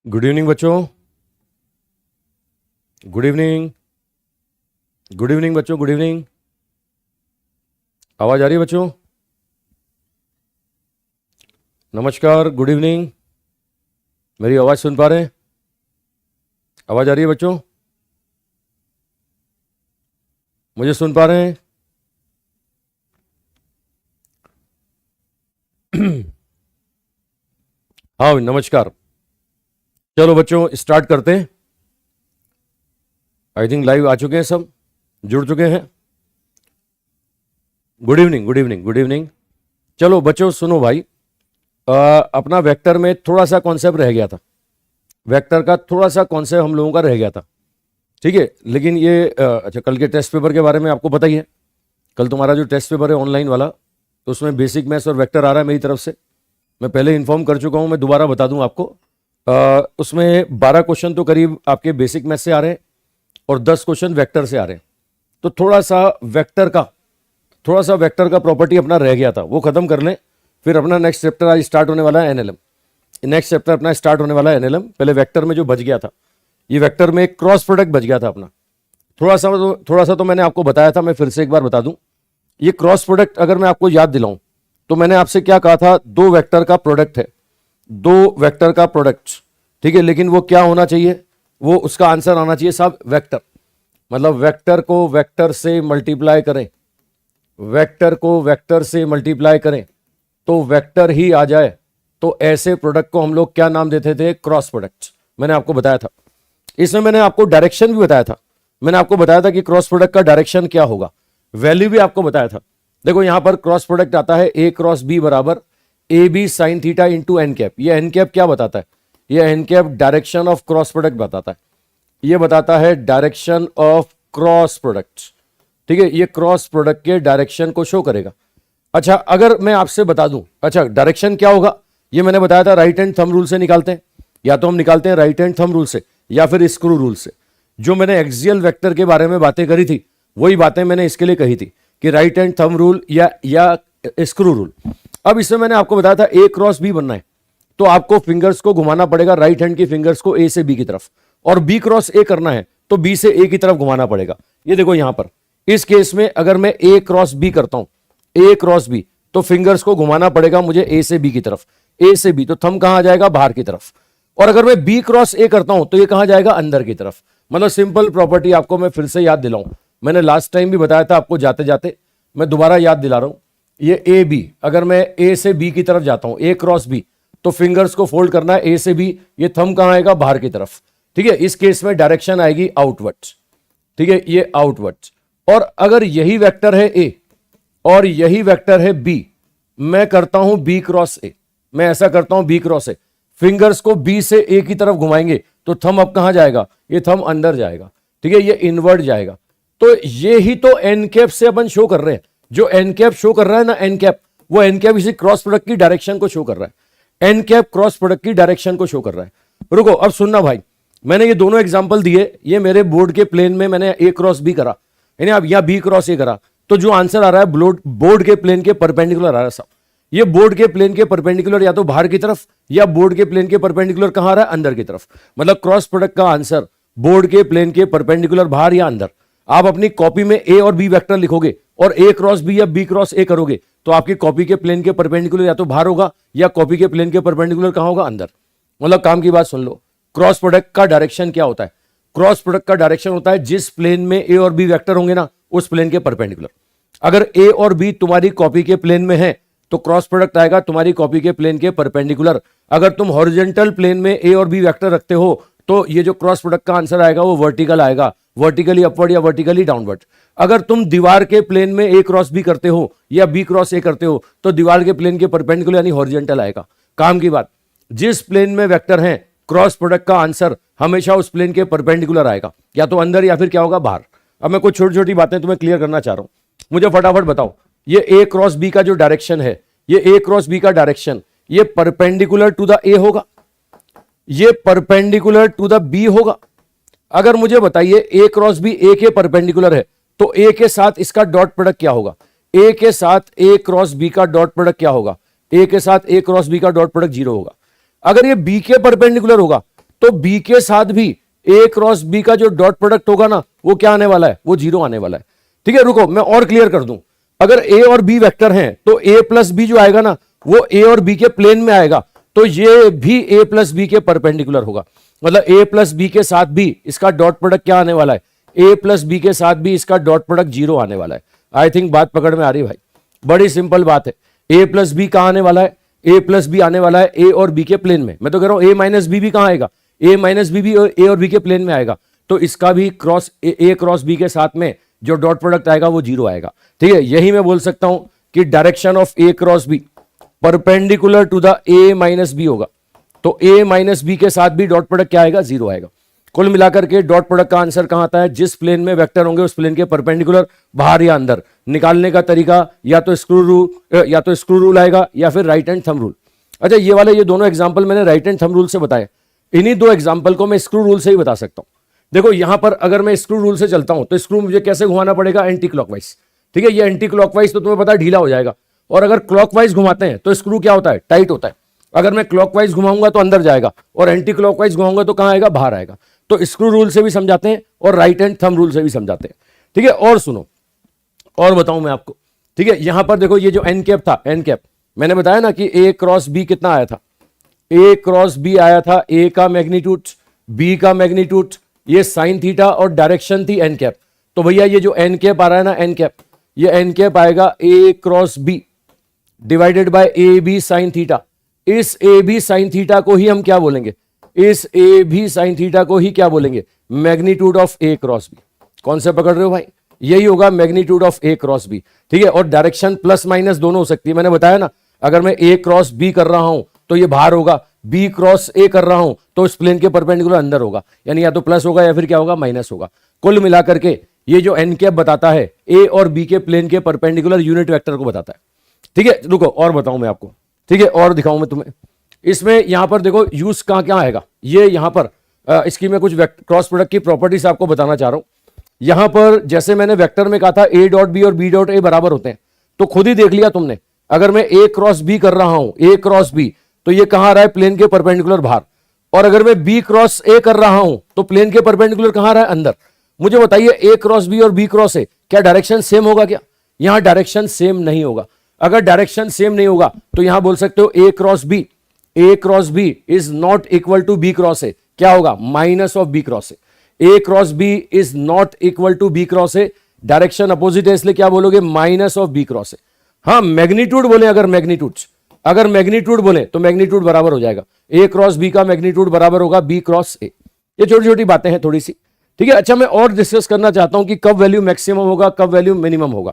Good evening बच्चों। Good evening. Good evening बच्चों, good evening. आवाज आ रही है बच्चों? नमस्कार, गुड इवनिंग। मेरी आवाज सुन पा रहे हैं? आवाज आ रही है बच्चों? मुझे सुन पा रहे हैं? हाँ नमस्कार। चलो बच्चों स्टार्ट करते हैं। आई थिंक लाइव आ चुके हैं, सब जुड़ चुके हैं। Good evening, good evening, good evening. चलो बच्चों सुनो भाई, अपना वेक्टर में थोड़ा सा कॉन्सेप्ट रह गया था। वेक्टर का थोड़ा सा कॉन्सेप्ट हम लोगों का रह गया था, ठीक है। लेकिन ये अच्छा, कल के टेस्ट पेपर के बारे में आपको पता ही है। कल तुम्हारा जो टेस्ट पेपर है ऑनलाइन वाला, तो उसमें बेसिक मैथ्स और वेक्टर आ रहा है मेरी तरफ से। मैं पहले इन्फॉर्म कर चुका हूं, मैं दोबारा बता दूं आपको। उसमें 12 क्वेश्चन तो करीब आपके बेसिक मैथ्स से आ रहे हैं और 10 क्वेश्चन वेक्टर से आ रहे हैं। तो थोड़ा सा वेक्टर का प्रॉपर्टी अपना रह गया था, वो खत्म कर लें। फिर अपना नेक्स्ट चैप्टर आज स्टार्ट होने वाला है एनएलएम। नेक्स्ट चैप्टर अपना स्टार्ट होने वाला है एनएलएम। पहले वेक्टर में जो बच गया था, ये वेक्टर में एक क्रॉस प्रोडक्ट बच गया था अपना। थोड़ा सा तो मैंने आपको बताया था, मैं फिर से एक बार बता दूं। ये क्रॉस प्रोडक्ट अगर मैं आपको याद दिलाऊं तो मैंने आपसे क्या कहा था, दो वेक्टर का प्रोडक्ट है, दो वेक्टर का प्रोडक्ट, ठीक है। लेकिन वो क्या होना चाहिए, वो उसका आंसर आना चाहिए साहब वेक्टर। मतलब वेक्टर को वेक्टर से मल्टीप्लाई करें, वेक्टर को वेक्टर से मल्टीप्लाई करें तो वेक्टर ही आ जाए। तो ऐसे प्रोडक्ट को हम लोग क्या नाम देते थे, क्रॉस प्रोडक्ट। मैंने आपको बताया था। इसमें मैंने आपको डायरेक्शन भी बताया था। मैंने आपको बताया था कि क्रॉस प्रोडक्ट का डायरेक्शन क्या होगा, वैल्यू भी आपको बताया था। देखो यहां पर क्रॉस प्रोडक्ट आता है ए क्रॉस बी बराबर A B sine theta into N cap. ये एन कैप क्या बताता है, ये N cap direction of cross product बताता है। ये बताता है डायरेक्शन ऑफ क्रॉस प्रोडक्ट, ठीक है। ये क्रॉस प्रोडक्ट के डायरेक्शन को शो करेगा। अच्छा अगर मैं आपसे बता दूं, अच्छा डायरेक्शन क्या होगा, ये मैंने बताया था राइट हैंड थंब रूल से निकालते हैं। या तो हम निकालते हैं राइट हैंड थंब रूल से या फिर स्क्रू रूल से। जो मैंने एक्सियल वेक्टर के बारे में बातें करी थी, वही बातें मैंने इसके लिए कही थी कि राइट हैंड थंब रूल या स्क्रू रूल। अब इसमें मैंने आपको बताया था ए क्रॉस बी बनना है तो आपको फिंगर्स को घुमाना पड़ेगा, राइट हैंड की फिंगर्स को ए से बी की तरफ, और बी क्रॉस ए करना है तो बी से ए की तरफ घुमाना पड़ेगा। ये देखो यहां पर इस केस में अगर मैं ए क्रॉस बी करता हूं, ए क्रॉस बी, तो फिंगर्स को घुमाना पड़ेगा मुझे ए से बी की तरफ, ए से बी, तो थंब कहां आ जाएगा, बाहर की तरफ। और अगर मैं बी क्रॉस ए करता हूं तो ये कहां जाएगा, अंदर की तरफ। मतलब सिंपल प्रॉपर्टी आपको मैं फिर से याद दिलाऊं, मैंने लास्ट टाइम भी बताया था आपको, जाते जाते मैं दोबारा याद दिला रहा हूं। ये ए बी, अगर मैं ए से बी की तरफ जाता हूं, ए क्रॉस बी, तो फिंगर्स को फोल्ड करना है ए से बी, ये थंब कहां आएगा, बाहर की तरफ, ठीक है। इस केस में डायरेक्शन आएगी आउटवर्ड, ठीक है, ये आउटवर्ड। और अगर यही वेक्टर है ए और यही वेक्टर है बी, मैं करता हूं बी क्रॉस ए, मैं ऐसा करता हूं बी क्रॉस ए, फिंगर्स को बी से ए की तरफ घुमाएंगे तो थंब अब कहां जाएगा, ये थंब अंदर जाएगा, ठीक है, ये इनवर्ड जाएगा। तो ये ही तो एन कैप से अपन शो कर रहे हैं। जो एन कैप शो कर रहा है ना, एन कैप, वो एन कैप इसी क्रॉस प्रोडक्ट की डायरेक्शन को शो कर रहा है। एन कैप क्रॉस प्रोडक्ट की डायरेक्शन को शो कर रहा है। रुको अब सुनना भाई, मैंने ये दोनों एग्जांपल दिए, ये मेरे बोर्ड के प्लेन में मैंने ए क्रॉस बी करा, यानी अब यहां बी क्रॉस ए करा, तो जो आंसर आ रहा है बोर्ड के प्लेन के परपेंडिकुलर आ रहा है साहब। ये बोर्ड के प्लेन के परपेंडिकुलर या तो बाहर की तरफ या बोर्ड के प्लेन के परपेंडिकुलर कहां आ रहा है, अंदर की तरफ। मतलब क्रॉस प्रोडक्ट का आंसर बोर्ड के प्लेन के परपेंडिकुलर बाहर या अंदर। आप अपनी कॉपी में ए और बी वेक्टर लिखोगे और ए क्रॉस बी या बी क्रॉस ए करोगे तो आपकी कॉपी के प्लेन के परपेंडिकुलर या तो बाहर होगा या कॉपी के प्लेन के परपेंडिकुलर कहां होगा, अंदर। मतलब काम की बात सुन लो, क्रॉस प्रोडक्ट का डायरेक्शन क्या होता है, क्रॉस प्रोडक्ट का डायरेक्शन होता है जिस प्लेन में ए और बी वेक्टर होंगे ना, उस प्लेन के परपेंडिकुलर। अगर ए और बी तुम्हारी कॉपी के प्लेन में है तो क्रॉस प्रोडक्ट आएगा तुम्हारी कॉपी के प्लेन के परपेंडिकुलर। अगर तुम हॉरिजॉन्टल प्लेन में ए और बी वेक्टर रखते हो तो ये जो क्रॉस प्रोडक्ट का आंसर आएगा वो वर्टिकल आएगा, वर्टिकली अपवर्ड या वर्टिकली डाउनवर्ड। अगर तुम दीवार के प्लेन में ए क्रॉस बी करते हो या बी क्रॉस ए करते हो तो दीवार के प्लेन के परपेंडिकुलर यानी हॉरिजॉन्टल आएगा। काम की बात, जिस प्लेन में वेक्टर है क्रॉस प्रोडक्ट का आंसर हमेशा उस प्लेन के परपेंडिकुलर आएगा, या तो अंदर या फिर क्या होगा, बाहर। अब मैं कुछ छोटी छोटी बातें तुम्हें क्लियर करना चाह रहा हूं, मुझे फटाफट बताओ। ये ए क्रॉस बी का जो डायरेक्शन है, ये ए क्रॉस बी का डायरेक्शन, ये परपेंडिकुलर टू द ए होगा, ये परपेंडिकुलर टू द बी होगा। अगर मुझे बताइए ए क्रॉस बी ए के परपेंडिकुलर है तो ए के साथ इसका डॉट प्रोडक्ट क्या होगा, ए के साथ ए क्रॉस बी का डॉट प्रोडक्ट क्या होगा, ए के साथ ए क्रॉस बी का डॉट प्रोडक्ट 0 होगा। अगर ये बी के परपेंडिकुलर होगा तो बी के साथ भी ए क्रॉस बी का जो डॉट प्रोडक्ट होगा ना वो क्या आने वाला है, वो जीरो आने वाला है। ठीक है, रुको मैं और क्लियर कर दूं। अगर ए और बी वेक्टर हैं तो ए प्लस बी जो आएगा ना वो ए और बी के प्लेन में आएगा, तो ये भी ए प्लस बी के परपेंडिकुलर होगा। मतलब ए प्लस बी के साथ भी इसका डॉट प्रोडक्ट क्या आने वाला है, ए प्लस बी के साथ भी इसका डॉट प्रोडक्ट जीरो आने वाला है। आई थिंक बात पकड़ में आ रही है भाई, बड़ी सिंपल बात है। ए प्लस बी कहां आने वाला है, ए प्लस बी आने वाला है ए और बी के प्लेन में। मैं तो कह रहा हूं ए माइनस बी भी कहां आएगा, ए माइनस बी भी ए और बी के प्लेन में आएगा, तो इसका भी क्रॉस ए क्रॉस बी के साथ में जो डॉट प्रोडक्ट आएगा वो जीरो आएगा। ठीक है, यही मैं बोल सकता हूं कि direction of A cross B perpendicular to the A minus B होगा, तो ए माइनस बी के साथ भी डॉट प्रोडक्ट क्या आएगा, जीरो आएगा। कुल मिलाकर के डॉट प्रोडक्ट का आंसर कहां आता है, जिस प्लेन में वेक्टर होंगे उस प्लेन के परपेंडिकुलर, बाहर या अंदर। निकालने का तरीका या तो स्क्रू रूल आएगा या फिर राइट हैंड थंब रूल। अच्छा, ये वाले ये दोनों एग्जांपल मैंने राइट हैंड थंब रूल से बताए, इन्हीं दो एग्जांपल को मैं स्क्रू रूल से ही बता सकता हूं। देखो यहां पर अगर मैं स्क्रू रूल से चलता हूं तो स्क्रू मुझे कैसे घुमाना पड़ेगा, एंटी क्लॉकवाइज। ठीक है, ये एंटी क्लॉकवाइज तो तुम्हें पता है ढीला हो जाएगा, और अगर क्लॉकवाइज घुमाते हैं तो स्क्रू क्या होता है, टाइट होता है। अगर मैं क्लॉकवाइज घुमाऊंगा तो अंदर जाएगा, और एंटी क्लॉकवाइज घुमाऊंगा तो कहां आएगा, बाहर आएगा। तो स्क्रू रूल से भी समझाते हैं और राइट हैंड थंब रूल से भी समझाते हैं। ठीक है, और सुनो और बताऊं मैं आपको। ठीक है, यहां पर देखो ये जो एन कैप था, एन कैप मैंने बताया ना कि ए क्रॉस बी कितना आया था, ए क्रॉस बी आया था ए का मैग्नीट्यूड, बी का मैग्नीट्यूड, ये साइन थीटा और डायरेक्शन थी एन कैप। तो भैया ये जो एन कैप आ रहा है ना, एन कैप, ये एन कैप आएगा A cross B divided by A B sine theta. इस ए बी साइन थीटा को ही हम क्या बोलेंगे, इस ए बी साइन थीटा को ही क्या बोलेंगे, magnitude of A cross B. कौन से पकड़ रहे हो भाई, यही होगा magnitude of A cross B. ठीक है, और डायरेक्शन प्लस माइनस दोनों हो सकती है। मैंने बताया ना, अगर मैं ए क्रॉस बी कर रहा हूं तो ये बाहर होगा, बी क्रॉस ए कर रहा हूं तो इस प्लेन के परपेंडिकुलर अंदर होगा, यानी या तो प्लस होगा या फिर क्या होगा, माइनस होगा। कुल मिलाकर के ये जो एन कैप बताता है ए और बी के प्लेन के परपेंडिकुलर यूनिट वेक्टर को बताता है। ठीक है, रुको और बताऊं मैं आपको। ठीक है, और दिखाऊं मैं तुम्हें। इसमें यहां पर देखो यूज कहां क्या आएगा, ये यहां पर इसकी मैं कुछ क्रॉस प्रोडक्ट की प्रॉपर्टीज आपको बताना चाह रहा हूं। यहां पर जैसे मैंने वेक्टर में कहा था ए डॉट बी और बी डॉट ए बराबर होते हैं, तो खुद ही देख लिया तुमने। अगर मैं ए क्रॉस बी कर रहा हूं, ए क्रॉस बी, तो ये कहां आ रहा है, प्लेन के परपेंडिकुलर बाहर। और अगर मैं बी क्रॉस ए कर रहा हूं तो प्लेन के परपेंडिकुलर कहां आ रहा है, अंदर। मुझे बताइए ए क्रॉस बी और बी क्रॉस ए क्या डायरेक्शन सेम होगा क्या, यहां डायरेक्शन सेम नहीं होगा। अगर डायरेक्शन सेम नहीं होगा तो यहां बोल सकते हो A cross B is not equal to B cross A, क्या होगा, minus of B cross A. A cross B is not equal to B cross A, direction opposite है इसलिए क्या बोलोगे, minus of B cross A. हाँ, magnitude बोले, अगर magnitude बोले तो मैग्नीट्यूड बराबर हो जाएगा, ए क्रॉस बी का मैग्नीट्यूड बराबर होगा बी क्रॉस ए। ये छोटी छोटी बातें हैं थोड़ी सी। ठीक है, अच्छा मैं और डिस्कस करना चाहता हूं कि कब वैल्यू मैक्सिमम होगा, कब वैल्यू मिनिमम होगा,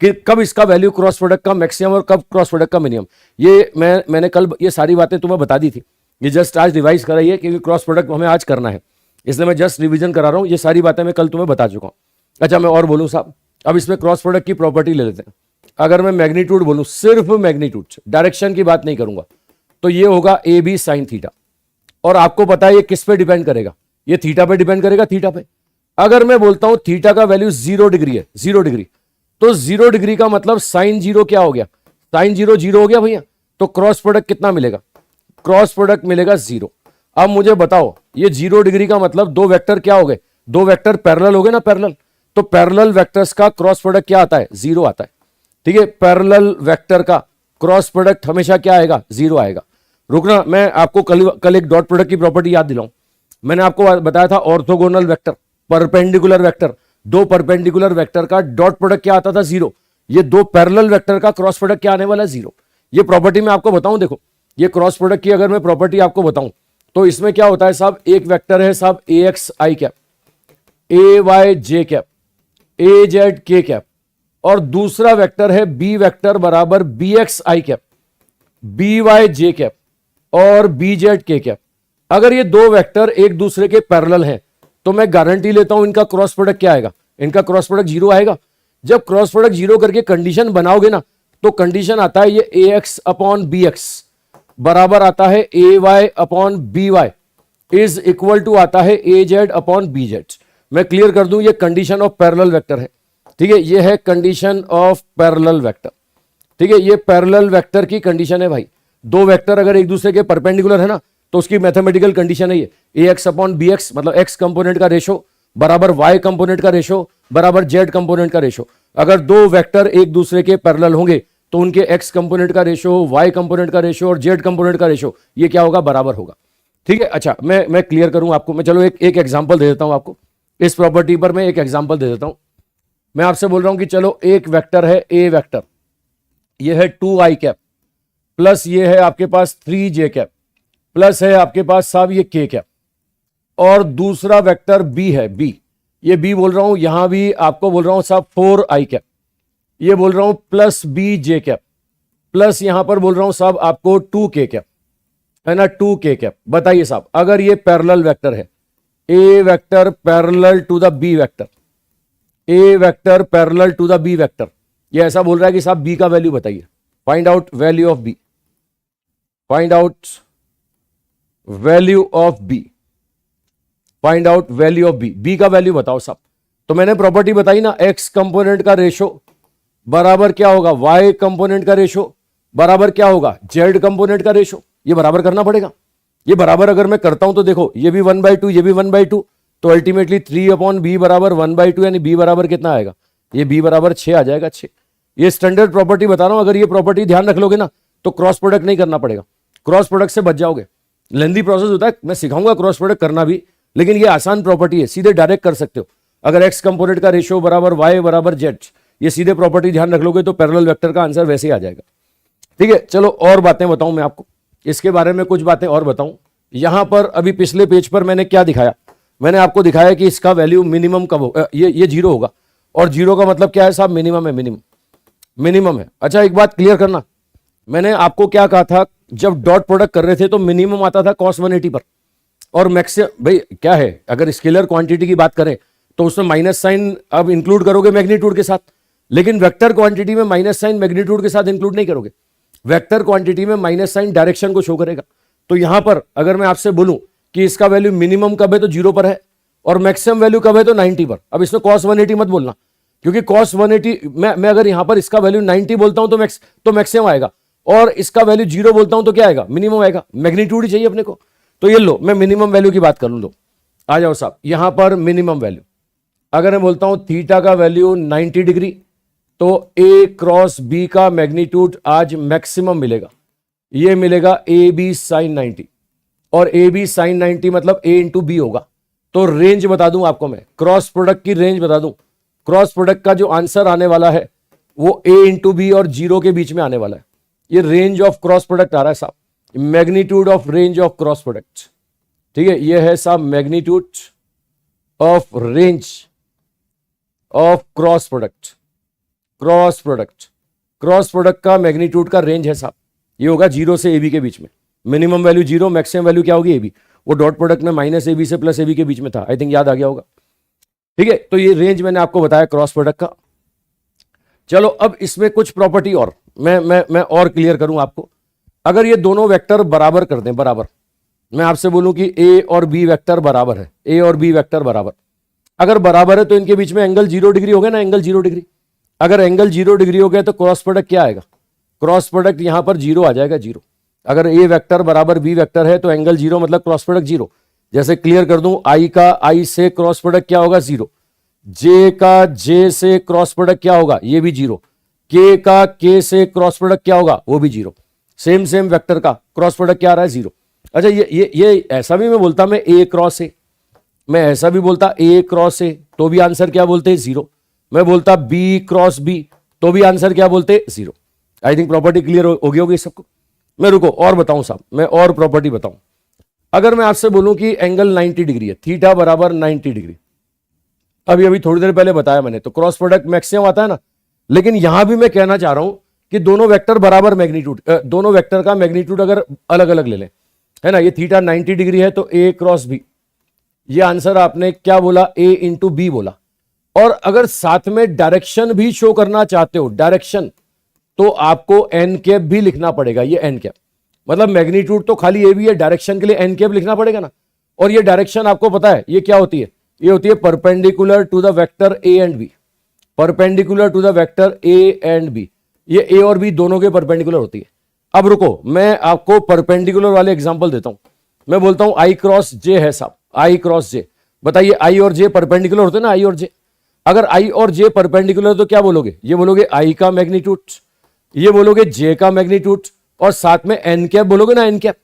कि कब इसका वैल्यू क्रॉस प्रोडक्ट का मैक्सिमम और कब क्रॉस प्रोडक्ट का मिनिमम। ये मैंने कल ये सारी बातें तुम्हें बता दी थी, ये जस्ट आज रिवाइज कराई है क्योंकि क्रॉस प्रोडक्ट हमें आज करना है, इसलिए मैं जस्ट रिवीजन करा रहा हूं। ये सारी बातें मैं कल तुम्हें बता चुका हूं। अच्छा मैं और बोलूं साहब, अब इसमें क्रॉस प्रोडक्ट की प्रॉपर्टी ले लेते हैं। अगर मैं मैग्नीट्यूड बोलूं, सिर्फ मैग्नीट्यूड, डायरेक्शन की बात नहीं करूंगा, तो ये होगा ए बी साइन थीटा। और आपको पता है ये किस पे डिपेंड करेगा, ये थीटा पे डिपेंड करेगा, थीटा पे। अगर मैं बोलता हूं थीटा का वैल्यू 0 डिग्री है, 0 डिग्री, तो 0 डिग्री का मतलब साइन 0 क्या हो गया, साइन 0 0 हो गया भैया। तो क्रॉस प्रोडक्ट कितना मिलेगा, क्रॉस प्रोडक्ट मिलेगा 0। अब मुझे बताओ ये 0 डिग्री का मतलब दो वेक्टर क्या हो गए, दो वेक्टर पैरेलल हो गए ना, पैरेलल। तो पैरेलल वेक्टर्स का क्रॉस प्रोडक्ट क्या आता है, 0 आता है। ठीक है, पैरेलल वेक्टर का क्रॉस प्रोडक्ट हमेशा क्या आएगा, 0 आएगा। रुकना, मैं आपको कल एक डॉट प्रोडक्ट की प्रॉपर्टी याद दिलाऊं। मैंने आपको बताया था ऑर्थोगोनल वेक्टर, परपेंडिकुलर वेक्टर, दो परपेंडिकुलर वेक्टर का डॉट प्रोडक्ट क्या आता था, 0। ये दो पैरेलल वेक्टर का क्रॉस प्रोडक्ट क्या आने वाला है, 0। ये प्रॉपर्टी मैं आपको बताऊं, देखो ये क्रॉस प्रोडक्ट की अगर मैं प्रॉपर्टी आपको बताऊं तो इसमें क्या होता है साहब, एक वेक्टर है साहब ए एक्स आई कैप, ए वाई जे कैप, ए जेड के कैप, और दूसरा वेक्टर है बी वेक्टर बराबर बी एक्स आई कैप, बी वाई जे कैप और बी जेड के कैप। अगर ये दो वेक्टर एक दूसरे के पैरेलल हैं तो मैं गारंटी लेता हूं इनका क्रॉस प्रोडक्ट क्या आएगा, इनका क्रॉस प्रोडक्ट 0 आएगा। जब क्रॉस प्रोडक्ट 0 करके कंडीशन बनाओगे ना, तो कंडीशन आता है ये A X upon B X बराबर आता है A Y upon B Y is equal to आता है A Z upon B Z. मैं क्लियर कर दूं, ये कंडीशन ऑफ पैरेलल वेक्टर है। ठीक है, ये है कंडीशन ऑफ पैरेलल वेक्टर। ठीक है, ये पैरेलल वेक्टर की कंडीशन है भाई। दो वेक्टर अगर एक दूसरे के परपेंडिकुलर है ना, तो उसकी मैथमेटिकल कंडीशन है ये A X upon B x, मतलब एक्स कंपोनेंट का रेशो बराबर वाई कंपोनेंट का रेशो बराबर जेड कंपोनेंट का रेशो। अगर दो वेक्टर एक दूसरे के पैरेलल होंगे तो उनके एक्स कंपोनेंट का रेशो, वाई कंपोनेंट का रेशो और जेड कंपोनेंट का रेशो ये क्या होगा, बराबर होगा। ठीक है, अच्छा मैं क्लियर करूं आपको, मैं चलो एक एग्जांपल दे देता हूं आपको इस प्रॉपर्टी पर। मैं एक एग्जांपल दे देता हूं। मैं आपसे बोल रहा हूं कि चलो एक वेक्टर है ए वेक्टर, ये है 2i कैप प्लस ये है आपके पास 3j कैप प्लस है आपके पास साहब ये k कैप, और दूसरा वेक्टर b है b, ये b बोल रहा हूं, यहां भी आपको बोल रहा हूं साहब 4i कैप, ये बोल रहा हूं प्लस bj कैप प्लस यहां पर बोल रहा हूं साहब आपको 2k कैप, है ना 2k कैप। बताइए साहब अगर ये पैरेलल वेक्टर है, a vector parallel to the b vector, a vector parallel to the b vector, ये ऐसा बोल रहा है कि साहब b का वैल्यू बताइए, find out value of b, find out value of b, find out value of b, b का वैल्यू बताओ साहब। तो मैंने प्रॉपर्टी बताई ना, x कंपोनेंट का रेशो बराबर क्या होगा, y कंपोनेंट का रेशो बराबर क्या होगा, z कंपोनेंट का रेशो, ये बराबर करना पड़ेगा। ये बराबर अगर मैं करता हूं तो देखो ये भी 1/2 ये भी 1/2, तो अल्टीमेटली 3/b बराबर 1/2, यानी b बराबर कितना आएगा, ये b बराबर 6 आ जाएगा, 6। ये स्टैंडर्ड प्रॉपर्टी बता रहा हूं, अगर ये प्रॉपर्टी ध्यान रख लोगे ना तो क्रॉस प्रोडक्ट नहीं करना पड़ेगा, क्रॉस प्रोडक्ट से बच जाओगे। लेंदी प्रोसेस होता है, मैं सिखाऊंगा क्रॉस प्रोडक्ट करना भी, लेकिन ये आसान प्रॉपर्टी है, सीधे डायरेक्ट कर सकते हो। अगर एक्स कंपोनेंट का रेशियो बराबर वाई बराबर जेड, ये सीधे प्रॉपर्टी ध्यान रख लोगे तो पैरेलल वेक्टर का आंसर वैसे ही आ जाएगा। ठीक है, चलो और बातें बताऊं मैं आपको, इसके बारे में कुछ बातें और बताऊं। यहां पर अभी पिछले पेज पर मैंने क्या दिखाया, मैंने आपको दिखाया कि इसका वैल्यू मिनिमम कब होगा, ये 0 होगा, और 0 का मतलब क्या है साहब, मिनिमम है, मिनिमम है। अच्छा एक बात क्लियर करना, मैंने आपको क्या कहा था, जब डॉट प्रोडक्ट कर रहे थे तो मिनिमम आता था cos 180 पर, और मैक्सिमम भाई क्या है, अगर स्केलर क्वांटिटी की बात करें तो उसमें माइनस साइन अब इंक्लूड करोगे मैग्नीट्यूड के साथ, लेकिन वेक्टर क्वांटिटी में माइनस साइन मैग्नीट्यूड के साथ इंक्लूड नहीं करोगे। वेक्टर क्वांटिटी में माइनस साइन डायरेक्शन को शो करेगा। तो यहां पर अगर मैं आपसे बोलूं कि इसका वैल्यू मिनिमम कब है तो 0 पर है, और मैक्सिमम वैल्यू कब है तो 90 पर। अब इसमें cos 180 मत बोलना, क्योंकि cos 180 मैं अगर यहां पर इसका वैल्यू 90 बोलता हूं तो मैक्सिमम आएगा, और इसका वैल्यू 0 बोलता हूं तो क्या आएगा, मिनिमम आएगा। मैग्नीट्यूड ही चाहिए अपने को। तो ये लो, मैं मिनिमम वैल्यू की बात कर लूं, लो आ जाओ साहब, यहां पर मिनिमम वैल्यू अगर मैं बोलता हूं थीटा का वैल्यू 90 डिग्री, तो a क्रॉस b का मैग्नीट्यूड आज मैक्सिमम मिलेगा, ये मिलेगा ए बी साइन 90, और ए बी साइन 90 मतलब a इंटू बी होगा। तो रेंज बता दूं आपको, मैं क्रॉस प्रोडक्ट की रेंज बता दूं, क्रॉस प्रोडक्ट का जो आंसर आने वाला है वो a इंटू बी और 0 के बीच में आने वाला है। ये रेंज ऑफ क्रॉस प्रोडक्ट आ रहा है साहब, magnitude of range of cross product. ठीक है, ये है साहब magnitude of range of cross product, cross product का मैग्नीट्यूड का रेंज है साहब, ये होगा 0 से AB के बीच में। मिनिमम वैल्यू 0, मैक्सिमम वैल्यू क्या होगी AB, वो डॉट प्रोडक्ट में माइनस AB से प्लस AB के बीच में था, आई थिंक याद आ गया होगा। ठीक है, तो ये रेंज मैंने आपको बताया क्रॉस प्रोडक्ट का। चलो अब इसमें कुछ प्रॉपर्टी और मैं और क्लियर करूं आपको। अगर ये दोनों वेक्टर बराबर कर दें, बराबर, मैं आपसे बोलूं कि A और B वेक्टर बराबर है, A और B वेक्टर बराबर, अगर बराबर है तो इनके बीच में एंगल 0 डिग्री हो गया ना, एंगल 0 डिग्री। अगर एंगल 0 डिग्री हो गया तो क्रॉस प्रोडक्ट क्या आएगा, क्रॉस प्रोडक्ट यहां पर 0 आ जाएगा, 0। अगर A वेक्टर बराबर B वेक्टर है तो एंगल 0 मतलब क्रॉस प्रोडक्ट 0। जैसे क्लियर कर दूं, I का I से क्रॉस प्रोडक्ट क्या होगा, 0। J का J से क्रॉस प्रोडक्ट क्या होगा, ये भी 0। K का K से क्रॉस प्रोडक्ट क्या होगा, वो भी 0। सेम वेक्टर का क्रॉस प्रोडक्ट क्या आ रहा है, 0। अच्छा ये ऐसा भी मैं बोलता, मैं A क्रॉस A, मैं ऐसा भी बोलता A क्रॉस A, तो भी आंसर क्या बोलते हैं, 0। मैं बोलता B क्रॉस B, तो भी आंसर क्या बोलते हैं, 0। आई थिंक प्रॉपर्टी क्लियर हो गई होगी सबको। मैं रुको और बताऊं साहब, मैं और प्रॉपर्टी बताऊं। अगर मैं आपसे बोलूं कि एंगल 90 डिग्री है, थीटा बराबर 90 डिग्री, अभी थोड़ी देर पहले बताया मैंने, तो क्रॉस प्रोडक्ट मैक्सिमम आता है ना। लेकिन यहां भी मैं कहना चाह रहा हूं कि दोनों वेक्टर बराबर मैग्नीट्यूड, दोनों वेक्टर का मैग्नीट्यूड अगर अलग अलग ले लें, है ना, ये थीटा 90 डिग्री है तो A क्रॉस B, ये आंसर आपने क्या बोला, A इंटू बी बोला। और अगर साथ में डायरेक्शन भी शो करना चाहते हो, डायरेक्शन, तो आपको एन कैप भी लिखना पड़ेगा। ये एन कैप मतलब मैग्नीट्यूड तो खाली ए भी है, डायरेक्शन के लिए एन कैप लिखना पड़ेगा ना। और ये डायरेक्शन आपको पता है ये क्या होती है, ये होती है perpendicular to the vector A and B, perpendicular to the vector A and B. ये ए और बी दोनों के परपेंडिकुलर होती है। अब रुको, मैं आपको परपेंडिकुलर वाले एग्जांपल देता हूं। मैं बोलता हूं आई क्रॉस जे है साहब, आई क्रॉस जे। बताइए आई और जे परपेंडिकुलर होते हैं ना, आई और जे। अगर आई और जे परपेंडिकुलर तो क्या बोलोगे, ये बोलोगे आई का मैग्नीट्यूड, ये बोलोगे जे का मैग्नीट्यूड, और साथ में एन कैप बोलोगे ना, एन कैप।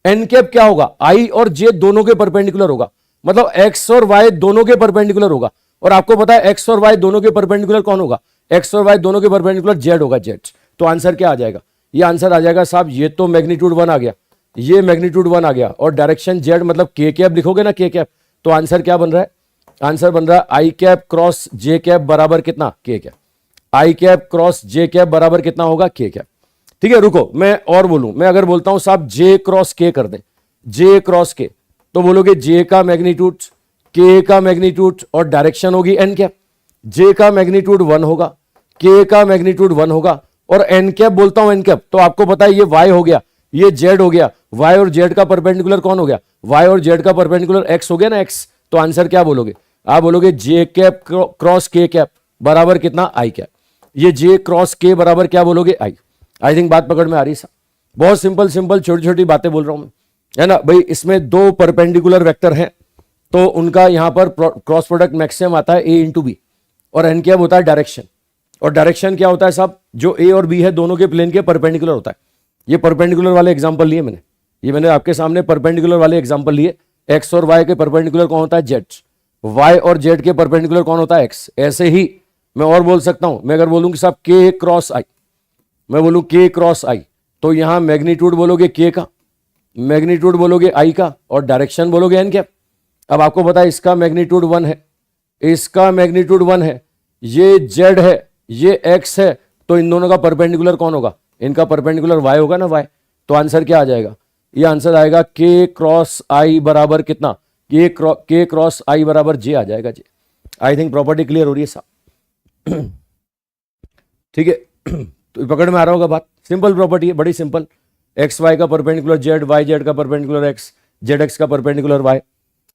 एन कैप क्या होगा, आई और जे दोनों के परपेंडिकुलर होगा, मतलब एक्स और वाई दोनों के परपेंडिकुलर होगा। और आपको पता है एक्स और वाई दोनों के परपेंडिकुलर कौन होगा, एक्स और वाई दोनों के परपेंडिकुलर जेड होगा, जेड। तो आंसर क्या आ जाएगा, ये आंसर आ जाएगा साहब, ये तो मैग्नीट्यूड 1 आ गया, ये मैग्नीट्यूड 1 आ गया, और डायरेक्शन जेड मतलब के कैप लिखोगे ना, के कैप। तो आंसर क्या बन रहा है, आंसर बन रहा है आई कैप क्रॉस जे कैप बराबर कितना, के कैप। आई कैप क्रॉस जे कैप बराबर कितना होगा, के कैप। ठीक है, रुको मैं और बोलूं, मैं अगर बोलता हूं साहब जे क्रॉस के कर दें, जे क्रॉस के, तो बोलोगे जे का मैग्नीट्यूड, के का मैग्नीट्यूड, और डायरेक्शन होगी एन कैप। जे का मैग्नीट्यूड 1 होगा, के का मैग्नीट्यूड 1 होगा, और एन कैप बोलता हूं, एन कैप तो आपको पता है ये वाई हो गया, ये जेड हो गया, वाई और जेड का परपेंडिकुलर कौन हो गया, वाई और जेड का परपेंडिकुलर एक्स हो गया ना, एक्स। तो आंसर क्या बोलोगे, आप बोलोगे जे कैप क्रॉस के कैप बराबर कितना, आई कैप। ये जे क्रॉस के बराबर क्या बोलोगे, आई थिंक बात पकड़ में आ रही है। बहुत सिंपल सिंपल छोटी छोटी बातें बोल रहा हूं मैं, है ना भाई। इसमें दो परपेंडिकुलर वेक्टर हैं, तो उनका यहां पर क्रॉस प्रोडक्ट मैक्सिमम आता है ए इंटू बी, और एन क्या होता है, डायरेक्शन। और डायरेक्शन क्या होता है साहब, जो ए और बी है दोनों के प्लेन के परपेंडिकुलर होता है। ये परपेंडिकुलर वाले एग्जांपल लिए मैंने, ये मैंने आपके सामने परपेंडिकुलर वाले एग्जांपल लिए। एक्स और वाई के परपेंडिकुलर कौन होता है, जेड। वाई और जेड के परपेंडिकुलर कौन होता है, एक्स। ऐसे ही मैं और बोल सकता हूं, मैं अगर बोलूं कि साहब के क्रॉस आई, मैं बोलूं के क्रॉस आई, तो यहां मैग्नीट्यूड बोलोगे के का, मैग्नीट्यूड बोलोगे आई का, और डायरेक्शन बोलोगे एन कैप। अब आपको पता है इसका मैग्नीट्यूड 1 है, इसका मैग्नीट्यूड 1 है, ये जेड है, ये एक्स है, तो इन दोनों का परपेंडिकुलर कौन होगा, इनका परपेंडिकुलर वाई होगा ना, वाई। तो आंसर क्या आ जाएगा, ये आंसर आएगा के क्रॉस आई बराबर कितना, के क्रॉस आई बराबर जे आ जाएगा, जे। आई थिंक प्रॉपर्टी क्लियर हो रही है साहब, ठीक है। तो पकड़ में आ रहा होगा बात, सिंपल प्रॉपर्टी है, बड़ी सिंपल। एक्स वाई का परपेंडिकुलर जेड, वाई जेड का परपेंडिकुलर एक्स, जेड एक्स का परपेंडिकुलर वाई।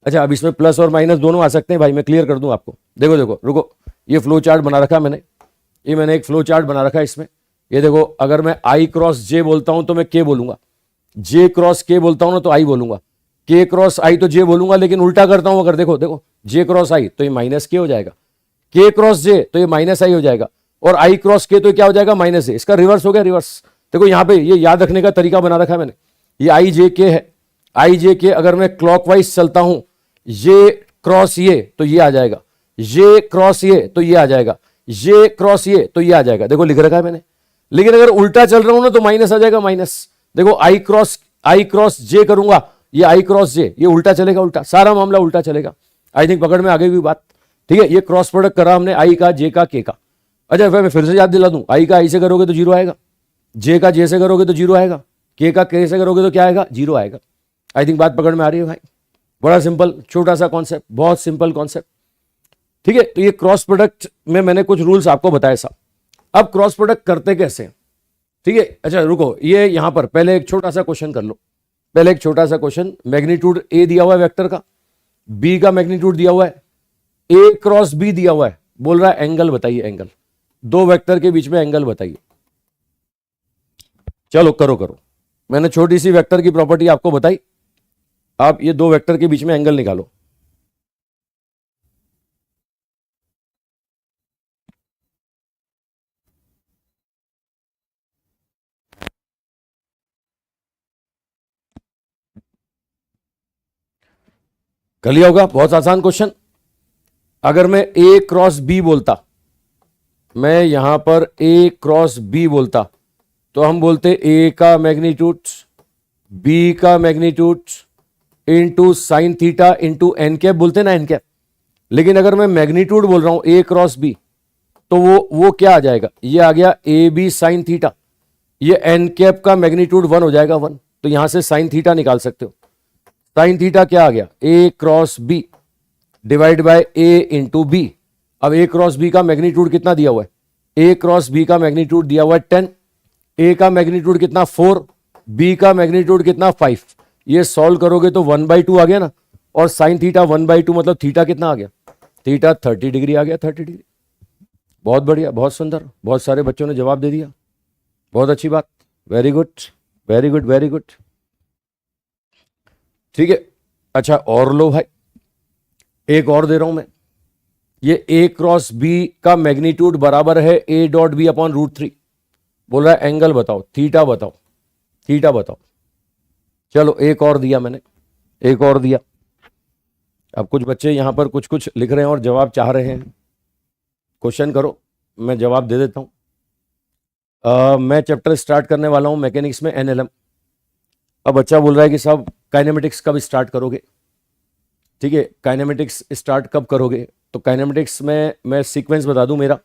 अच्छा, अब इसमें प्लस और माइनस दोनों आ सकते हैं भाई, मैं क्लियर कर दूं आपको। देखो देखो रुको, ये फ्लो चार्ट बना रखा मैंने, ये मैंने एक फ्लो चार्ट बना रखा है इसमें। ये देखो, अगर मैं आई क्रॉस जे बोलता हूं तो मैं के बोलूंगा, जे क्रॉस के बोलता हूं ना तो आई बोलूंगा, के क्रॉस आई तो जे बोलूंगा, लेकिन उल्टा करता हूं अगर, देखो देखो, जे क्रॉस आई तो ये माइनस के हो जाएगा, के क्रॉस जे तो ये माइनस आई हो जाएगा, और आई क्रॉस के तो क्या हो जाएगा, माइनस ए। इसका रिवर्स हो गया, रिवर्स। देखो यहां पे ये याद रखने का तरीका बना रखा है मैंने, ये आई जे के है, आई जे के अगर मैं क्लॉकवाइज चलता हूं, ये क्रॉस ये तो ये आ जाएगा, ये क्रॉस ये तो ये आ जाएगा, ये क्रॉस ये तो ये आ जाएगा, देखो लिख रखा है मैंने। लेकिन अगर उल्टा चल रहा हूं ना तो माइनस आ जाएगा, माइनस। देखो आई क्रॉस जे करूंगा, ये आई क्रॉस जे, ये उल्टा चलेगा, उल्टा सारा मामला उल्टा चलेगा। आई थिंक पकड़ में आ गई हुई बात, ठीक है। ये क्रॉस प्रोडक्ट करा हमने आई का जे का के का। अच्छा मैं फिर से याद दिला दूं, आई का आई से करोगे तो जीरो आएगा, जे का जे से करोगे तो जीरो आएगा, के का के से करोगे तो क्या आएगा, जीरो आएगा। आई थिंक बात पकड़ में आ रही है भाई, बड़ा सिंपल छोटा सा कॉन्सेप्ट, बहुत सिंपल कॉन्सेप्ट, ठीक है। तो ये क्रॉस प्रोडक्ट में मैंने कुछ रूल्स आपको बताए साहब। अब क्रॉस प्रोडक्ट करते कैसे, ठीक है। अच्छा रुको, ये यहां पर पहले एक छोटा सा क्वेश्चन कर लो, पहले एक छोटा सा क्वेश्चन। मैग्नीट्यूड ए दिया हुआ है वेक्टर का, बी का मैग्नीट्यूड दिया हुआ है, ए क्रॉस बी दिया हुआ है, बोल रहा है एंगल बताइए, एंगल, दो वेक्टर के बीच में एंगल बताइए। चलो करो करो, मैंने छोटी सी वेक्टर की प्रॉपर्टी आपको बताई, आप ये दो वेक्टर के बीच में एंगल निकालो। कर लिया होगा, बहुत आसान क्वेश्चन। अगर मैं ए क्रॉस बी बोलता, मैं यहां पर ए क्रॉस बी बोलता, तो हम बोलते ए का मैग्नीट्यूड बी का magnitude into sine theta into N cap, बोलते ना एन कैप। लेकिन अगर मैं मैग्नीट्यूड बोल रहा हूं ए क्रॉस बी, तो वो क्या आ जाएगा, ये आ गया ए बी साइन थीटा, ये एन कैप का मैग्नीट्यूड 1 हो जाएगा, 1। तो यहां से साइन थीटा निकाल सकते हो, साइन थीटा क्या आ गया, A cross B divide by A into B. अब ए क्रॉस बी का मैग्नीट्यूड कितना दिया हुआ है, ए क्रॉस बी का मैग्नीट्यूड दिया हुआ है 10, ए का मैग्नीट्यूड कितना 4, बी का मैग्नीट्यूड कितना 5। ये सॉल्व करोगे तो 1/2 आ गया ना, और साइन थीटा 1/2 मतलब थीटा कितना आ गया, थीटा 30 डिग्री आ गया, 30 डिग्री। बहुत बढ़िया, बहुत सुंदर, बहुत सारे बच्चों ने जवाब दे दिया, बहुत अच्छी बात, very good very good very good. ठीक है, अच्छा और लो भाई, एक और दे रहा हूं मैं, ये ए क्रॉस बी का मैग्नीट्यूड बराबर है ए डॉट बी अपॉन √3। बोल रहा है एंगल बताओ, थीटा बताओ, थीटा बताओ। चलो एक और दिया मैंने, एक और दिया। अब कुछ बच्चे यहां पर कुछ कुछ लिख रहे हैं और जवाब चाह रहे हैं, क्वेश्चन करो, मैं जवाब दे देता हूं। मैं चैप्टर स्टार्ट करने वाला हूं मैकेनिक्स में एनएलएम। अब बच्चा बोल रहा है कि साहब काइनेमेटिक्स कब स्टार्ट करोगे? ठीक है, काइनेमेटिक्स स्टार्ट कब करोगे? तो काइनेमेटिक्स में मैं सीक्वेंस बता दूं मेरा,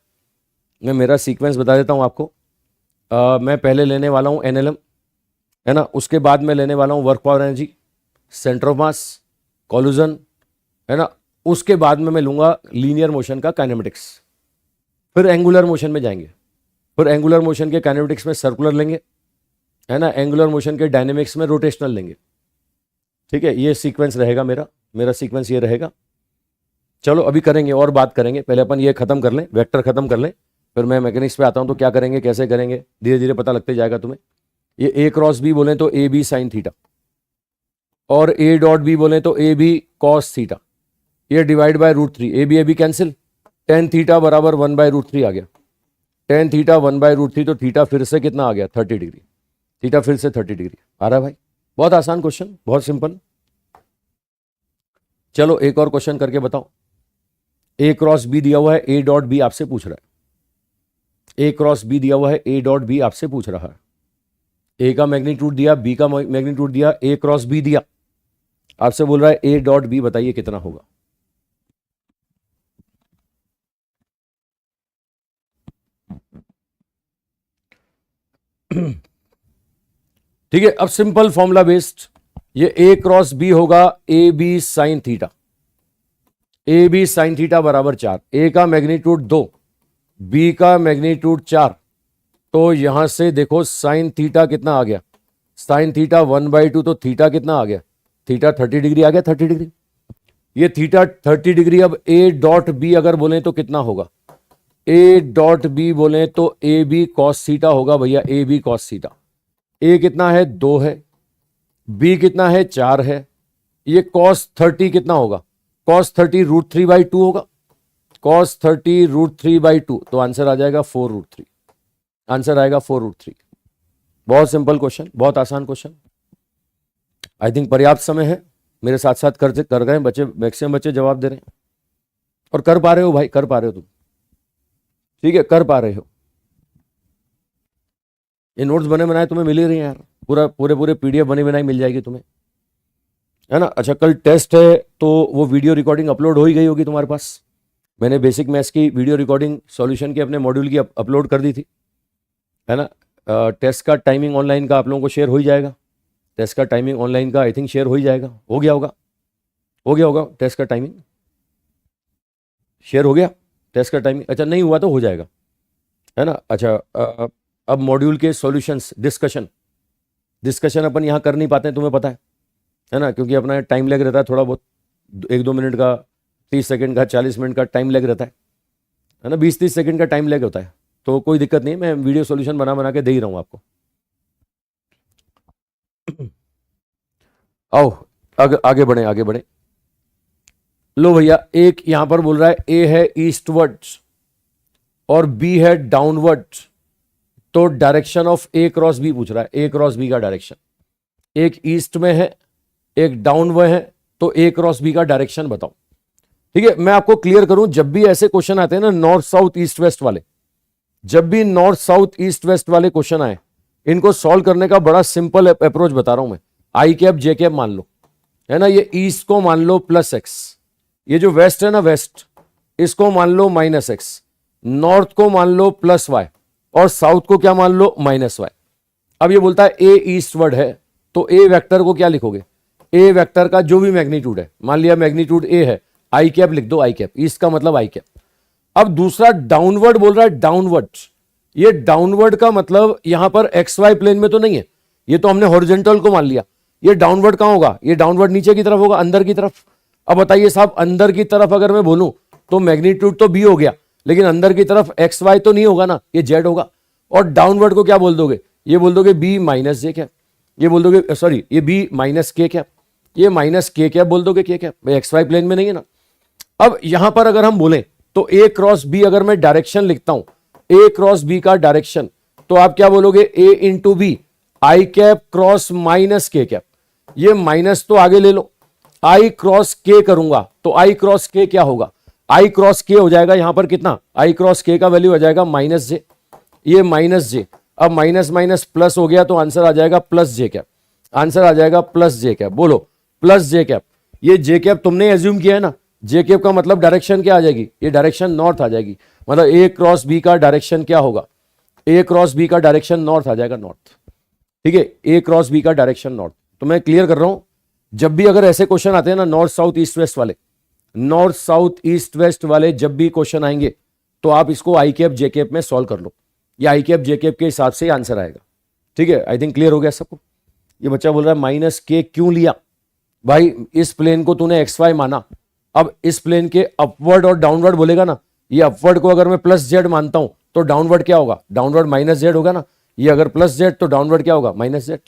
मैं मेरा सीक्वेंस बता देता हूं आपको। मैं पहले लेने वाला हूं एनएलएम, है ना, उसके बाद मैं लेने वाला हूं work power energy, centre of mass, collision, है ना, उसके बाद में मैं लूंगा लीनियर मोशन का काइनेमेटिक्स, फिर एंगुलर मोशन में जाएंगे, फिर एंगुलर मोशन के काइनेमेटिक्स में सर्कुलर लेंगे, है ना, एंगुलर मोशन के डायनेमिक्स में रोटेशनल लेंगे। ठीक है, ये सीक्वेंस रहेगा मेरा, मेरा सीक्वेंस ये रहेगा। चलो अभी करेंगे और बात करेंगे, पहले अपन ये खत्म कर लें, वेक्टर खत्म कर लें, फिर मैं मैकेनिक्स पे आता हूं तो क्या करेंगे, कैसे करेंगे, धीरे धीरे पता लगते जाएगा तुम्हें। ये ए क्रॉस बी बोले तो ए बी साइन थीटा, और ए डॉट बी बोले तो ए बी कॉस थीटा, ये divide by √3, A B cancel, tan theta बराबर 1/√3 आ गया, टेन थीटा 1/√3, तो थीटा फिर से कितना आ गया, 30 डिग्री, थीटा फिर से 30 डिग्री आ रहा है भाई। बहुत आसान क्वेश्चन, बहुत सिंपल। चलो एक और क्वेश्चन करके बताओ। ए क्रॉस बी दिया हुआ है, ए डॉट बी आपसे पूछ रहा है, ए क्रॉस बी दिया हुआ है, ए डॉट बी आपसे पूछ रहा है। ए का मैग्नीट्यूड दिया, बी का मैग्नीट्यूड दिया, ए क्रॉस बी दिया, आपसे बोल रहा है ए डॉट बी बताइए कितना होगा। ठीक है, अब सिंपल फॉर्मूला बेस्ड, ये ए क्रॉस बी होगा A B sine theta, A B sine theta बराबर 4, ए का मैग्नीट्यूड 2, बी का मैग्नीट्यूड 4, तो यहां से देखो साइन थीटा कितना आ गया, साइन थीटा 1/2, तो थीटा कितना आ गया, थीटा 30 डिग्री आ गया, 30 डिग्री। ये थीटा 30 डिग्री, अब ए डॉट बी अगर बोले तो कितना होगा, ए डॉट बी बोले तो ए बी कॉस थीटा होगा भैया, ए बी कॉस थीटा। ए कितना है, 2 है, बी कितना है, 4 है, ये कॉस 30 कितना होगा, कॉस 30 √3/2 होगा, कॉस 30 √3/2, तो आंसर आ जाएगा 4√3, आंसर आएगा 4√3। बहुत सिंपल क्वेश्चन, बहुत आसान क्वेश्चन। आई थिंक पर्याप्त समय है, मेरे साथ साथ कर गए बच्चे, मैक्सिमम बच्चे जवाब दे रहे हैं, और कर पा रहे हो भाई, कर पा रहे हो तुम, ठीक है, कर पा रहे हो। ये नोट्स बने बनाए तुम्हें मिल ही रही हैं यार, पूरे PDF बनी बनाई मिल जाएगी तुम्हें, है ना। अच्छा कल टेस्ट है तो वो वीडियो रिकॉर्डिंग अपलोड हो ही गई होगी तुम्हारे पास। मैंने बेसिक मैथ्स की वीडियो रिकॉर्डिंग सॉल्यूशन की अपने मॉड्यूल की अपलोड कर दी थी, है ना। टेस्ट का टाइमिंग ऑनलाइन का आप लोगों को शेयर हो ही जाएगा, टेस्ट का टाइमिंग ऑनलाइन का आई थिंक शेयर हो ही जाएगा, हो गया होगा, हो गया होगा, टेस्ट का टाइमिंग शेयर हो गया, टेस्ट का टाइमिंग, अच्छा नहीं हुआ तो हो जाएगा, है ना। अच्छा अब मॉड्यूल के सॉल्यूशंस डिस्कशन अपन यहाँ कर नहीं पाते हैं, तुम्हें पता है ना, क्योंकि अपना टाइम लैग रहता है थोड़ा बहुत, 1-2 मिनट का, 30 सेकंड का, 40 मिनट का टाइम लैग रहता है ना, 20-30 सेकंड का टाइम लैग होता है, तो कोई दिक्कत नहीं, मैं वीडियो सॉल्यूशन बना के दे ही रहा हूँ आपको। आओ आगे बढ़े। लो भैया, एक यहां पर बोल रहा है ए है ईस्टवर्ड्स और बी है डाउनवर्ड्स, तो direction of A cross B पूछ रहा है, ए क्रॉस बी का डायरेक्शन, एक ईस्ट में है एक डाउन में है, तो ए क्रॉस बी का डायरेक्शन बताओ। ठीक है, मैं आपको क्लियर करूं, जब भी ऐसे क्वेश्चन आते हैं ना नॉर्थ साउथ ईस्ट वेस्ट वाले, जब भी नॉर्थ साउथ ईस्ट वेस्ट वाले क्वेश्चन आए, इनको सॉल्व करने का बड़ा सिंपल अप्रोच बता रहा हूं मैं। आई कैप जे कैप मान लो, है ना, ये ईस्ट को मान लो +x, ये जो वेस्ट है ना वेस्ट, इसको मान लो -x, नॉर्थ को मान लो +y, और साउथ को क्या मान लो -y। अब ये बोलता है ए ईस्टवर्ड है, तो ए वेक्टर को क्या लिखोगे, ए वेक्टर का जो भी मैग्नीट्यूड है, मान लिया मैग्नीट्यूड ए है, आई कैप लिख दो, आई कैप, ईस्ट का मतलब आई कैप। अब दूसरा डाउनवर्ड बोल रहा है, डाउनवर्ड, ये डाउनवर्ड का मतलब यहां पर XY प्लेन में तो नहीं है, ये तो हमने हॉरिजॉन्टल को मान लिया, ये डाउनवर्ड कहां होगा, ये डाउनवर्ड नीचे की तरफ होगा, अंदर की तरफ। अब बताइए साहब, अंदर की तरफ अगर मैं बोलूं तो मैग्नीट्यूड तो बी हो गया, लेकिन अंदर की तरफ XY तो नहीं होगा ना, ये Z होगा। और डाउनवर्ड को क्या बोल दोगे, ये बोल दोगे B - J कैप, ये बोल दोगे सॉरी ये B - K कैप, ये माइनस के कैप बोल दोगे, के कैप भाई एक्स वाई प्लेन में नहीं है ना। अब यहां पर अगर हम बोलें तो ए क्रॉस बी अगर मैं डायरेक्शन लिखता हूं, ए क्रॉस बी का डायरेक्शन, तो आप क्या बोलोगे, A into B I cap cross minus K cap. ये माइनस तो आगे ले लो, आई क्रॉस के करूंगा तो आई क्रॉस के क्या होगा, आई क्रॉस के हो जाएगा यहां पर कितना, आई क्रॉस के का वैल्यू हो जाएगा माइनस जे, ये माइनस जे। अब माइनस माइनस प्लस हो गया तो आंसर आ जाएगा प्लस जे कैप, आंसर आ जाएगा प्लस जे कैप। बोलो प्लस जे कैप। ये जे कैप तुमने एज्यूम किया है ना, जे कैप का मतलब डायरेक्शन क्या आ जाएगी, ये डायरेक्शन नॉर्थ आ जाएगी। मतलब ए क्रॉस बी का डायरेक्शन क्या होगा, ए क्रॉस बी का डायरेक्शन नॉर्थ आ जाएगा, नॉर्थ। ठीक है, ए क्रॉस बी का डायरेक्शन नॉर्थ। तो मैं क्लियर कर रहा हूं, जब भी अगर ऐसे क्वेश्चन आते हैं ना नॉर्थ साउथ ईस्ट वेस्ट वाले, नॉर्थ साउथ ईस्ट वेस्ट वाले जब भी क्वेश्चन आएंगे तो आप इसको आई कैप जे कैप में सॉल्व कर लो, या आई कैप जे कैप के हिसाब से आंसर आएगा। ठीक है, आई थिंक क्लियर हो गया सबको। ये बच्चा बोल रहा है माइनस के क्यों लिया, भाई इस प्लेन को तूने एक्स वाई माना, अब इस प्लेन के अपवर्ड और डाउनवर्ड बोलेगा ना, ये अपवर्ड को अगर मैं प्लस जेड मानता हूं तो डाउनवर्ड क्या होगा, डाउनवर्ड माइनस जेड होगा ना, ये अगर प्लस जेड तो डाउनवर्ड क्या होगा, माइनस जेड।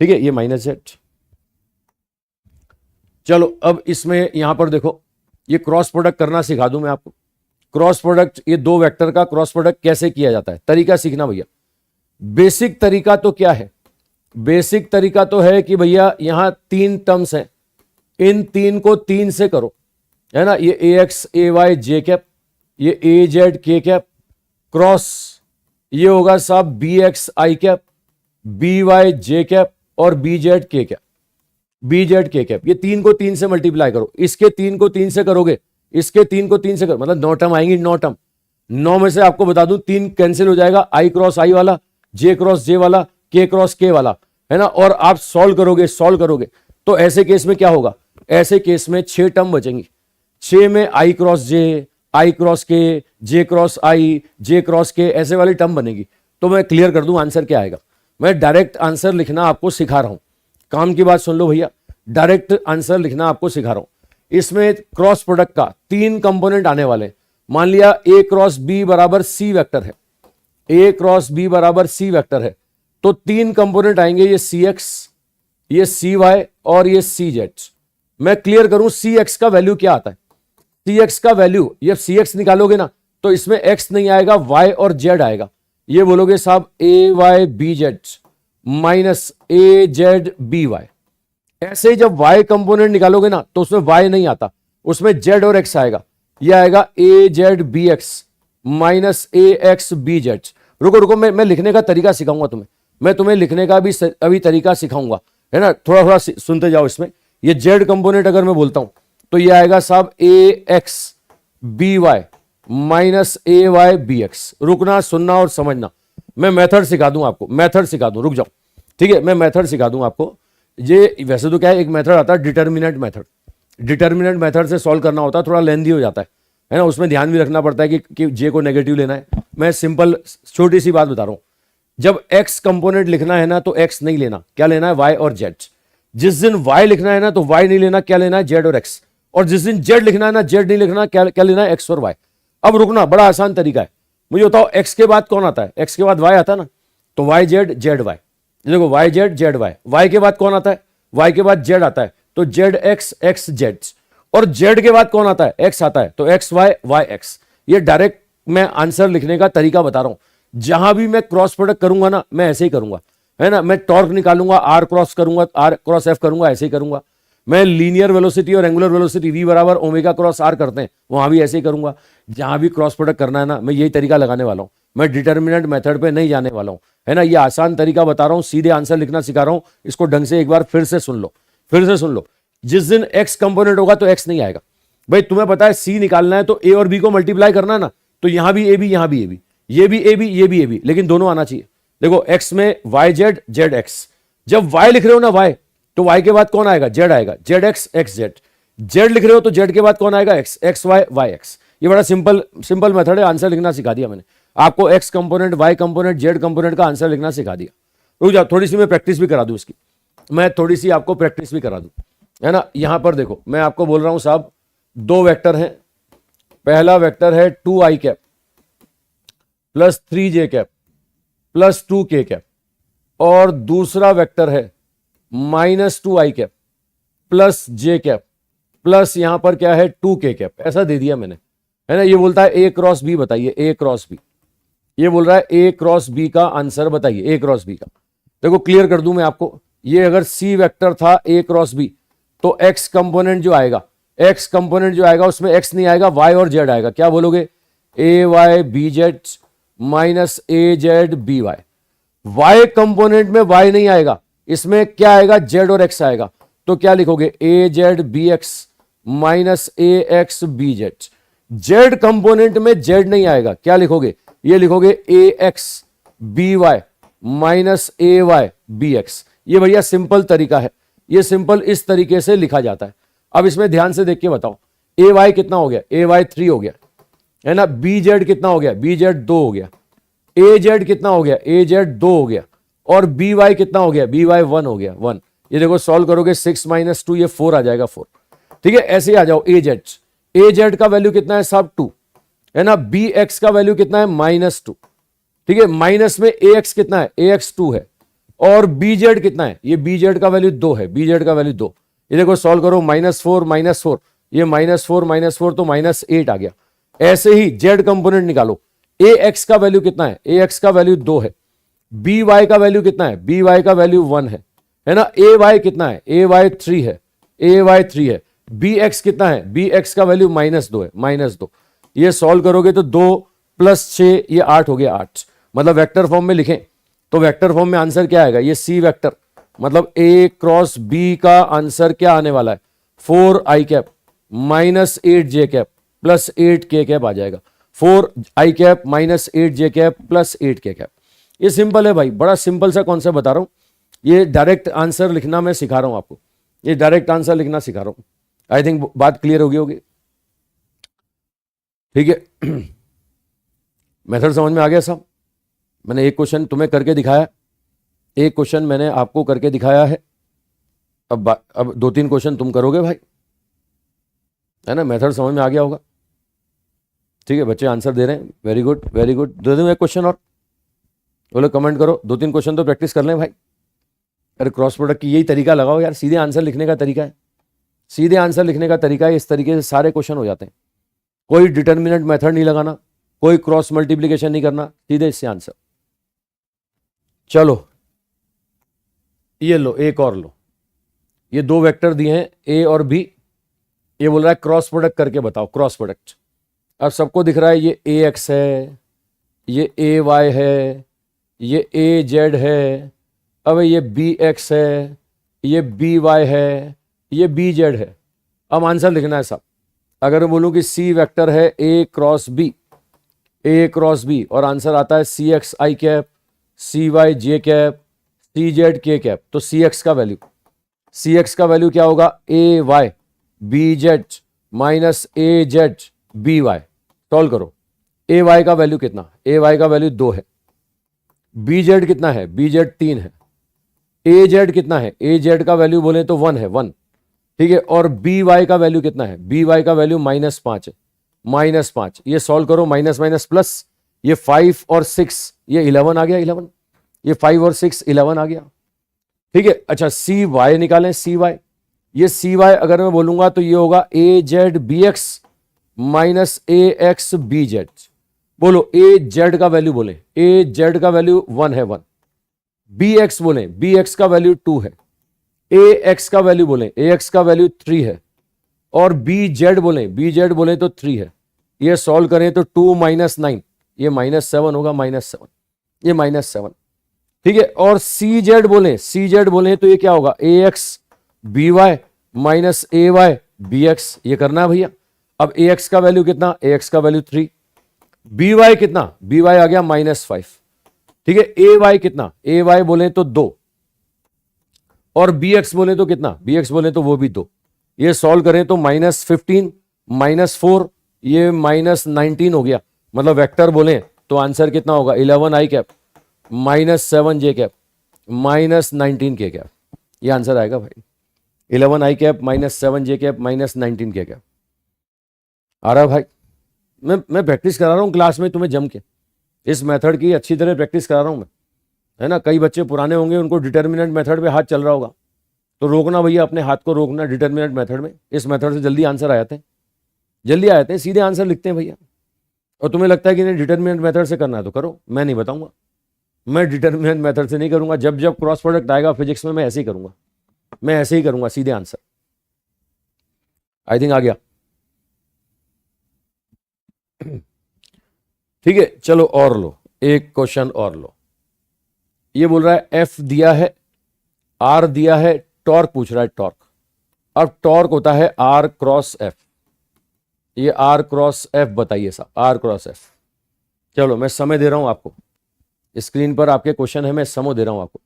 ठीक है, ये माइनस जेड। चलो अब इसमें यहां पर देखो, ये क्रॉस प्रोडक्ट करना सिखा दूं मैं आपको। क्रॉस प्रोडक्ट, ये दो वेक्टर का क्रॉस प्रोडक्ट कैसे किया जाता है, तरीका सीखना भैया। बेसिक तरीका तो क्या है, बेसिक तरीका तो है कि भैया यहां तीन टर्म्स हैं, इन तीन को तीन से करो, है ना। ये A x A Y J cap, ये ए जेड के कैप, क्रॉस ये होगा साहब बी एक्स आई कैप, बी वाई जे कैप और बी जेड के कैप, बी जेड के कैप। ये तीन को तीन से मल्टीप्लाई करो, इसके तीन को तीन से करोगे, इसके तीन को तीन से करो, मतलब 9 टर्म आएंगी, 9 टर्म। 9 में से आपको बता दूं 3 कैंसिल हो जाएगा, आई क्रॉस आई वाला, जे क्रॉस जे वाला, के क्रॉस के वाला, है ना। और आप सॉल्व करोगे तो ऐसे केस में क्या होगा, ऐसे केस में 6 टर्म बचेंगी। 6 में आई क्रॉस जे, आई क्रॉस के, जे क्रॉस आई, जे क्रॉस के, ऐसे वाली टर्म बनेगी। तो मैं क्लियर कर दूं आंसर क्या आएगा, मैं डायरेक्ट आंसर लिखना आपको सिखा रहा हूं, काम की बात सुन लो भैया, डायरेक्ट आंसर लिखना आपको सिखा रहा हूं। इसमें क्रॉस प्रोडक्ट का 3 कंपोनेंट आने वाले हैं। मान लिया ए क्रॉस बी बराबर सी वेक्टर है, ए क्रॉस बी बराबर सी वेक्टर है, तो 3 कंपोनेंट आएंगे, ये सी एक्स, ये सी वाई और ये सी जेड। मैं क्लियर करूं सी एक्स का वैल्यू क्या आता है, सी एक्स का वैल्यू, ये सी एक्स निकालोगे ना तो इसमें एक्स नहीं आएगा, वाई और जेड आएगा। ये बोलोगे साहब ए Y B Z minus A Z B Y. ऐसे ही जब वाई कंपोनेंट निकालोगे ना तो उसमें वाई नहीं आता, उसमें जेड और एक्स आएगा। यह आएगा ए Z B X minus A X B Z. रुको रुको, मैं लिखने का तरीका सिखाऊंगा तुम्हें, मैं तुम्हें लिखने का भी अभी तरीका सिखाऊंगा, है ना। थोड़ा थोड़ा सुनते जाओ। इसमें ये जेड कंपोनेंट अगर मैं बोलता हूं तो ये आएगा साहब ए X B Y minus A Y B x. रुकना, सुनना और समझना, मैं मेथड सिखा दूं आपको, मेथड सिखा दूं, रुक जाओ। ठीक है, मैं मेथड सिखा दूं आपको। ये वैसे तो क्या है, एक मेथड आता है डिटर्मिनेंट मेथड, डिटर्मिनेंट मेथड से सॉल्व करना होता है, थोड़ा लेंदी हो जाता है ना। उसमें ध्यान भी रखना पड़ता है कि जे को नेगेटिव लेना है। मैं सिंपल छोटी सी बात बता रहा हूं, जब एक्स कंपोनेंट लिखना है ना तो एक्स नहीं लेना, क्या लेना है, वाई और जेड। जिस दिन वाई लिखना है ना तो वाई नहीं लेना, क्या लेना है, जेड और एक्स। और जिस दिन जेड लिखना है ना, जेड नहीं लिखना, क्या लेना है, एक्स और वाई। अब रुकना, बड़ा आसान तरीका है। मुझे बताओ एक्स के बाद कौन आता है, एक्स के बाद वाई आता है ना, तो वाई जेड जेड वाई। देखो Y Z Z Y, Y के बाद कौन आता है, वाई के बाद जेड आता है, तो जेड एक्स एक्स जेड। और जेड के बाद कौन आता है, एक्स आता है, तो एक्स वाई वाई एक्स। ये डायरेक्ट मैं आंसर लिखने का तरीका बता रहा हूं। जहां भी मैं क्रॉस प्रोडक्ट करूंगा ना, मैं ऐसे ही करूंगा, है ना। मैं टॉर्क निकालूंगा, आर क्रॉस करूंगा, आर क्रॉस एफ करूंगा, ऐसे ही करूंगा। मैं लीनियर वेलोसिटी और एंगुलर वेलोसिटी वी बराबर ओमेगा क्रॉस आर करते हैं, वहां भी ऐसे ही करूंगा। जहां भी क्रॉस प्रोडक्ट करना है ना, मैं यही तरीका लगाने वाला हूं, मैं डिटर्मिनेंट मेथड पे नहीं जाने वाला हूं, है ना। ये आसान तरीका बता रहा हूं, सीधे आंसर लिखना सिखा रहा हूं। इसको ढंग से एक बार फिर से सुन लो, फिर से सुन लो। जिस दिन एक्स कंपोनेंट होगा तो एक्स नहीं आएगा। भाई तुम्हें पता है सी निकालना है तो ए और बी को मल्टीप्लाई करना है ना, तो यहां भी ए बी, यहां भी ए बी, ये भी ए बी, ये भी ए बी, लेकिन दोनों आना चाहिए। देखो एक्स में वाई जेड जेड एक्स, जब वाई लिख रहे हो ना वाई, तो वाई के बाद कौन आएगा, जेड आएगा, Z X X Z. Z लिख रहे हो तो जेड के बाद कौन आएगा, X X Y Y X. ये बड़ा सिंपल मेथड है, आंसर लिखना सिखा दिया मैंने आपको। X component, Y component, Z component का आंसर लिखना सिखा दिया। रुक जाओ, थोड़ी सी मैं प्रैक्टिस भी करा दूं इसकी, मैं थोड़ी सी आपको प्रैक्टिस भी करा दूं, है ना। यहां पर देखो मैं आपको बोल रहा हूं साहब, 2 वेक्टर हैं। पहला वेक्टर है 2i cap plus 3j cap plus 2k cap, और दूसरा वेक्टर है -2i कैप प्लस जे कैप प्लस यहां पर क्या है 2k कैप, ऐसा दे दिया मैंने, है ना। ये बोलता है ए क्रॉस बी बताइए, ए क्रॉस बी, ये बोल रहा है ए क्रॉस बी का आंसर बताइए, ए क्रॉस बी का। देखो क्लियर कर दूं मैं आपको, ये अगर सी वेक्टर था ए क्रॉस बी तो एक्स कंपोनेंट जो आएगा, एक्स कंपोनेंट जो आएगा उसमें एक्स नहीं आएगा, वाई और जेड आएगा। क्या बोलोगे, A Y B Z minus A Z B Y. Y component में वाई नहीं आएगा, इसमें क्या आएगा, जेड और एक्स आएगा। तो क्या लिखोगे, A Z B X minus A X B Z. Z component में जेड नहीं आएगा, क्या लिखोगे, ये लिखोगे A X B Y minus A Y B X. ये भैया सिंपल तरीका है, ये सिंपल इस तरीके से लिखा जाता है। अब इसमें ध्यान से देख के बताओ, ए वाई कितना हो गया, ए वाई 3 हो गया, है ना। बी जेड कितना हो गया, बी जेड 2 हो गया। ए जेड कितना हो गया, ए जेड 2 हो गया। और बी वाई कितना हो गया, बी वाई 1 हो गया, 1। ये देखो सॉल्व करोगे 6 माइनस 2, ये 4 आ जाएगा, 4। ठीक है, ऐसे ही आ जाओ ए जेड। ए जेड का वैल्यू कितना है साहब 2, है ना। बी एक्स का वैल्यू कितना है -2, ठीक है। माइनस में ए एक्स कितना है, ए एक्स 2 है। और बी जेड कितना है, ये बी जेड का वैल्यू 2 है, बी जेड का वैल्यू 2। ये देखो सॉल्व करो -4, ये -4 तो -8 आ गया। ऐसे ही जेड कंपोनेंट निकालो, ए एक्स का वैल्यू कितना है, ए एक्स का वैल्यू 2 है। बी वाई का वैल्यू कितना है, बी वाई का वैल्यू 1 है ना। ए वाई कितना है, ए वाई 3 है, ए वाई 3 है। बी एक्स कितना है, बी एक्स का वैल्यू -2 है, -2। ये सॉल्व करोगे तो 2 + 6 ये 8 हो गया, 8। मतलब वेक्टर फॉर्म में लिखें तो वेक्टर फॉर्म में आंसर क्या आएगा, ये सी वेक्टर, मतलब ए क्रॉस बी का आंसर क्या आने वाला है, 4i cap -8j cap plus 8k cap आ जाएगा। 4i cap -8j cap plus 8k cap. ये सिंपल है भाई, बड़ा सिंपल सा कॉन्सेप्ट बता रहा हूं। ये डायरेक्ट आंसर लिखना मैं सिखा रहा हूं आपको, ये डायरेक्ट आंसर लिखना सिखा रहा हूं। आई थिंक बात क्लियर होगी। ठीक है, मेथड समझ में आ गया साहब। मैंने एक क्वेश्चन तुम्हें करके दिखाया, एक क्वेश्चन मैंने आपको करके दिखाया है। अब 2-3 क्वेश्चन तुम करोगे भाई, है ना। मेथड समझ में आ गया होगा। ठीक है, बच्चे आंसर दे रहे हैं, वेरी गुड वेरी गुड। दे दूं एक क्वेश्चन और, बोलो कमेंट करो, 2-3 क्वेश्चन तो प्रैक्टिस कर लें भाई। अरे क्रॉस प्रोडक्ट की यही तरीका लगाओ यार, सीधे आंसर लिखने का तरीका है, सीधे आंसर लिखने का तरीका है। इस तरीके से सारे क्वेश्चन हो जाते हैं। कोई डिटर्मिनेंट मेथड नहीं लगाना, कोई क्रॉस मल्टीप्लीकेशन नहीं करना, सीधे इससे आंसर। चलो ये लो, एक और लो। ये 2 वेक्टर दिए हैं ए और बी। ये बोल रहा है क्रॉस प्रोडक्ट करके बताओ, क्रॉस प्रोडक्ट। अब सबको दिख रहा है ये ए एक्स है, ये ए वाई है, ये ए जेड है। अब ये बी एक्स है, ये बी वाई है, ये बी जेड है। अब आंसर लिखना है साहब। अगर मैं बोलूं कि सी वेक्टर है A cross B, A cross B, और आंसर आता है सी एक्स आई कैप, सी वाई जे कैप, सी जेड के कैप, तो सी एक्स का वैल्यू क्या होगा, A Y B Z minus A Z B Y. Solve करो, ए वाई का वैल्यू कितना, ए वाई का वैल्यू 2 है। बी जेड कितना है, बी जेड 3 है। ए जेड कितना है, ए जेड का वैल्यू बोले तो 1 है, 1। ठीक है, और बी वाई का वैल्यू कितना है, बी वाई का वैल्यू -5 है, -5। ये सॉल्व करो, माइनस माइनस प्लस, ये 5 और 6 ये 11 आ गया, 11। ये 5 और 6 11 आ गया। ठीक है, अच्छा सी वाई निकालें, सी वाई। ये सी वाई अगर मैं बोलूंगा तो ये होगा A Z B X minus A X B Z. बोलो ए जेड का वैल्यू बोले, ए जेड का वैल्यू 1 है, 1। बी एक्स बोले, बी एक्स का वैल्यू 2 है। ए एक्स का वैल्यू बोले, ए एक्स का वैल्यू 3 है। और बी जेड बोले तो 3 है। ये सॉल्व करें तो 2 - 9 ये -7 होगा, -7, ये -7। ठीक है, और सी जेड बोले तो ये क्या होगा, ए X B Y minus A Y B X. ये करना है भैया। अब ए एक्स का वैल्यू कितना, ए एक्स का वैल्यू 3। बी वाई कितना, बी वाई आ गया -5। ठीक है, ए वाई कितना, ए वाई बोले तो 2। और बी एक्स बोले तो कितना, बी एक्स बोले तो वो भी 2। ये सॉल्व करें तो -15 -4 ये -19 हो गया। मतलब वेक्टर बोले तो आंसर कितना होगा, 11i cap -7j cap -19k cap. ये आंसर आएगा भाई, 11i cap -7j cap -19k cap. आ रहा भाई, मैं प्रैक्टिस करा रहा हूँ क्लास में तुम्हें जम के, इस मेथड की अच्छी तरह प्रैक्टिस करा रहा हूँ मैं, है ना। कई बच्चे पुराने होंगे, उनको डिटर्मिनेंट मेथड पे हाथ चल रहा होगा, तो रोकना भैया, अपने हाथ को रोकना डिटर्मिनेंट मेथड में। इस मेथड से जल्दी आंसर आ जाते हैं, जल्दी आ जाते हैं, सीधे आंसर लिखते हैं भैया। और तुम्हें लगता है कि नहीं डिटर्मिनेंट मेथड से करना है तो करो, मैं नहीं बताऊंगा, मैं डिटर्मिनेंट मेथड से नहीं करूंगा। जब जब क्रॉस प्रोडक्ट आएगा फिजिक्स में मैं ऐसे ही करूंगा, मैं ऐसे ही करूंगा, सीधे आंसर। आई थिंक आ गया। ठीक है, चलो और लो, एक क्वेश्चन और लो। ये बोल रहा है एफ दिया है, आर दिया है, टॉर्क पूछ रहा है, टॉर्क। अब टॉर्क होता है आर क्रॉस एफ, ये आर क्रॉस एफ बताइए साहब, आर क्रॉस एफ। चलो मैं समय दे रहा हूं आपको, स्क्रीन पर आपके क्वेश्चन है, मैं समय दे रहा हूं आपको।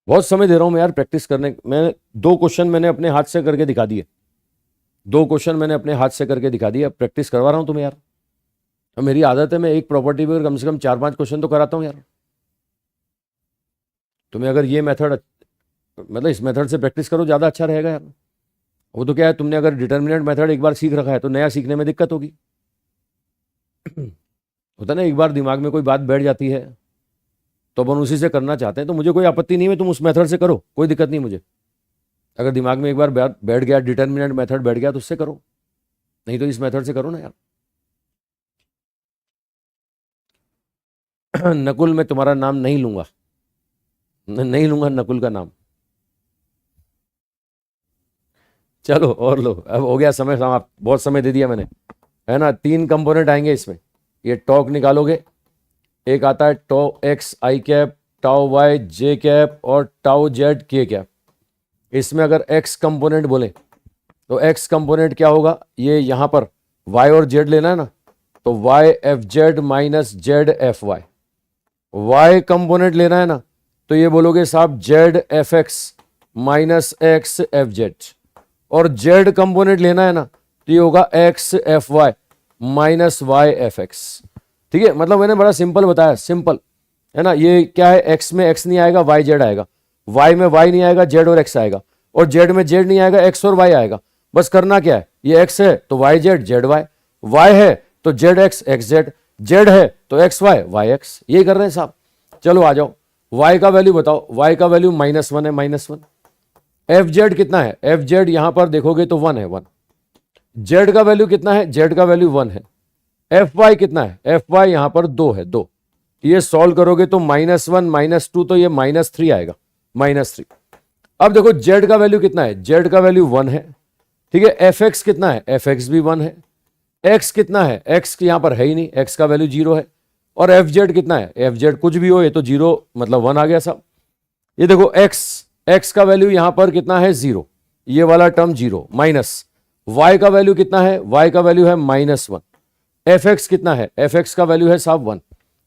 बहुत समय दे रहा हूं मैं यार प्रैक्टिस करने। मैं 2 क्वेश्चन मैंने अपने हाथ से करके दिखा दिए, 2 क्वेश्चन मैंने अपने हाथ से करके दिखा दिए। अब प्रैक्टिस करवा रहा हूं तुम्हें यार। अब मेरी आदत है, मैं एक प्रॉपर्टी पर कम से कम 4-5 क्वेश्चन तो कराता हूं यार। तुम्हें अगर ये मेथड, मतलब इस मेथड से प्रैक्टिस करो, ज़्यादा अच्छा रहेगा यार। वो तो क्या है, तुमने अगर डिटर्मिनेंट मेथड एक बार सीख रखा है तो नया सीखने में दिक्कत होगी। होता ना, एक बार दिमाग में कोई बात बैठ जाती है तो अपन उसी से करना चाहते हैं। तो मुझे कोई आपत्ति नहीं है, तुम उस मेथड से करो, कोई दिक्कत नहीं मुझे। अगर दिमाग में एक बार बैठ गया, डिटर्मिनेंट मेथड बैठ गया तो उससे करो, नहीं तो इस मेथड से करो ना यार। नकुल, मैं तुम्हारा नाम नहीं लूंगा, नहीं लूंगा नकुल का नाम। चलो और लो, अब हो गया समय समाप्त, बहुत समय दे दिया मैंने, है ना। 3 कंपोनेंट आएंगे इसमें, ये टॉक निकालोगे, एक आता है टॉ एक्स आई कैप, टाउ वाई जे कैप और टाउ जेड के कैप। इसमें अगर एक्स कंपोनेंट बोले तो एक्स कंपोनेंट क्या होगा, ये यहां पर वाई और जेड लेना है ना, तो Y F Z minus Z F Y. Y component लेना है ना, तो ये बोलोगे साहब Z F X minus X F Z. और जेड कंपोनेंट लेना है ना, तो ये होगा X F Y minus Y F X. ठीक है, मतलब मैंने बड़ा सिंपल बताया, सिंपल है ना। ये क्या है, एक्स में एक्स नहीं आएगा, वाई जेड आएगा, वाई में वाई नहीं आएगा, जेड और एक्स आएगा, और जेड में जेड नहीं आएगा, एक्स और वाई आएगा। बस करना क्या है, ये एक्स है तो Y Z Z Y, Y है तो Z X X Z, Z है तो एक्स वाई वाई एक्स, यही कर रहे हैं साहब। चलो आ जाओ, वाई का वैल्यू बताओ, वाई का वैल्यू -1 है, -1। एफ जेड कितना है, एफ जेड यहां पर देखोगे तो 1 है, 1। जेड का वैल्यू कितना है, जेड का वैल्यू 1 है। एफ वाई कितना है, एफ वाई यहां पर 2 है, 2। ये सॉल्व करोगे तो -1 -2, तो ये -3 आएगा, -3। अब देखो जेड का वैल्यू कितना है, जेड का वैल्यू 1 है। ठीक है, एफ एक्स कितना है, एफ एक्स भी 1 है। एक्स कितना है, एक्स यहां पर है ही नहीं, एक्स का वैल्यू 0 है। और एफ जेड कितना है, एफ जेड कुछ भी हो, ये तो 0 मतलब 1 आ गया साहब। ये देखो एक्स, एक्स का वैल्यू यहां पर कितना है, 0, ये वाला टर्म 0 माइनस। वाई का वैल्यू कितना है, वाई का वैल्यू है -1। एफ एक्स कितना है, एफ एक्स का वैल्यू है साहब 1,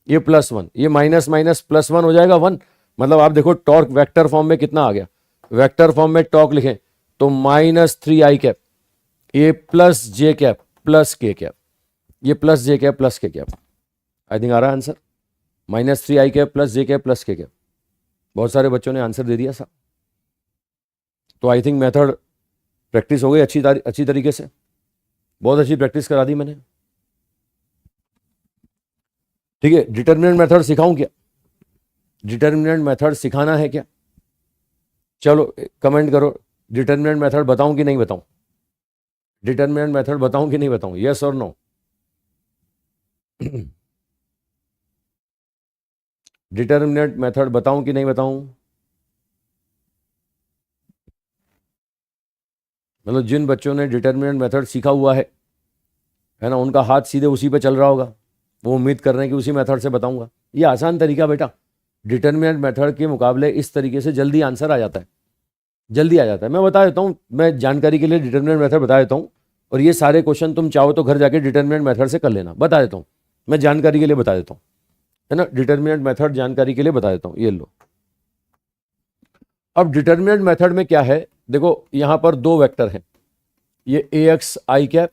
ये +1, ये माइनस माइनस +1 हो जाएगा 1। मतलब आप देखो टॉर्क वेक्टर फॉर्म में कितना आ गया, वेक्टर फॉर्म में टॉर्क लिखें तो -3 आई कैप, ये प्लस जे कैप प्लस के कैप, ये प्लस जे कैप प्लस के कैप। आई थिंक आ रहा है आंसर, -3 आई कैप प्लस जे कैप प्लस के कैप। बहुत सारे बच्चों ने आंसर दे दिया साहब। तो आई थिंक मेथड प्रैक्टिस हो गई अच्छी तरीके से, बहुत अच्छी प्रैक्टिस करा दी मैंने। ठीक है, डिटर्मिनेंट मेथड सिखाऊं क्या, डिटर्मिनेंट मेथड सिखाना है क्या? चलो कमेंट करो, डिटर्मिनेंट मेथड बताऊं कि नहीं बताऊं, डिटर्मिनेंट मेथड बताऊं कि नहीं बताऊं, यस और नो। डिटर्मिनेंट मेथड बताऊं कि नहीं बताऊं? मतलब जिन बच्चों ने डिटर्मिनेंट मेथड सीखा हुआ है ना, उनका हाथ सीधे उसी पे चल रहा होगा, वो उम्मीद कर रहे हैं कि उसी मेथड से बताऊंगा। ये आसान तरीका बेटा, डिटर्मिनेंट मेथड के मुकाबले इस तरीके से जल्दी आंसर आ जाता है, जल्दी आ जाता है। मैं बता देता हूँ, मैं जानकारी के लिए डिटर्मिनेंट मेथड बता देता हूँ, और ये सारे क्वेश्चन तुम चाहो तो घर जाके डिटर्मिनेंट मेथड से कर लेना, बता देता हूँ, मैं जानकारी के लिए बता देता हूँ, है ना। डिटर्मिनेंट मेथड जानकारी के लिए बता देता हूँ, ये लो। अब डिटर्मिनेंट मेथड में क्या है, देखो यहां पर 2 वेक्टर हैं, ये A x I cap,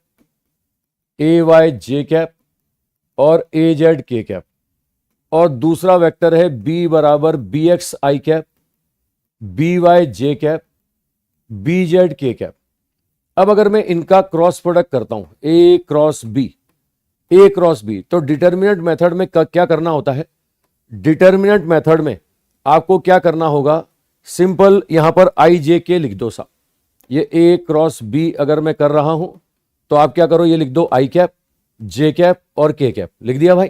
A Y J cap और ए जेड के कैप, और दूसरा वेक्टर है बी बराबर बी एक्स आई कैप, बी वाई जे कैप, बी जेड के कैप। अब अगर मैं इनका क्रॉस प्रोडक्ट करता हूं ए क्रॉस बी, तो डिटर्मिनेंट मेथड में क्या करना होता है? डिटर्मिनेंट मेथड में आपको क्या करना होगा? सिंपल यहां पर आई जे के लिख दो साहब। ये ए क्रॉस बी अगर मैं कर रहा हूं तो आप क्या करो, ये लिख दो आई कैप, जे कैप और के कैप। लिख दिया भाई।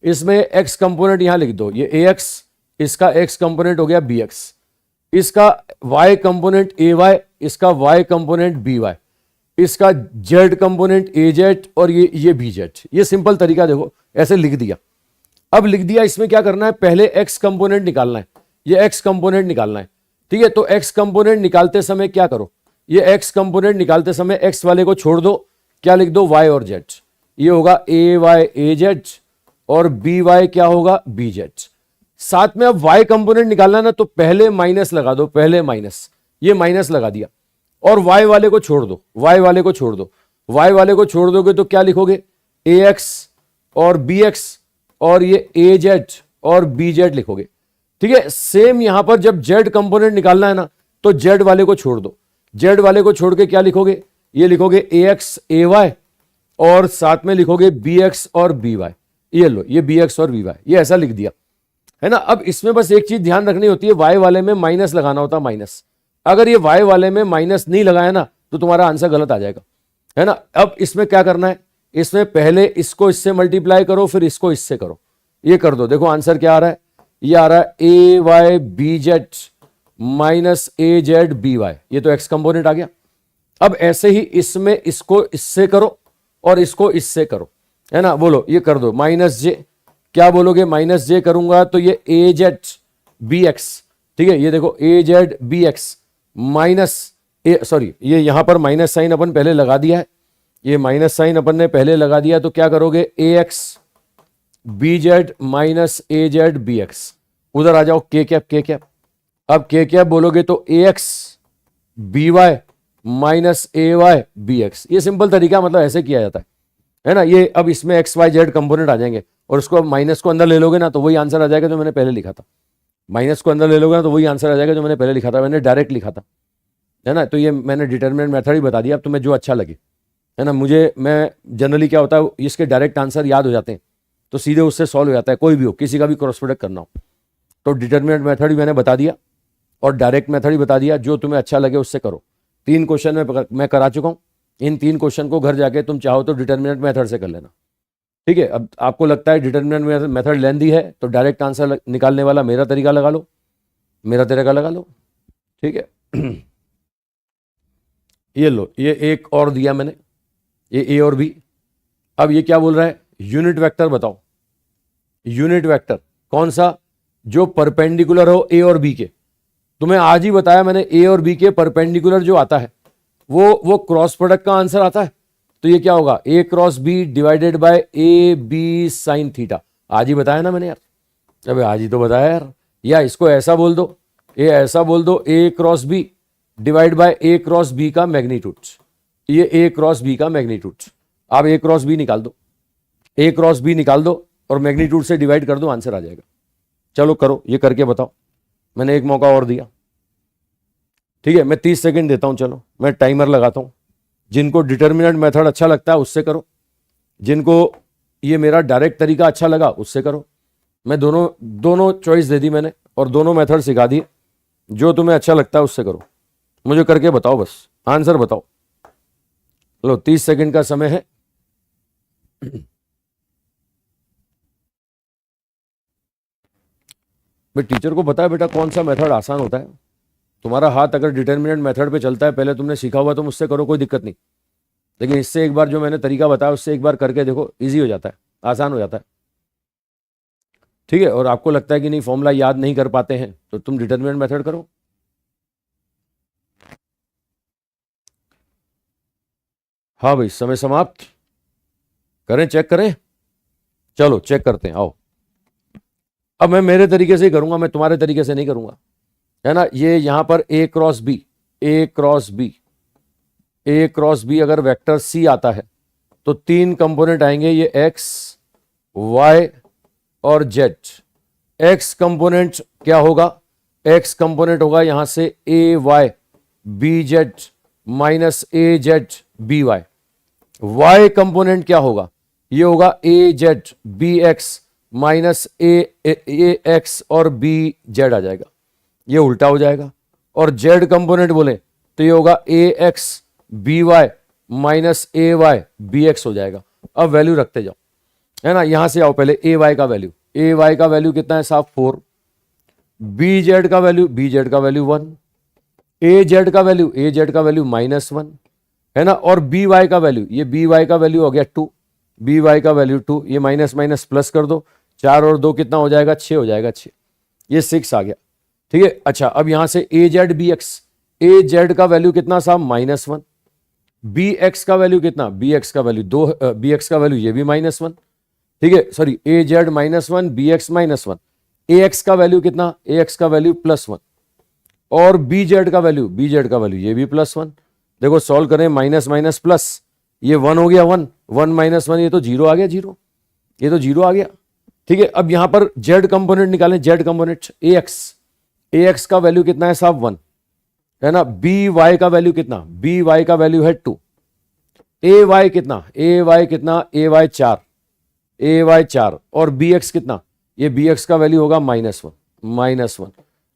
इसमें एक्स कंपोनेंट यहां लिख दो, ये ए एक्स, इसका एक्स कंपोनेंट हो गया बी एक्स, इसका y कंपोनेंट ए वाई, इसका y कंपोनेंट बी वाई, इसका z कंपोनेंट ए जेड और ये बी जेड। ये सिंपल तरीका देखो, ऐसे लिख दिया। अब लिख दिया, इसमें क्या करना है? पहले x कंपोनेंट निकालना है, ये x कंपोनेंट निकालना है। ठीक है, तो x कंपोनेंट निकालते समय क्या करो, ये x कंपोनेंट निकालते समय x वाले को छोड़ दो, क्या लिख दो? y और z। ये होगा ए वाई ए जेड और बी वाई क्या होगा? B Z. साथ में अब y कंपोनेंट निकालना ना, तो पहले माइनस लगा दो, पहले माइनस, ये माइनस लगा दिया और y वाले को छोड़ दो, y वाले को छोड़ दो। y वाले को छोड़ दोगे तो क्या लिखोगे? ax और bx और ये az और bz लिखोगे। ठीक है, सेम यहां पर जब z कंपोनेंट निकालना है ना, तो z वाले को छोड़ दो, z वाले को छोड़ के क्या लिखोगे? ये लिखोगे ax ay और साथ में लिखोगे bx और by। ये लो, ये bx और by, ये ऐसा लिख दिया है ना। अब इसमें बस एक चीज ध्यान रखनी होती है, y वाले में माइनस लगाना होता है, माइनस। अगर ये y वाले में माइनस नहीं लगाया ना तो तुम्हारा आंसर गलत आ जाएगा, है ना। अब इसमें क्या करना है? इसमें पहले इसको इससे मल्टीप्लाई करो, फिर इसको इससे करो, ये कर दो। देखो आंसर क्या आ रहा है? ये आ रहा है A Y B Z minus A Z B Y. ये तो एक्स कंपोनेंट आ गया। अब ऐसे ही इसमें इसको इससे करो और इसको इससे करो, है ना। बोलो, ये कर दो माइनस जे। क्या बोलोगे? माइनस जे करूंगा तो ये ए जेड बी एक्स। ठीक है, ये देखो ए जेड बी एक्स माइनस ए, सॉरी ये यहां पर माइनस साइन अपन पहले लगा दिया है, ये माइनस साइन अपन ने पहले लगा दिया, तो क्या करोगे? ए X B Z minus A Z B x. उधर आ जाओ, के कैप के कैप। अब के कैप बोलोगे तो ए X B Y minus A Y B X. ये सिंपल तरीका, मतलब ऐसे किया जाता है ना। ये अब इसमें एक्स वाई जेड कंपोनेंट आ जाएंगे और उसको माइनस को अंदर ले लोगे ना, तो वही आंसर आ जाएगा जो मैंने पहले लिखा था। माइनस को अंदर ले लोगे ना तो वही आंसर आ जाएगा जो मैंने पहले लिखा था, मैंने डायरेक्ट लिखा था, है ना। तो ये मैंने डिटरमिनेंट मेथड ही बता दिया। अब तुम्हें जो अच्छा लगे, है ना। मैं जनरली क्या होता है, इसके डायरेक्ट आंसर याद हो जाते हैं तो सीधे उससे सॉल्व हो जाता है, कोई भी हो, किसी का भी क्रॉस प्रोडक्ट करना हो। तो डिटरमिनेंट मेथड भी मैंने बता दिया और डायरेक्ट मेथड ही बता दिया, जो तुम्हें अच्छा लगे उससे करो। 3 क्वेश्चन मैं करा चुका हूँ। इन 3 क्वेश्चन को घर जाके तुम चाहो तो डिटरमिनेंट मेथड से कर लेना। ठीक है, अब आपको लगता है डिटरमिनेंट मेथड लेंदी है तो डायरेक्ट आंसर निकालने वाला मेरा तरीका लगा लो, मेरा तरीका लगा लो। ठीक है, ये लो, ये एक और दिया मैंने, ये ए और बी। अब ये क्या बोल रहा है? यूनिट वेक्टर बताओ। यूनिट वेक्टर कौन सा? जो परपेंडिकुलर हो ए और बी के। तुम्हें आज ही बताया मैंने, ए और बी के परपेंडिकुलर जो आता है वो क्रॉस प्रोडक्ट का आंसर आता है। तो ये क्या होगा? A cross B divided by A B sine theta. आज ही बताया ना मैंने यार, अबे आज ही तो बताया यार। या इसको ऐसा बोल दो, ऐसा बोल दो, A cross B divide by A cross B का मैग्नीट्यूड। ये ए क्रॉस बी का मैग्नीट्यूड। आप ए क्रॉस बी निकाल दो, ए क्रॉस बी निकाल दो और मैग्नीट्यूड से डिवाइड कर दो, आंसर आ जाएगा। चलो करो, ये करके बताओ। मैंने एक मौका और दिया। ठीक है, मैं 30 सेकंड देता हूं। चलो मैं टाइमर लगाता हूं। जिनको डिटरमिनेंट मेथड अच्छा लगता है उससे करो, जिनको ये मेरा डायरेक्ट तरीका अच्छा लगा उससे करो। मैं दोनों चॉइस दे दी मैंने और दोनों मेथड सिखा दिए। जो तुम्हें अच्छा लगता है उससे करो, मुझे करके बताओ, बस आंसर बताओ। लो 30 सेकंड का समय है। भाई टीचर को पता है बेटा कौन सा मेथड आसान होता है। तुम्हारा हाथ अगर डिटरमिनेंट मेथड पे चलता है, पहले तुमने सीखा हुआ, तो मुझसे करो, कोई दिक्कत नहीं। लेकिन इससे एक बार जो मैंने तरीका बताया उससे एक बार करके देखो, इजी हो जाता है, आसान हो जाता है। ठीक है, और आपको लगता है कि नहीं फॉर्मूला याद नहीं कर पाते हैं तो तुम डिटरमिनेंट मेथड करो। हाँ भाई, समय समाप्त। करें, चेक करें। चलो चेक करते हैं, आओ। अब मैं मेरे तरीके से ही करूंगा, मैं तुम्हारे तरीके से नहीं करूंगा, है ना। ये यहां पर A cross B, A cross B, A cross B अगर वेक्टर सी आता है तो 3 कंपोनेंट आएंगे, ये एक्स वाई और जेड। एक्स कंपोनेंट क्या होगा? एक्स कंपोनेंट होगा यहां से A Y B Z minus A Z B Y. Y component क्या होगा, ये होगा A Z B X minus A X और बी जेड आ जाएगा, ये उल्टा हो जाएगा। और जेड कंपोनेंट बोले तो ये होगा ए X B Y minus A Y B x हो जाएगा। अब वैल्यू रखते जाओ, है ना, यहां से आओ पहले ए वाई का वैल्यू, ए वाई का वैल्यू कितना है साहब 4, बी जेड का वैल्यू, बी जेड का वैल्यू 1, ए जेड का वैल्यू, ए जेड का वैल्यू -1, है ना, और बी वाई का वैल्यू, ये बी वाई का वैल्यू हो गया 2, बी वाई का वैल्यू 2, ये माइनस माइनस प्लस कर दो, 4 और 2 कितना हो जाएगा 6 हो जाएगा, 6, ये 6 आ गया, ठीक है। अच्छा अब यहां से ए जेड बी एक्स, ए जेड का वैल्यू कितना साहब -1, बी एक्स का वैल्यू कितना, बी एक्स का वैल्यू 2, बी एक्स का वैल्यू ये भी -1, ठीक है, सॉरी ए जेड -1 बी एक्स -1, ए एक्स का वैल्यू कितना, ए एक्स का वैल्यू +1 और बी जेड का वैल्यू, बी जेड का वैल्यू ये भी +1। देखो सॉल्व करें, माइनस माइनस प्लस, ये 1 हो गया 1, 1 - 1 ये तो 0 आ गया, 0, ये तो 0 आ गया, ठीक है। अब यहां पर जेड कंपोनेंट निकालें, जेड कंपोनेंट ए एक्स का वैल्यू कितना है साहब 1, है ना, बी वाई का वैल्यू कितना, बी वाई का वैल्यू है 2, ए वाई कितना, ए वाई कितना, ए वाई 4, ए वाई 4 और बी एक्स कितना, ये बी एक्स का वैल्यू होगा -1।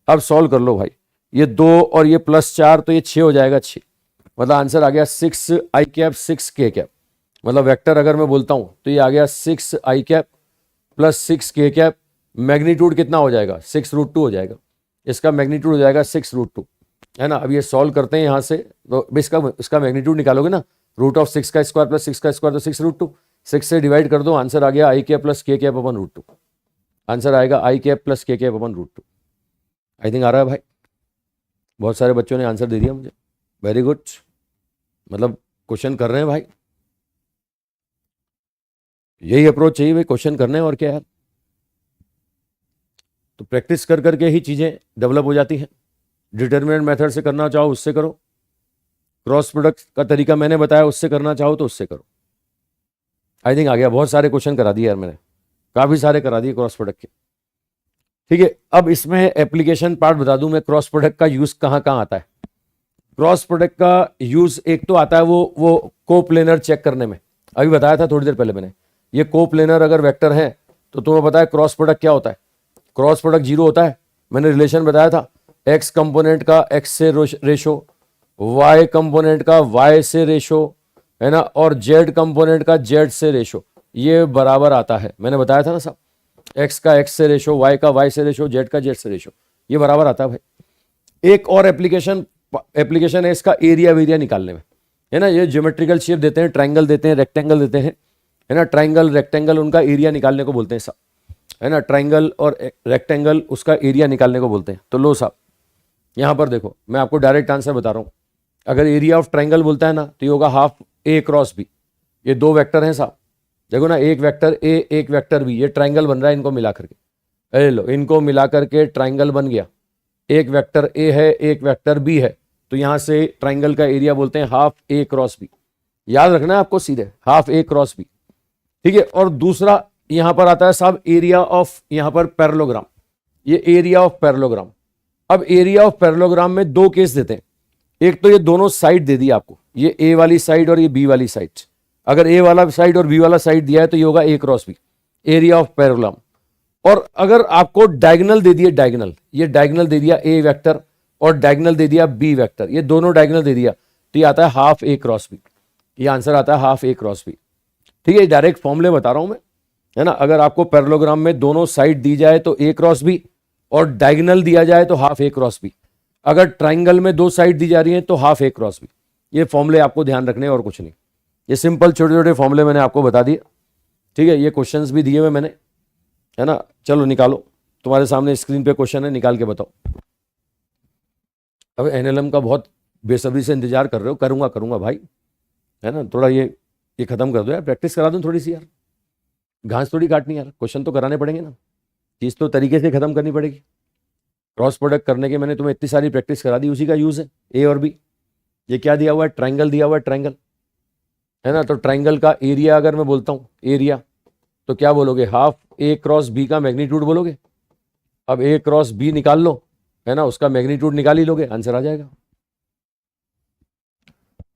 अब सॉल्व कर लो भाई, ये 2 और ये +4 तो ये 6 हो जाएगा, 6, मतलब आंसर आ गया 6 आई कैप 6 के कैप, मतलब वेक्टर अगर मैं बोलता हूं तो ये आ गया 6 आई कैप प्लस 6 के कैप। मैग्नीट्यूड कितना हो जाएगा 6√2 हो जाएगा, इसका मैग्नीट्यूड हो जाएगा 6√2, है ना। अब ये सॉल्व करते हैं यहां से, तो इसका मैग्नीट्यूड निकालोगे ना, √6 का स्क्वायर प्लस 6 का स्क्वायर तो 6√2, 6 से डिवाइड कर दो, आंसर आ गया आई कैप प्लस के कैप अपन √2, आंसर आएगा आई कैप प्लस के कैप अपन √2। आई थिंक आ रहा है भाई, बहुत सारे बच्चों ने आंसर दे दिया मुझे, वेरी गुड, मतलब क्वेश्चन कर रहे हैं भाई, यही अप्रोच चाहिए भाई, क्वेश्चन करने और क्या यार। तो प्रैक्टिस कर करके ही चीजें डेवलप हो जाती हैं। डिटर्मिनेंट मेथड से करना चाहो उससे करो, क्रॉस प्रोडक्ट का तरीका मैंने बताया उससे करना चाहो तो उससे करो। आई थिंक आ गया, बहुत सारे क्वेश्चन करा दिए यार मैंने, काफी सारे करा दिए क्रॉस प्रोडक्ट के, ठीक है। अब इसमें एप्लीकेशन पार्ट बता दूं मैं, क्रॉस प्रोडक्ट का यूज कहां कहां आता है। क्रॉस प्रोडक्ट का यूज एक तो आता है वो कोप्लेनर चेक करने में, अभी बताया था थोड़ी देर पहले मैंने, ये कोप्लेनर अगर वेक्टर है तो तुम्हें पता है क्रॉस प्रोडक्ट क्या होता है, क्रॉस प्रोडक्ट 0 होता है, मैंने रिलेशन बताया था, एक्स कंपोनेंट का एक्स से रेशो, वाई कंपोनेंट का वाई से रेशो, है ना, और जेड कंपोनेंट का जेड से रेशो, ये बराबर आता है, मैंने बताया था ना साहब, एक्स का एक्स से रेशो, वाई का वाई से रेशो, जेड का जेड से रेशो, ये बराबर आता है भाई। एक और एप्लीकेशन है इसका एरिया वेरिया निकालने में, है ना, ये ज्योमेट्रिकल शेप देते हैं, ट्राइंगल देते हैं, रेक्टेंगल देते हैं, है ना, ट्राइंगल रेक्टेंगल उनका एरिया निकालने को बोलते हैं साहब, है ना, ट्राइंगल और रेक्टेंगल उसका एरिया निकालने को बोलते हैं। तो लो साहब यहां पर देखो, मैं आपको डायरेक्ट आंसर बता रहा हूं, अगर एरिया ऑफ ट्राइंगल बोलता है ना तो ये होगा हाफ ए क्रॉस बी, ये 2 वेक्टर हैं साहब, देखो ना, एक वेक्टर ए एक वेक्टर बी, ये ट्राइंगल बन रहा है इनको मिला करके, अरे लो इनको मिला करके ट्राइंगल बन गया, एक वेक्टर ए है एक वेक्टर बी है, तो यहां से ट्राइंगल का एरिया बोलते हैं हाफ ए क्रॉस बी, याद रखना है आपको सीधे, हाफ ए क्रॉस बी, ठीक है। और दूसरा यहां पर आता है साहब एरिया ऑफ, यहां पर पैरेललोग्राम, ये एरिया ऑफ पैरेललोग्राम। अब एरिया ऑफ पैरेललोग्राम में 2 केस देते हैं, एक तो ये दोनों साइड दे दी आपको, ये ए वाली साइड और ये बी वाली साइड, अगर ए वाला साइड और बी वाला साइड दिया है तो ये होगा A cross B, area of parallelogram. और अगर आपको डायगोनल दे दिए, डायगोनल, ये डायगोनल दे दिया ए वेक्टर और डायगोनल दे दिया बी वेक्टर, ये दोनों डायगोनल दे दिया, तो ये आता है हाफ ए क्रॉस बी, ये आंसर आता है हाफ ए क्रॉस बी, ठीक है। डायरेक्ट फॉर्मूले बता रहा हूं मैं, है ना, अगर आपको पैरेललोग्राम में दोनों साइड दी जाए तो ए क्रॉस बी और डायगोनल दिया जाए तो हाफ ए क्रॉस बी, अगर ट्राइंगल में 2 साइड दी जा रही है तो हाफ ए क्रॉस बी, ये फॉर्मूले आपको ध्यान रखने और कुछ नहीं, ये सिंपल छोटे छोटे फॉर्मूले मैंने आपको बता दिए, ठीक है। ये क्वेश्चंस भी दिए हुए मैंने, है ना, चलो निकालो, तुम्हारे सामने स्क्रीन पे क्वेश्चन है, निकाल के बताओ। अब एनएलएम का बहुत बेसब्री से इंतजार कर रहे हो, करूंगा भाई, है ना, थोड़ा ये खत्म कर दो यार, प्रैक्टिस करा दूं थोड़ी सी यार, घास थोड़ी काटनी यार, क्वेश्चन तो कराने पड़ेंगे ना, चीज तो तरीके से खत्म करनी पड़ेगी। क्रॉस प्रोडक्ट करने के मैंने तुम्हें इतनी सारी प्रैक्टिस करा दी, उसी का यूज है ए और बी। ये क्या दिया हुआ है, ट्राइंगल दिया हुआ है, ट्राइंगल, है ना, तो ट्राइंगल का एरिया अगर मैं बोलता हूं एरिया, तो क्या बोलोगे, हाफ ए क्रॉस बी का मैग्नीट्यूड बोलोगे। अब ए क्रॉस बी निकाल लो, है ना, उसका मैग्नीट्यूड निकाल ही लोगे, आंसर आ जाएगा।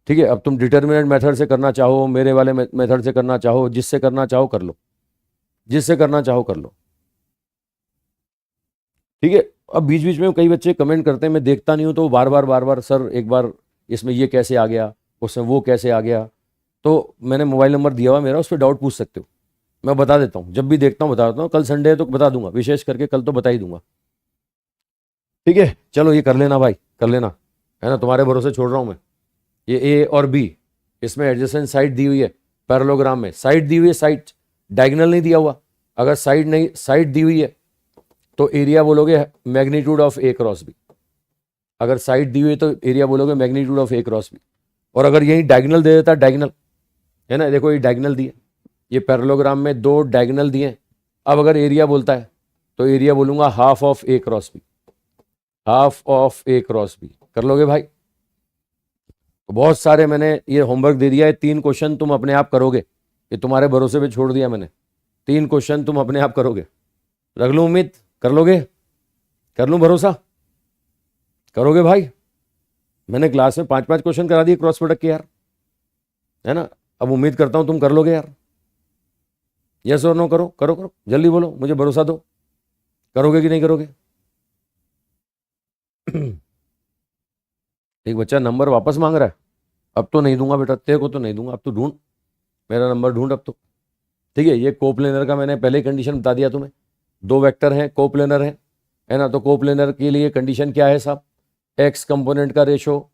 ठीक है, अब तुम डिटर्मिनेंट मेथड से करना चाहो, मेरे वाले मेथड से करना चाहो, जिससे करना चाहो कर लो, जिससे करना चाहो कर लो। ठीक है, अब बीच बीच में कई बच्चे कमेंट करते हैं, मैं देखता नहीं हूं तो बार बार सर एक बार इसमें ये कैसे आ गया, उसमें वो कैसे आ गया। तो मैंने मोबाइल नंबर दिया हुआ मेरा, उस पर डाउट पूछ सकते हो, मैं बता देता हूँ, जब भी देखता हूँ बता देता हूँ। कल संडे है तो बता दूंगा, विशेष करके कल तो बता ही दूंगा। ठीक है, चलो ये कर लेना भाई, कर लेना, है ना, तुम्हारे भरोसे छोड़ रहा हूँ मैं। ये ए और बी, इसमें एडजेसेंट साइड दी हुई है, पैरेललोग्राम में साइड दी हुई है, साइड डायगोनल नहीं दिया हुआ। अगर साइड नहीं, साइड दी हुई है तो एरिया बोलोगे magnitude of A cross B. अगर साइड दी हुई है तो एरिया बोलोगे magnitude of A cross B. और अगर यही डायगोनल दे देता, डायगोनल है ना, देखो ये डायगोनल दिए, ये पैरेललोग्राम में दो डायगोनल दिए। अब अगर एरिया बोलता है तो एरिया बोलूंगा half of A cross B, half of A cross B. कर लोगे भाई? तो बहुत सारे मैंने ये होमवर्क दे दिया है, 3 क्वेश्चन तुम अपने आप करोगे, ये तुम्हारे भरोसे पे छोड़ दिया मैंने। 3 क्वेश्चन तुम अपने आप करोगे, रख लूं उम्मीद, कर लोगे? कर लूं भरोसा, करोगे भाई? मैंने क्लास में 5-5 क्वेश्चन करा दिए क्रॉस प्रोडक्ट के यार, है ना। अब उम्मीद करता हूं तुम कर लोगे यार। यस और नो करो, करो करो, जल्दी बोलो, मुझे भरोसा दो, करोगे कि नहीं करोगे? एक बच्चा नंबर वापस मांग रहा है, अब तो नहीं दूंगा बेटा, तेरे को तो नहीं दूंगा, अब तो ढूंढ मेरा नंबर, ढूंढ अब तो। ठीक है, ये कोप्लेनर का मैंने पहले कंडीशन बता दिया तुम्हें, 2 वेक्टर हैं, कोप्लेनर है ना। तो कोप्लेनर के लिए कंडीशन क्या है साहब? एक्स कंपोनेंट का रेशो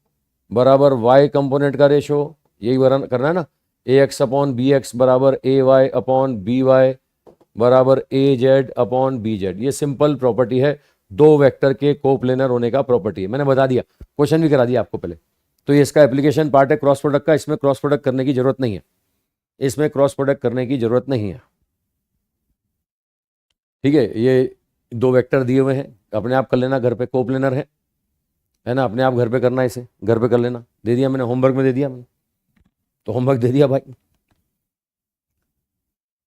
बराबर वाई कंपोनेंट का रेशो, यही करना है ना। ए एक्स अपॉन बी एक्स बराबर ए वाई अपॉन बी वाई बराबर ए जेड अपॉन बी जेड। ये सिंपल प्रॉपर्टी है, 2 वेक्टर के कोप्लेनर होने का प्रॉपर्टी है, मैंने बता दिया, क्वेश्चन भी करा दिया आपको पहले। तो ये इसका एप्लीकेशन पार्ट है क्रॉस प्रोडक्ट का, इसमें क्रॉस प्रोडक्ट करने की जरूरत नहीं है, इसमें क्रॉस प्रोडक्ट करने की जरूरत नहीं है। ठीक है, ये 2 वेक्टर दिए हुए हैं, अपने आप कर लेना घर पे, कोप्लेनर है ना, अपने आप घर पे करना, इसे घर पे कर लेना, दे दिया मैंने, होमवर्क में दे दिया मैंने, तो होमवर्क दे दिया भाई।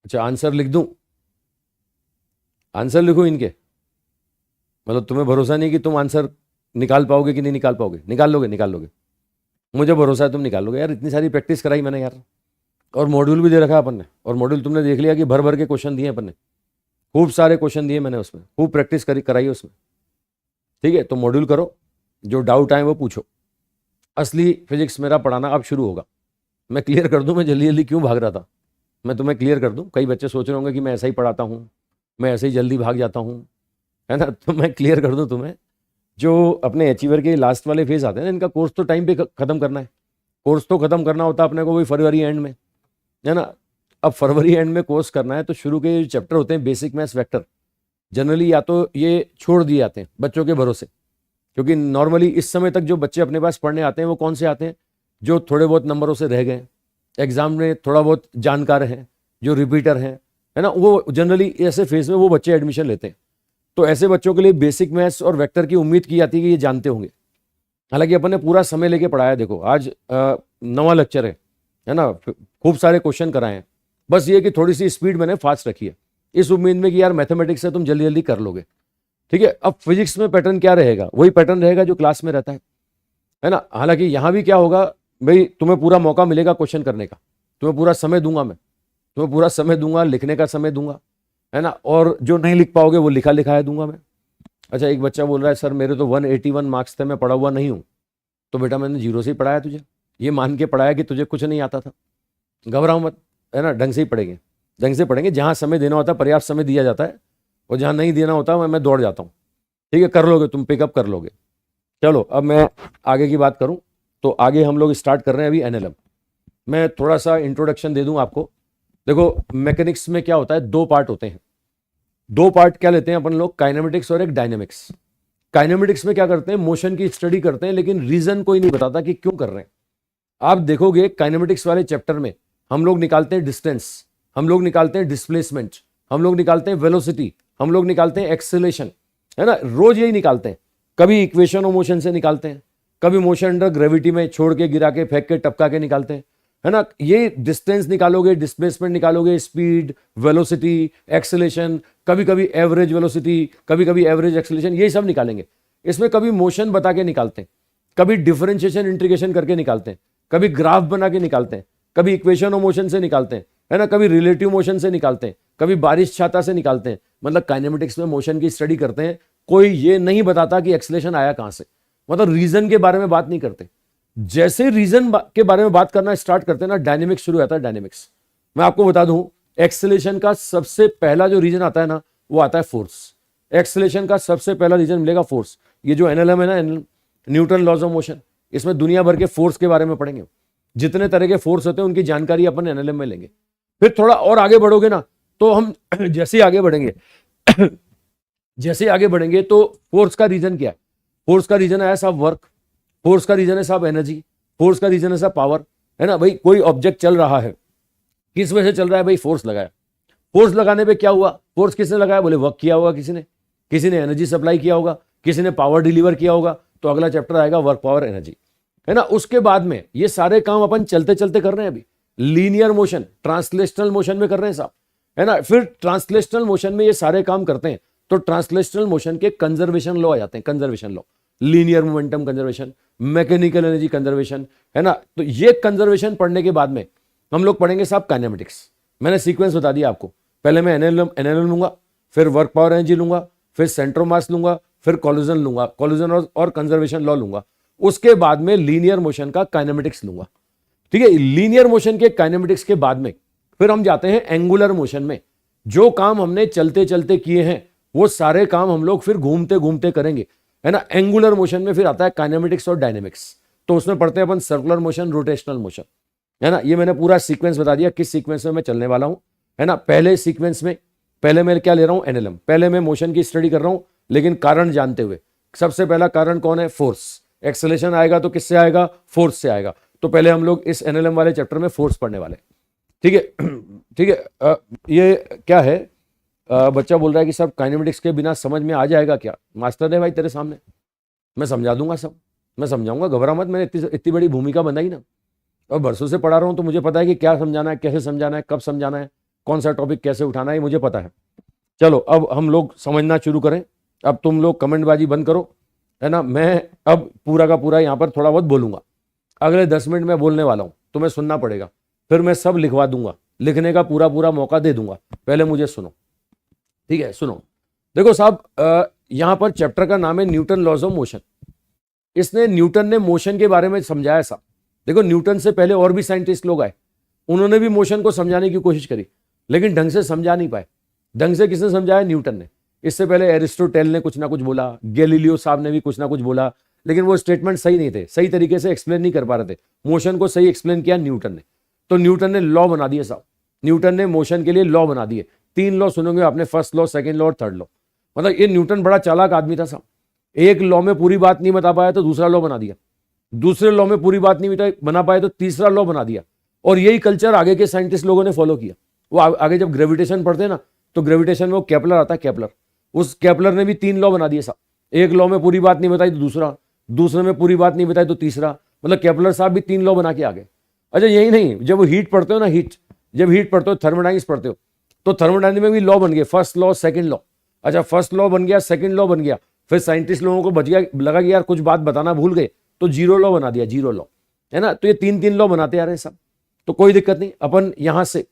अच्छा आंसर लिख दूं, आंसर लिखूं इनके, मतलब तुम्हें भरोसा नहीं कि तुम आंसर निकाल पाओगे कि नहीं निकाल पाओगे? निकाल लोगे, निकाल लोगे, मुझे भरोसा है तुम निकाल लोगे यार, इतनी सारी प्रैक्टिस कराई मैंने यार, और मॉड्यूल भी दे रखा है अपन ने, और मॉड्यूल तुमने देख लिया कि भर भर के क्वेश्चन दिए अपन ने, खूब सारे क्वेश्चन दिए मैंने उसमें, खूब प्रैक्टिस कराई उसमें। ठीक है, तो मॉड्यूल करो, जो डाउट आए वो पूछो। असली फिजिक्स मेरा पढ़ाना अब शुरू होगा, मैं क्लियर कर दूं, मैं जल्दी जल्दी क्यों भाग रहा था, मैं तुम्हें क्लियर कर दूं। कई बच्चे सोच रहे होंगे कि मैं ऐसा ही पढ़ाता हूं, मैं ऐसे ही जल्दी भाग जाता हूं, है ना। तो मैं क्लियर कर दूं तुम्हें, जो अपने अचीवर के लास्ट वाले फेज आते हैं ना, इनका कोर्स तो टाइम पे खत्म करना है, कोर्स तो खत्म करना होता है अपने को वही फरवरी एंड में, है ना। अब फरवरी एंड में कोर्स करना है, तो शुरू के चैप्टर होते हैं बेसिक मैथ्स वेक्टर, जनरली या तो ये छोड़ दिए जाते हैं बच्चों के भरोसे, क्योंकि नॉर्मली इस समय तक जो बच्चे अपने पास पढ़ने आते हैं वो कौन से आते हैं? जो थोड़े बहुत नंबरों से रह गए, एग्जाम में थोड़ा बहुत जानकार हैं, जो रिपीटर हैं, है ना, वो जनरली ऐसे फेज में वो बच्चे एडमिशन लेते हैं। तो ऐसे बच्चों के लिए बेसिक मैथ्स और वेक्टर की उम्मीद की जाती है कि ये जानते होंगे, हालांकि अपन ने पूरा समय लेके पढ़ाया। देखो आज 9वां लेक्चर है ना, खूब सारे क्वेश्चन कराए हैं, बस ये कि थोड़ी सी स्पीड मैंने फास्ट रखी है, इस उम्मीद में कि यार मैथमेटिक्स से तुम जल्दी जल्दी कर लोगे। ठीक है, अब फिजिक्स में पैटर्न क्या रहेगा? वही पैटर्न रहेगा जो क्लास में रहता है ना। हालांकि यहां भी क्या होगा भाई, तुम्हें पूरा मौका मिलेगा क्वेश्चन करने का, तुम्हें पूरा समय दूंगा मैं, तुम्हें पूरा समय दूंगा, लिखने का समय दूंगा, है ना, और जो नहीं लिख पाओगे वो लिखा लिखाया दूंगा मैं। अच्छा एक बच्चा बोल रहा है सर मेरे तो 181 मार्क्स थे, मैं पढ़ा हुआ नहीं हूं। तो बेटा मैंने 0 से ही पढ़ाया तुझे, ये मान के पढ़ाया कि तुझे कुछ नहीं आता था, घबराओ मत, है ना, ढंग से ही पढ़ेंगे, ढंग से पढ़ेंगे, जहां समय देना होता है पर्याप्त समय दिया जाता है, और जहां नहीं देना होता मैं दौड़ जाता हूँ। ठीक है, कर लोगे तुम, पिकअप कर लोगे। चलो अब मैं आगे की बात करूं, तो आगे हम लोग स्टार्ट कर रहे हैं अभी एनएलएम। मैं थोड़ा सा इंट्रोडक्शन दे दूं आपको। देखो मैकेनिक्स में क्या होता है, 2 पार्ट होते हैं, 2 पार्ट क्या लेते हैं अपन लोग, काइनेमेटिक्स और एक डायनेमिक्स। काइनेमेटिक्स में क्या करते हैं, मोशन की स्टडी करते हैं, लेकिन रीजन कोई नहीं बताता कि क्यों कर रहे हैं। आप देखोगे काइनेमेटिक्स वाले चैप्टर में हम लोग निकालते हैं डिस्टेंस, हम लोग निकालते हैं डिस्प्लेसमेंट, हम लोग निकालते हैं वेलोसिटी, हम लोग निकालते हैं एक्सेलेरेशन, है ना, रोज यही निकालते हैं। कभी इक्वेशन ऑफ मोशन से निकालते हैं, कभी मोशन अंडर ग्रेविटी में छोड़ के, गिरा के, फेंक के, टपका के निकालते हैं, है ना। ये डिस्टेंस निकालोगे, डिस्प्लेसमेंट निकालोगे, स्पीड, वेलोसिटी, एक्सेलेरेशन, कभी कभी एवरेज वेलोसिटी, कभी कभी एवरेज एक्सेलेरेशन, यही सब निकालेंगे। इसमें कभी मोशन बता के निकालते हैं, कभी डिफरेंशिएशन इंटीग्रेशन करके निकालते हैं, कभी ग्राफ बना के निकालते हैं, कभी इक्वेशन ऑफ मोशन से निकालते हैं, है ना, कभी रिलेटिव मोशन से निकालते हैं, कभी बारिश छाता से निकालते हैं। मतलब काइनेमेटिक्स में मोशन की स्टडी करते हैं, कोई ये नहीं बताता कि एक्सेलेरेशन आया कहां से, मतलब रीजन के बारे में बात नहीं करते। जैसे रीजन के बारे में बात करना स्टार्ट करते हैं ना, डायनेमिक्स शुरू होता है। डायनेमिक्स मैं आपको बता दूं, एक्सेलेरेशन का सबसे पहला जो रीजन आता है ना, वो आता है फोर्स। एक्सेलेरेशन का सबसे पहला रीजन मिलेगा फोर्स। ये जो एनएलएम है ना, न्यूटन लॉज ऑफ मोशन, इसमें दुनिया भर के फोर्स के बारे में पढ़ेंगे। जितने तरह के फोर्स होते हैं उनकी जानकारी अपन एनएलएम में लेंगे। फिर थोड़ा और आगे बढ़ोगे ना, तो हम जैसे ही आगे बढ़ेंगे जैसे आगे बढ़ेंगे तो फोर्स का रीजन क्या है? फोर्स का रीजन है साहब वर्क, फोर्स का रीजन है साहब एनर्जी, फोर्स का रीजन है साहब पावर, है ना भाई। कोई ऑब्जेक्ट चल रहा है, किस वजह से चल रहा है भाई? फोर्स लगाया। फोर्स लगाने पे क्या हुआ? फोर्स किसने लगाया? बोले वर्क किया होगा किसी ने एनर्जी सप्लाई किया होगा, किसी ने पावर डिलीवर किया होगा। तो अगला चैप्टर आएगा वर्क पावर एनर्जी, है ना। उसके बाद में ये सारे काम अपन चलते चलते कर रहे हैं अभी। लीनियर मोशन, ट्रांसलेशनल मोशन में कर रहे हैं साहब, है ना। फिर ट्रांसलेशनल मोशन में ये सारे काम करते हैं तो ट्रांसलेशनल मोशन के कंजर्वेशन लॉ आ जाते हैं। Conservation law, linear momentum conservation, mechanical energy conservation, है ना। तो ये कंजर्वेशन पढ़ने के बाद में हम लोग पढ़ेंगे साहब काइनेमेटिक्स। मैंने सीक्वेंस बता दिया आपको। पहले मैं एनएलएम लूंगा, फिर वर्क पावर एनर्जी लूंगा, फिर सेंटर मास लूंगा, फिर कॉल्यूजन लूंगा, कॉल्यूजन और कंजर्वेशन लॉ लूंगा। उसके बाद में लीनियर मोशन का काइनेमेटिक्स लूंगा, ठीक है। लीनियर मोशन के काइनेमेटिक्स के बाद में फिर हम जाते हैं एंगुलर मोशन में। जो काम हमने चलते चलते किए हैं वो सारे काम हम लोग फिर घूमते घूमते करेंगे, है ना। एंगुलर मोशन में फिर आता है काइनेमेटिक्स और डायनेमिक्स। तो उसमें पढ़ते हैं अपन सर्कुलर मोशन, रोटेशनल मोशन, है ना। ये मैंने पूरा सीक्वेंस बता दिया किस सीक्वेंस में मैं चलने वाला हूं, है ना। पहले सीक्वेंस में पहले मैं क्या ले रहा हूं? एनएलएम। पहले मैं मोशन की स्टडी कर रहा हूं, लेकिन कारण जानते हुए। सबसे पहला कारण कौन है? फोर्स। एक्सेलेरेशन आएगा तो किससे आएगा? फोर्स से आएगा। तो पहले हम लोग इस एनएलएम वाले चैप्टर में फोर्स पढ़ने वाले, ठीक है। ठीक है। ये क्या है? बच्चा बोल रहा है कि सब काइनेमेटिक्स के बिना समझ में आ जाएगा क्या? मास्टर है भाई तेरे सामने, मैं समझा दूंगा, सब मैं समझाऊंगा, घबरा मत। मैंने इतनी बड़ी भूमिका बनाई ना, और बरसों से पढ़ा रहा हूं, तो मुझे पता है कि क्या समझाना है, कैसे समझाना है, कब समझाना है, कौन सा टॉपिक कैसे उठाना है, मुझे पता है। चलो अब हम लोग समझना शुरू करें। अब तुम लोग कमेंटबाजी बंद करो, है ना। मैं अब पूरा का पूरा यहाँ पर थोड़ा बहुत बोलूंगा। अगले 10 मिनट में बोलने वाला हूं, तुम्हें सुनना पड़ेगा। फिर मैं सब लिखवा दूंगा, लिखने का पूरा पूरा मौका दे दूंगा। पहले मुझे सुनो, ठीक है। सुनो, देखो साहब, यहां पर चैप्टर का नाम है न्यूटन लॉज ऑफ मोशन। इसने न्यूटन ने मोशन के बारे में समझाया साहब। देखो, न्यूटन से पहले और भी साइंटिस्ट लोग आए, उन्होंने भी मोशन को समझाने की कोशिश करी, लेकिन ढंग से समझा नहीं पाए। ढंग से किसने समझाया? न्यूटन ने। इससे पहले एरिस्टोटेल ने कुछ ना कुछ बोला, गैलीलियो साहब ने भी कुछ ना कुछ बोला, लेकिन वो स्टेटमेंट सही नहीं थे, सही तरीके से एक्सप्लेन नहीं कर पा रहे थे। मोशन को सही एक्सप्लेन किया न्यूटन ने। तो न्यूटन ने लॉ बना दिए साहब। न्यूटन ने मोशन के लिए लॉ बना दिए। 3 लॉ सुनोगे आपने, फर्स्ट लॉ, सेकंड लॉ और थर्ड लॉ। मतलब ये न्यूटन बड़ा चालाक आदमी था साहब। एक लॉ में पूरी बात नहीं बता पाया तो दूसरा लॉ बना दिया, दूसरे लॉ में पूरी बात नहीं बना पाए तो तीसरा लॉ बना दिया। और यही कल्चर आगे के साइंटिस्ट लोगों ने फॉलो किया। वो आगे जब ग्रेविटेशन पढ़ते हैं ना, तो ग्रेविटेशन में वो केपलर आता है, केपलर। उस केपलर ने भी 3 लॉ बना दिए साहब। एक लॉ में पूरी बात नहीं बताई तो दूसरा, दूसरे में पूरी बात नहीं बताई तो तीसरा। मतलब केपलर साहब भी 3 लॉ बना के आ गए। अच्छा, यही नहीं, जब वो हीट पढ़ते हो ना, जब हीट पढ़ते हो, थर्मोडायनेमिक्स पढ़ते हो, तो थर्मोडायनेमिक्स में भी लॉ बन गए, फर्स्ट लॉ, सेकंड लॉ। अच्छा, फर्स्ट लॉ बन गया, सेकंड लॉ बन गया, फिर साइंटिस्ट लोगों को बच गया, लगा कि यार कुछ बात बताना भूल गए, तो जीरो लॉ बना दिया, जीरो लॉ, है ना। तो ये 3 लॉ बनाते आ रहे हैं सब। तो कोई दिक्कत नहीं, अपन यहां से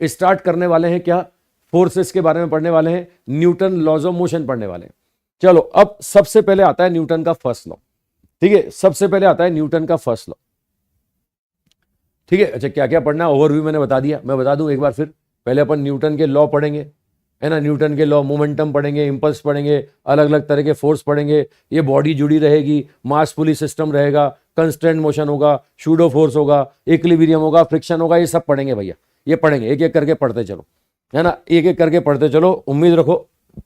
स्टार्ट करने वाले हैं। क्या? फोर्सेस के बारे में पढ़ने वाले हैं, न्यूटन लॉज ऑफ मोशन पढ़ने वाले हैं। चलो, अब सबसे पहले आता है न्यूटन का फर्स्ट लॉ, ठीक है। सबसे पहले आता है न्यूटन का फर्स्ट लॉ, ठीक है। अच्छा, क्या क्या पढ़ना है ओवरव्यू मैंने बता दिया, मैं बता दूं एक बार फिर। पहले अपन न्यूटन के लॉ पढ़ेंगे, है ना। न्यूटन के लॉ, मोमेंटम पढ़ेंगे, इंपल्स पढ़ेंगे, अलग अलग तरह के फोर्स पढ़ेंगे। ये बॉडी जुड़ी रहेगी, मास पुली सिस्टम रहेगा, कंस्टेंट मोशन होगा, शूडो फोर्स होगा, इक्विलिब्रियम होगा, फ्रिक्शन होगा, ये सब पढ़ेंगे भैया। ये पढ़ेंगे, एक एक करके पढ़ते चलो, है ना। एक एक करके पढ़ते चलो, उम्मीद रखो,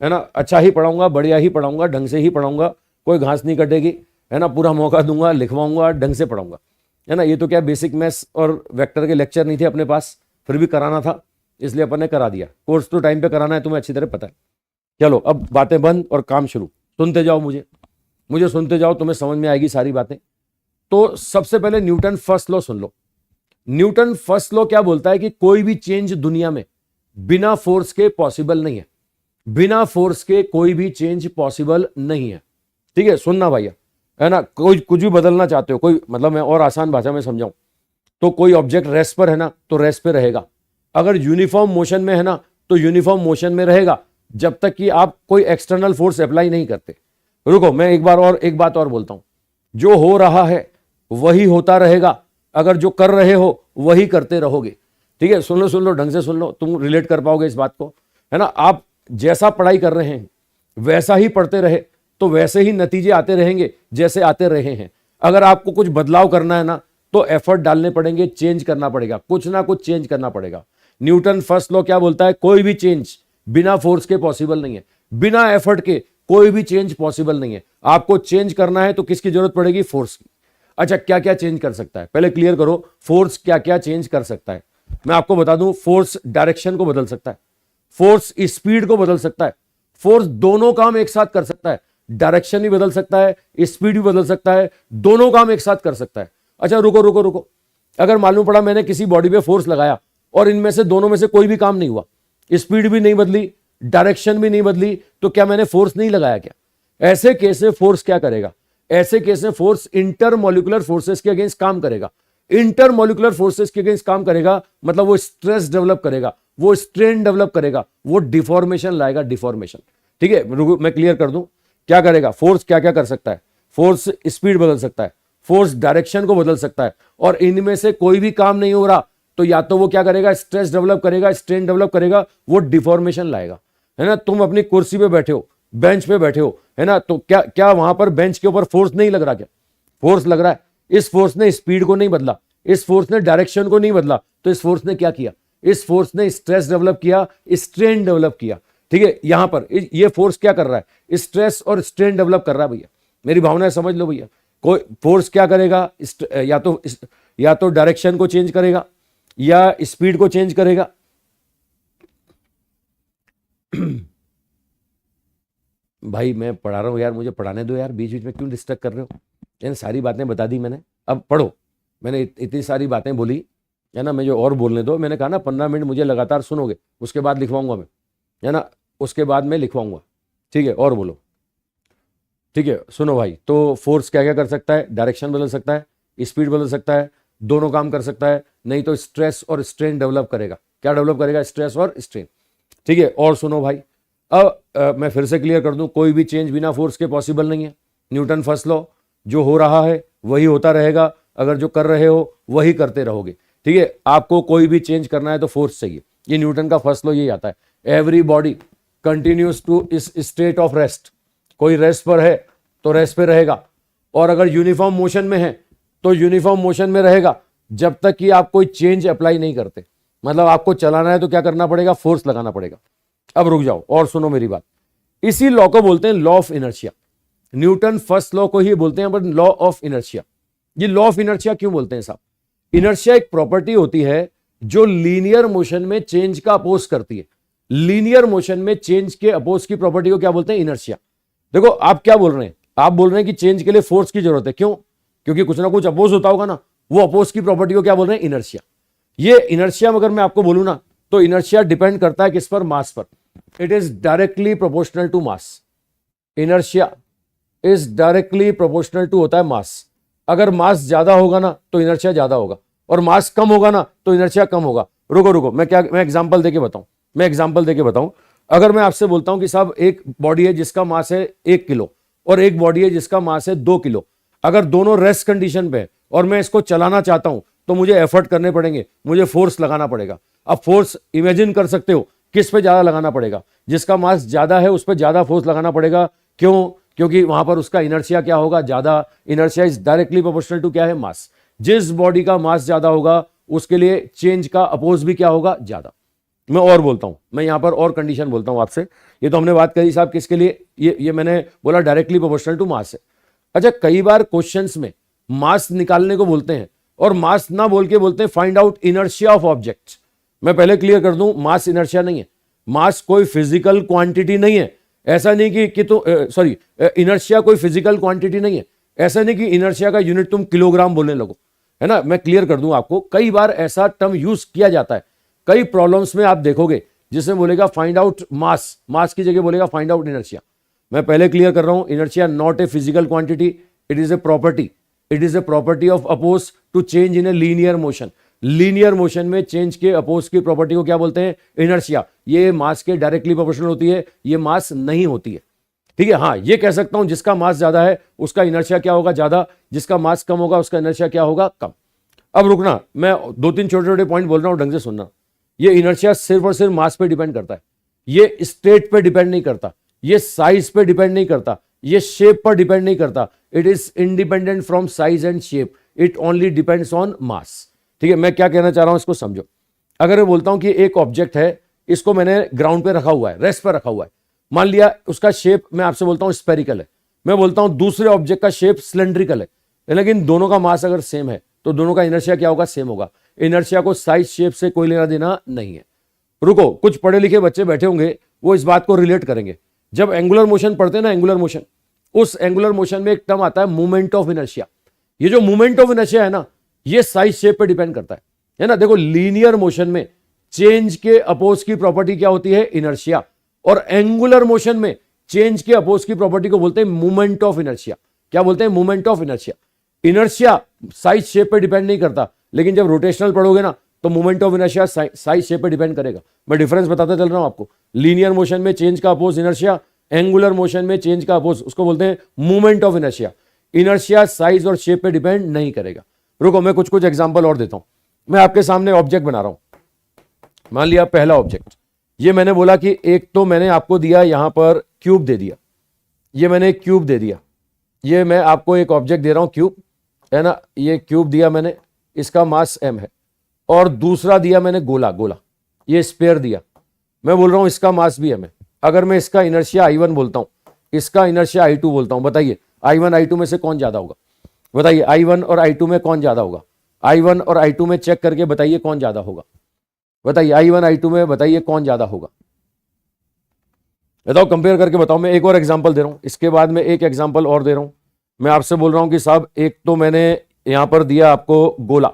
है ना। अच्छा ही पढ़ाऊंगा, बढ़िया ही पढ़ाऊंगा, ढंग से ही पढ़ाऊंगा, कोई घास नहीं कटेगी, है ना। पूरा मौका दूंगा, लिखवाऊंगा, ढंग से पढ़ाऊंगा, है ना। ये तो क्या बेसिक मैथ्स और वेक्टर के लेक्चर नहीं थे अपने पास, फिर भी कराना था, इसलिए अपन ने करा दिया। कोर्स तो टाइम पे कराना है, तुम्हें अच्छी तरह पता है। चलो, अब बातें बंद और काम शुरू। सुनते जाओ, मुझे सुनते जाओ, तुम्हें समझ में आएगी सारी बातें। तो सबसे पहले न्यूटन फर्स्ट लॉ सुन लो। न्यूटन फर्स्ट लॉ क्या बोलता है कि कोई भी चेंज दुनिया में बिना फोर्स के पॉसिबल नहीं है। बिना फोर्स के कोई भी चेंज पॉसिबल नहीं है, ठीक है। सुनना भैया, है ना। कोई कुछ भी बदलना चाहते हो, कोई मतलब मैं और आसान भाषा में समझाऊं, तो कोई ऑब्जेक्ट रेस्ट पर है ना तो रेस्ट पे रहेगा, अगर यूनिफॉर्म मोशन में है ना तो यूनिफॉर्म मोशन में रहेगा, जब तक कि आप कोई एक्सटर्नल फोर्स अप्लाई नहीं करते। रुको, मैं एक बात और बोलता हूं, जो हो रहा है वही होता रहेगा, अगर जो कर रहे हो वही करते रहोगे। ठीक है, सुन लो ढंग से सुन लो, तुम रिलेट कर पाओगे इस बात को, है ना। आप जैसा पढ़ाई कर रहे हैं वैसा ही पढ़ते रहे तो वैसे ही नतीजे आते रहेंगे जैसे आते रहे हैं। अगर आपको कुछ बदलाव करना है ना तो एफर्ट डालने पड़ेंगे, चेंज करना पड़ेगा, कुछ ना कुछ चेंज करना पड़ेगा। न्यूटन फर्स्ट लॉ क्या बोलता है? कोई भी चेंज बिना फोर्स के पॉसिबल नहीं है, बिना एफर्ट के कोई भी चेंज पॉसिबल नहीं है। आपको चेंज करना है तो किसकी जरूरत पड़ेगी? फोर्स की। अच्छा, क्या क्या चेंज कर सकता है पहले क्लियर करो, फोर्स क्या क्या चेंज कर सकता है। मैं आपको बता दूं, फोर्स डायरेक्शन को बदल सकता है, फोर्स स्पीड को बदल सकता है, फोर्स दोनों काम एक साथ कर सकता है, डायरेक्शन भी बदल सकता है, स्पीड भी बदल सकता है, दोनों काम एक साथ कर सकता है। अच्छा रुको, अगर मालूम पड़ा मैंने किसी बॉडी पे फोर्स लगाया और इनमें से दोनों में से कोई भी काम नहीं हुआ, स्पीड भी नहीं बदली, डायरेक्शन भी नहीं बदली, तो क्या मैंने फोर्स नहीं लगाया क्या? ऐसे केस में फोर्स क्या करेगा? ऐसे केस में फोर्स इंटरमोलिकुलर फोर्सेस के अगेंस्ट काम करेगा। इंटरमोलिकुलर फोर्सेस के अगेंस्ट काम करेगा मतलब वो स्ट्रेस डेवलप करेगा, वो स्ट्रेन डेवलप करेगा, वो डिफॉर्मेशन लाएगा, डिफॉर्मेशन। ठीक है, मैं क्लियर कर दूं क्या करेगा। फोर्स क्या क्या कर सकता है? फोर्स स्पीड बदल सकता है, फोर्स डायरेक्शन को बदल सकता है, और इनमें से कोई भी काम नहीं हो रहा तो या तो वो क्या करेगा? स्ट्रेस डेवलप करेगा, स्ट्रेन डेवलप करेगा, वो डिफॉर्मेशन लाएगा, है ना। तुम अपनी कुर्सी पे बैठे हो, बेंच पे बैठे हो, है ना, तो क्या क्या वहां पर बेंच के ऊपर फोर्स नहीं लग रहा? क्या फोर्स लग रहा है। इस फोर्स ने स्पीड को नहीं बदला, इस फोर्स ने डायरेक्शन को नहीं बदला, तो इस फोर्स ने क्या किया? इस फोर्स ने स्ट्रेस डेवलप किया, स्ट्रेन डेवलप किया। ठीक है, यहां पर ये फोर्स क्या कर रहा है? स्ट्रेस और स्ट्रेन डेवलप कर रहा है भैया, मेरी भावनाएं समझ लो भैया। कोई फोर्स क्या करेगा? या तो डायरेक्शन को चेंज करेगा या स्पीड को चेंज करेगा। भाई मैं पढ़ा रहा हूं यार, मुझे पढ़ाने दो यार, बीच बीच में क्यों डिस्टर्ब कर रहे हो? यानी सारी बातें बता दी मैंने, अब पढ़ो। मैंने इतनी सारी बातें बोली, है ना, मुझे और बोलने दो। मैंने कहा ना 15 मिनट मुझे लगातार सुनोगे, उसके बाद लिखवाऊंगा मैं, है ना, उसके बाद मैं लिखवाऊंगा। ठीक है, और बोलो। ठीक है, सुनो भाई, तो फोर्स क्या क्या कर सकता है? डायरेक्शन बदल सकता है, स्पीड बदल सकता है, दोनों काम कर सकता है, नहीं तो स्ट्रेस और स्ट्रेन डेवलप करेगा। क्या डेवलप करेगा? स्ट्रेस और स्ट्रेन। ठीक है, और सुनो भाई, अब मैं फिर से क्लियर कर दूं, कोई भी चेंज बिना फोर्स के पॉसिबल नहीं है। न्यूटन फर्स्ट लॉ, जो हो रहा है वही होता रहेगा, अगर जो कर रहे हो वही करते रहोगे। ठीक है, आपको कोई भी चेंज करना है तो फोर्स चाहिए, ये न्यूटन का फर्स्ट लॉ यही आता है। एवरी बॉडी कंटिन्यूज टू इस स्टेट ऑफ रेस्ट, कोई रेस्ट पर है तो रेस्ट पे रहेगा, और अगर यूनिफॉर्म मोशन में है तो यूनिफॉर्म मोशन में रहेगा, जब तक कि आप कोई चेंज अप्लाई नहीं करते। मतलब आपको चलाना है तो क्या करना पड़ेगा? फोर्स लगाना पड़ेगा। अब रुक जाओ और सुनो मेरी बात, इसी लॉ को बोलते हैं law of inertia. Newton first law को ही बोलते हैं बट लॉ ऑफ इनर्शिया। ये लॉ ऑफ इनर्शिया क्यों बोलते हैं साहब? इनर्शिया एक प्रॉपर्टी होती है जो लीनियर मोशन में चेंज का अपोज करती है। लीनियर मोशन में चेंज के अपोज की प्रॉपर्टी को क्या बोलते हैं? इनर्शिया। देखो आप क्या बोल रहे हैं, आप बोल रहे हैं कि चेंज के लिए फोर्स की जरूरत है, क्यों? क्योंकि कुछ ना कुछ अपोज होता होगा ना, वो अपोज की प्रॉपर्टी को क्या बोल रहे हैं? इनर्शिया। ये इनर्शिया अगर मैं आपको बोलूं ना तो इनर्शिया डिपेंड करता है किस पर? मास पर। It is directly proportional to mass. Inertia is directly proportional to होता है मास। अगर मास ज्यादा होगा ना तो इनर्शिया ज्यादा होगा, और मास कम होगा ना तो इनर्शिया कम होगा। रुको, मैं एग्जांपल देके बताऊं। अगर मैं आपसे बोलता हूं कि साहब एक बॉडी है जिसका मास है 1 किलो और एक बॉडी है जिसका मास है 2 किलो, अगर दोनों रेस्ट कंडीशन पे है और मैं इसको चलाना चाहता हूं तो मुझे एफर्ट करने पड़ेंगे, मुझे फोर्स लगाना पड़ेगा। अब फोर्स इमेजिन कर सकते हो किस पे ज्यादा लगाना पड़ेगा? जिसका मास ज्यादा है उस पर ज्यादा फोर्स लगाना पड़ेगा। क्यों? क्योंकि वहां पर उसका इनर्शिया क्या होगा? ज्यादा। Inertia is directly proportional to क्या है? मास। जिस बॉडी का मास ज्यादा होगा उसके लिए चेंज का अपोज भी क्या होगा? ज्यादा। मैं और बोलता हूं, मैं यहां पर और कंडीशन बोलता हूं आपसे। ये तो हमने बात करी साहब किसके लिए, ये मैंने बोला डायरेक्टली प्रोपोर्शनल टू मास है। अच्छा, कई बार क्वेश्चंस में मास निकालने को बोलते हैं और मास ना बोल के बोलते हैं find out inertia of object. मैं पहले क्लियर कर दूं, मास इनर्शिया नहीं है। मास कोई फिजिकल क्वांटिटी नहीं है। ऐसा नहीं कि तो सॉरी, इनर्शिया कोई फिजिकल क्वांटिटी नहीं है। ऐसा नहीं कि इनर्शिया का यूनिट तुम किलोग्राम बोलने लगो, है ना। मैं क्लियर कर दूं आपको, कई बार ऐसा टर्म यूज किया जाता है। कई प्रॉब्लम्स में आप देखोगे जिसमें बोलेगा फाइंड आउट मास, मास की जगह बोलेगा फाइंड आउट इनर्शिया। मैं पहले क्लियर कर रहा हूं, inertia not a physical quantity, it is a property. It is a property of oppose to change in a linear motion. Linear motion में चेंज के अपोज की प्रॉपर्टी को क्या बोलते हैं? इनर्शिया। ये मास के डायरेक्टली प्रोपोर्शनल होती है, ये मास नहीं होती है। ठीक है, हाँ ये कह सकता हूं जिसका मास ज्यादा है उसका इनर्शिया क्या होगा? ज्यादा। जिसका मास कम होगा उसका इनर्शिया क्या होगा? कम। अब रुकना, मैं दो तीन छोटे छोटे पॉइंट बोल रहा हूं, ढंग से सुनना। ये इनर्शिया सिर्फ और सिर्फ मास पे डिपेंड करता है, ये स्टेट पे डिपेंड नहीं करता, ये साइज पे डिपेंड नहीं करता, ये शेप पर डिपेंड नहीं करता। It is independent from size and shape, it only depends on मास। ठीक है, मैं क्या कहना चाह रहा हूं इसको समझो। अगर मैं बोलता हूं कि एक ऑब्जेक्ट है, इसको मैंने ग्राउंड पे रखा हुआ है, रेस्ट पर रखा हुआ है, मान लिया उसका शेप मैं आपसे बोलता हूं स्फेरिकल है, मैं बोलता हूं दूसरे ऑब्जेक्ट का शेप सिलेंड्रिकल है, लेकिन दोनों का मास अगर सेम है तो दोनों का इनर्शिया क्या होगा? सेम होगा। इनर्शिया को साइज शेप से कोई लेना देना नहीं है। रुको, कुछ पढ़े लिखे बच्चे बैठे होंगे वो इस बात को रिलेट करेंगे। जब एंगुलर मोशन पढ़ते हैं ना, एंगुलर मोशन, उस एंगुलर मोशन में एक टर्म आता है मूवमेंट ऑफ इनर्शिया। ये जो मूवमेंट ऑफ इनर्शिया है ना, ये साइज शेप पे डिपेंड करता है ना। देखो, लीनियर मोशन में चेंज के अपोज की प्रॉपर्टी क्या होती है? इनर्शिया। और एंगुलर मोशन में चेंज के अपोज की प्रॉपर्टी को बोलते हैं मूवमेंट ऑफ इनर्शिया। क्या बोलते हैं? Movement of inertia. Inertia size shape पे डिपेंड नहीं करता, लेकिन जब रोटेशनल पढ़ोगे ना तो movement of inertia size shape पे डिपेंड करेगा। मैं डिफरेंस बताता चल रहा हूं आपको। लीनियर मोशन में चेंज का अपोज इनर्शिया, एंगुलर मोशन में चेंज का अपोज उसको बोलते हैं movement of inertia. Inertia size और शेप पे डिपेंड नहीं करेगा। रुको, मैं कुछ कुछ एग्जांपल और देता हूं। मैं आपके सामने ऑब्जेक्ट बना रहा हूं। मान लिया पहला ऑब्जेक्ट, ये मैंने बोला कि एक तो मैंने आपको दिया यहां पर क्यूब दे दिया, ये मैंने एक क्यूब दे दिया, ये मैं आपको एक ऑब्जेक्ट दे रहा हूं क्यूब, है ना। ये क्यूब दिया मैंने, इसका मास m है। और दूसरा दिया मैंने गोला, गोला ये स्पेयर दिया, मैं बोल रहा हूं इसका मास भी m है। अगर मैं इसका इनर्शिया I1 बोलता हूं, इसका इनर्शिया I2 बोलता हूं, बताइए I1 I2 में से कौन ज्यादा होगा? बताइए I1 और I2 में कौन ज्यादा होगा? I1 और I2 में चेक करके बताइए कौन ज्यादा होगा? बताइए I1 I2 में बताइए कौन ज्यादा होगा? बताओ, कंपेयर करके बताओ। मैं एक और एग्जांपल दे रहा हूं, इसके बाद में एक एग्जांपल और दे रहा हूं। मैं आपसे बोल रहा हूं कि साहब एक तो मैंने यहां पर दिया आपको गोला,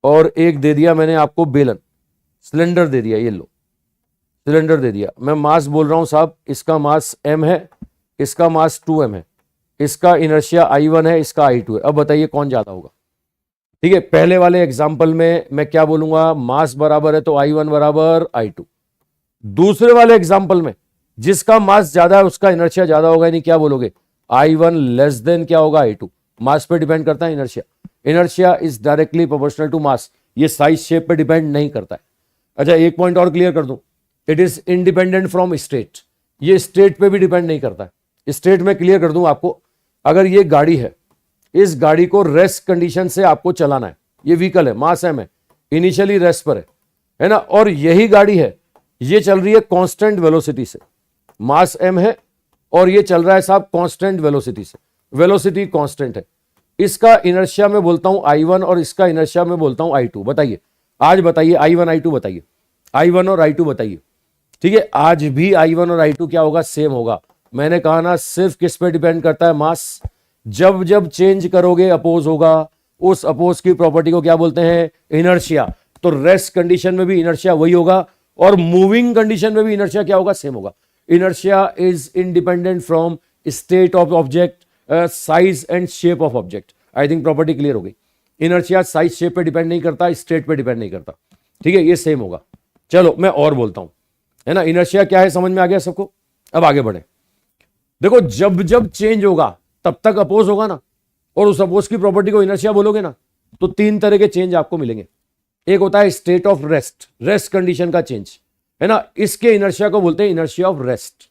और एक दे दिया मैंने आपको बेलन, सिलेंडर दे दिया, ये लो सिलेंडर दे दिया। मैं मास बोल रहा हूं साहब इसका मास m है, इसका मास 2m है, इसका इनर्शिया I1 है, इसका I2 है। अब बताइए कौन ज्यादा होगा? ठीक है, पहले वाले एग्जांपल में मैं क्या बोलूंगा? मास बराबर है तो I1 बराबर I2। दूसरे वाले एग्जांपल में जिसका मास ज्यादा है उसका इनर्शिया ज्यादा होगा, यानी क्या बोलोगे? I1 लेस देन क्या होगा? I2। मास पे डिपेंड करता है inertia. Inertia is directly proportional to mass, ये साइज शेप पे डिपेंड नहीं करता है। अच्छा, एक पॉइंट और क्लियर कर दूं, it is independent from state, ये स्टेट पे भी डिपेंड नहीं करता है। स्टेट में क्लियर कर दूं आपको, अगर ये गाड़ी है, इस गाड़ी को रेस्ट कंडीशन से आपको चलाना है, ये व्हीकल है, मास m है, इनिशियली रेस्ट पर है ना, और यही गाड़ी है, ये चल रही है कांस्टेंट वेलोसिटी से, मास m है और ये चल रहा है साहब कांस्टेंट वेलोसिटी से, वेलोसिटी कांस्टेंट है। इसका इनर्शिया में बोलता हूं I1 और इसका इनर्शिया में बोलता हूं I2। बताइए, आज बताइए I1 I2 बताइए, I1 और I2 बताइए। ठीक है, आज भी I1 और I2 क्या होगा? सेम होगा। मैंने कहा ना, सिर्फ किस पे डिपेंड करता है? मास। जब जब चेंज करोगे अपोज होगा, उस अपोज की प्रॉपर्टी को क्या बोलते हैं? इनर्शिया। तो रेस्ट कंडीशन में भी इनर्शिया वही होगा और मूविंग कंडीशन में भी इनर्शिया क्या होगा? सेम होगा। Inertia is independent from state of object, size and shape of object. I think property clear हो गई। इनर्शिया साइज शेप पे डिपेंड नहीं करता, स्टेट पे डिपेंड नहीं करता। ठीक है, ये सेम होगा। चलो मैं और बोलता हूं, है ना। इनर्शिया क्या है समझ में आ गया सबको? अब आगे बढ़े। देखो, जब जब चेंज होगा तब तक अपोज होगा ना, और उस अपोज की प्रॉपर्टी को इनर्शिया बोलोगे ना, तो तीन तरह के चेंज आपको मिलेंगे। एक होता है state of rest, rest condition का चेंज, है ना, इसके इनर्शिया को बोलते हैं इनर्शिया ऑफ रेस्ट।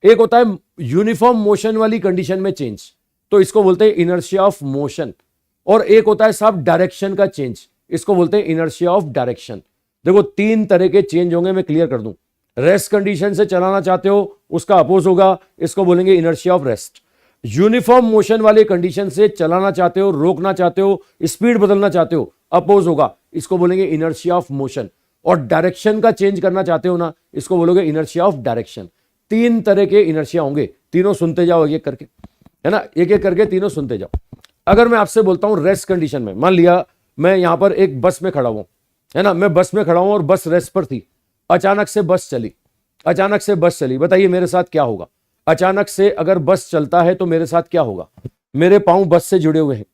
एक होता है यूनिफॉर्म मोशन वाली कंडीशन में चेंज, तो इसको बोलते हैं इनर्शिया ऑफ मोशन। और एक होता है साहब डायरेक्शन का चेंज, इसको बोलते हैं इनर्शिया ऑफ डायरेक्शन। देखो, तीन तरह के चेंज होंगे, मैं क्लियर कर दूं। रेस्ट कंडीशन से चलाना चाहते हो, उसका अपोज होगा, इसको बोलेंगे inertia of rest. Uniform motion वाले कंडीशन से चलाना चाहते हो, रोकना चाहते हो, स्पीड बदलना चाहते हो, अपोज होगा, इसको बोलेंगे इनर्शिया ऑफ मोशन। और डायरेक्शन का चेंज करना चाहते हो ना, इसको बोलोगे इनर्शिया ऑफ डायरेक्शन। तीन तरह के इनर्शिया होंगे, तीनों सुनते जाओ एक एक करके, है ना, एक एक करके तीनों सुनते जाओ। अगर मैं आपसे बोलता हूं रेस्ट कंडीशन में, मान लिया मैं यहां पर एक बस में खड़ा हूं, है ना, मैं बस में खड़ा हूं और बस रेस्ट पर थी, अचानक से बस चली, अचानक से बस चली, बताइए मेरे साथ क्या होगा? अचानक से अगर बस चलता है तो मेरे साथ क्या होगा? मेरे पांव बस से जुड़े हुए हैं,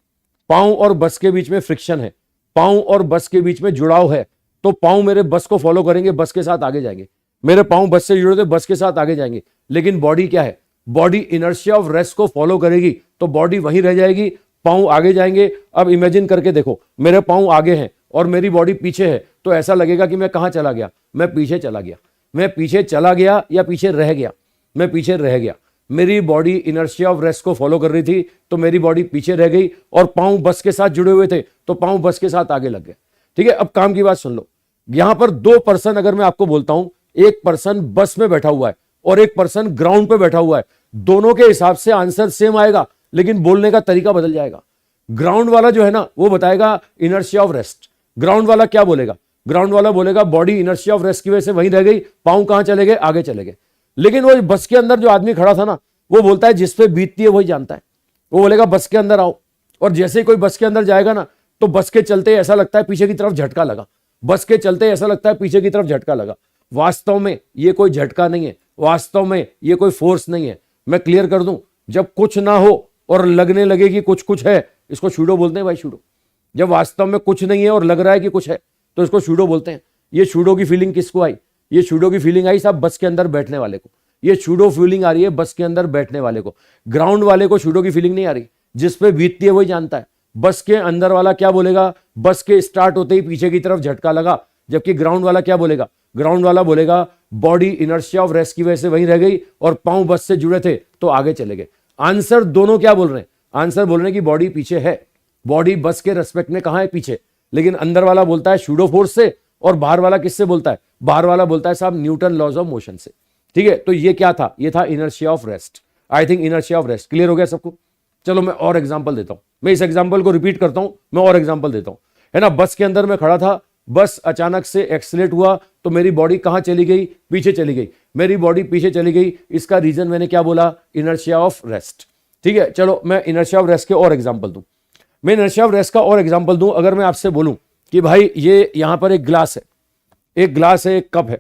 पांव और बस के बीच में फ्रिक्शन है, पांव और बस के बीच में जुड़ाव है, तो पांव मेरे बस को फॉलो करेंगे, बस के साथ आगे जाएंगे। मेरे पांव बस से जुड़े थे, बस के साथ आगे जाएंगे। लेकिन बॉडी क्या है, बॉडी इनर्शिया ऑफ रेस्ट को फॉलो करेगी, तो बॉडी वहीं रह जाएगी, पांव आगे जाएंगे। अब इमेजिन करके देखो, मेरे पांव आगे हैं और मेरी बॉडी पीछे है, तो ऐसा लगेगा कि मैं कहां चला गया, मैं पीछे चला गया। मैं पीछे चला गया या पीछे रह गया, मैं पीछे रह गया। मेरी बॉडी इनर्शिया ऑफ रेस्ट को फॉलो कर रही थी, तो मेरी बॉडी पीछे रह गई, और पांव बस के साथ जुड़े हुए थे, तो पांव बस के साथ आगे लग गए। ठीक है, अब काम की बात सुन लो। यहां पर दो पर्सन अगर मैं आपको बोलता हूं, एक पर्सन बस में बैठा हुआ है और एक पर्सन ग्राउंड पे बैठा हुआ है, दोनों के हिसाब से आंसर सेम आएगा, लेकिन बोलने का तरीका बदल जाएगा। ग्राउंड वाला जो है ना, वो बताएगा इनर्शिया ऑफ रेस्ट। ग्राउंड वाला क्या बोलेगा, ग्राउंड वाला बोलेगा बॉडी इनर्शिया ऑफ रेस्ट की वजह से वहीं रह गई, पांव कहां चले गए, आगे चले गए। लेकिन वो बस के अंदर जो आदमी खड़ा था ना, वो बोलता है जिस पे बीतती है वही जानता है। वो बोलेगा बस के अंदर आओ, और जैसे ही कोई बस के अंदर जाएगा ना, तो बस के चलते ऐसा लगता है पीछे की तरफ झटका लगा, बस के चलते ऐसा लगता है पीछे की तरफ झटका लगा। वास्तव में ये कोई झटका नहीं है, वास्तव में ये कोई फोर्स नहीं है। मैं क्लियर कर दूं, जब कुछ ना हो और लगने लगे कि कुछ कुछ है, इसको शूडो बोलते हैं भाई, शूडो। जब वास्तव में कुछ नहीं है और लग रहा है कि कुछ है, तो इसको शूडो बोलते हैं। ये शूडो की फीलिंग किसको आई, ये शूडो की फीलिंग आई साहब बस के अंदर बैठने वाले को। ये शूडो फीलिंग आ रही है बस के अंदर बैठने वाले को। ग्राउंड वाले को शूडो की फीलिंग नहीं आ रही, जिस पे बीतती है वही जानता है। बस के अंदर वाला क्या बोलेगा, बस के स्टार्ट होते ही पीछे की तरफ झटका लगा, जबकि ग्राउंड वाला क्या बोलेगा, ग्राउंड वाला बोलेगा बॉडी इनर्शिया ऑफ रेस्ट की वजह से वहीं रह गई और पांव बस से जुड़े थे तो आगे चले गए। आंसर दोनों क्या बोल रहे हैं, आंसर बोल रहे हैं कि बॉडी पीछे है, बॉडी बस के रेस्पेक्ट में कहां है, पीछे। लेकिन अंदर वाला बोलता है शूडो फोर्स से, और बाहर वाला किससे बोलता है, बाहर वाला बोलता है साहब न्यूटन लॉज ऑफ मोशन से। ठीक है, तो ये क्या था, ये था inertia of rest. I think inertia of rest clear हो गया सबको। चलो मैं और एग्जांपल देता हूं, मैं इस एग्जांपल को रिपीट करता हूं, मैं और एग्जांपल देता हूं, है ना। बस के अंदर मैं खड़ा था, बस अचानक से एक्सीलेट हुआ, तो मेरी बॉडी कहां चली गई, पीछे चली गई। मेरी बॉडी पीछे चली गई, इसका रीजन मैंने क्या बोला, इनर्शिया ऑफ रेस्ट। ठीक है, चलो मैं इनर्शिया ऑफ रेस्ट के और एग्जांपल दूं। मैं इनर्शिया ऑफ रेस्ट का और एग्जांपल दूं। अगर मैं आपसे बोलूं कि भाई ये यहां पर एक ग्लास है, एक ग्लास है, एक कप है,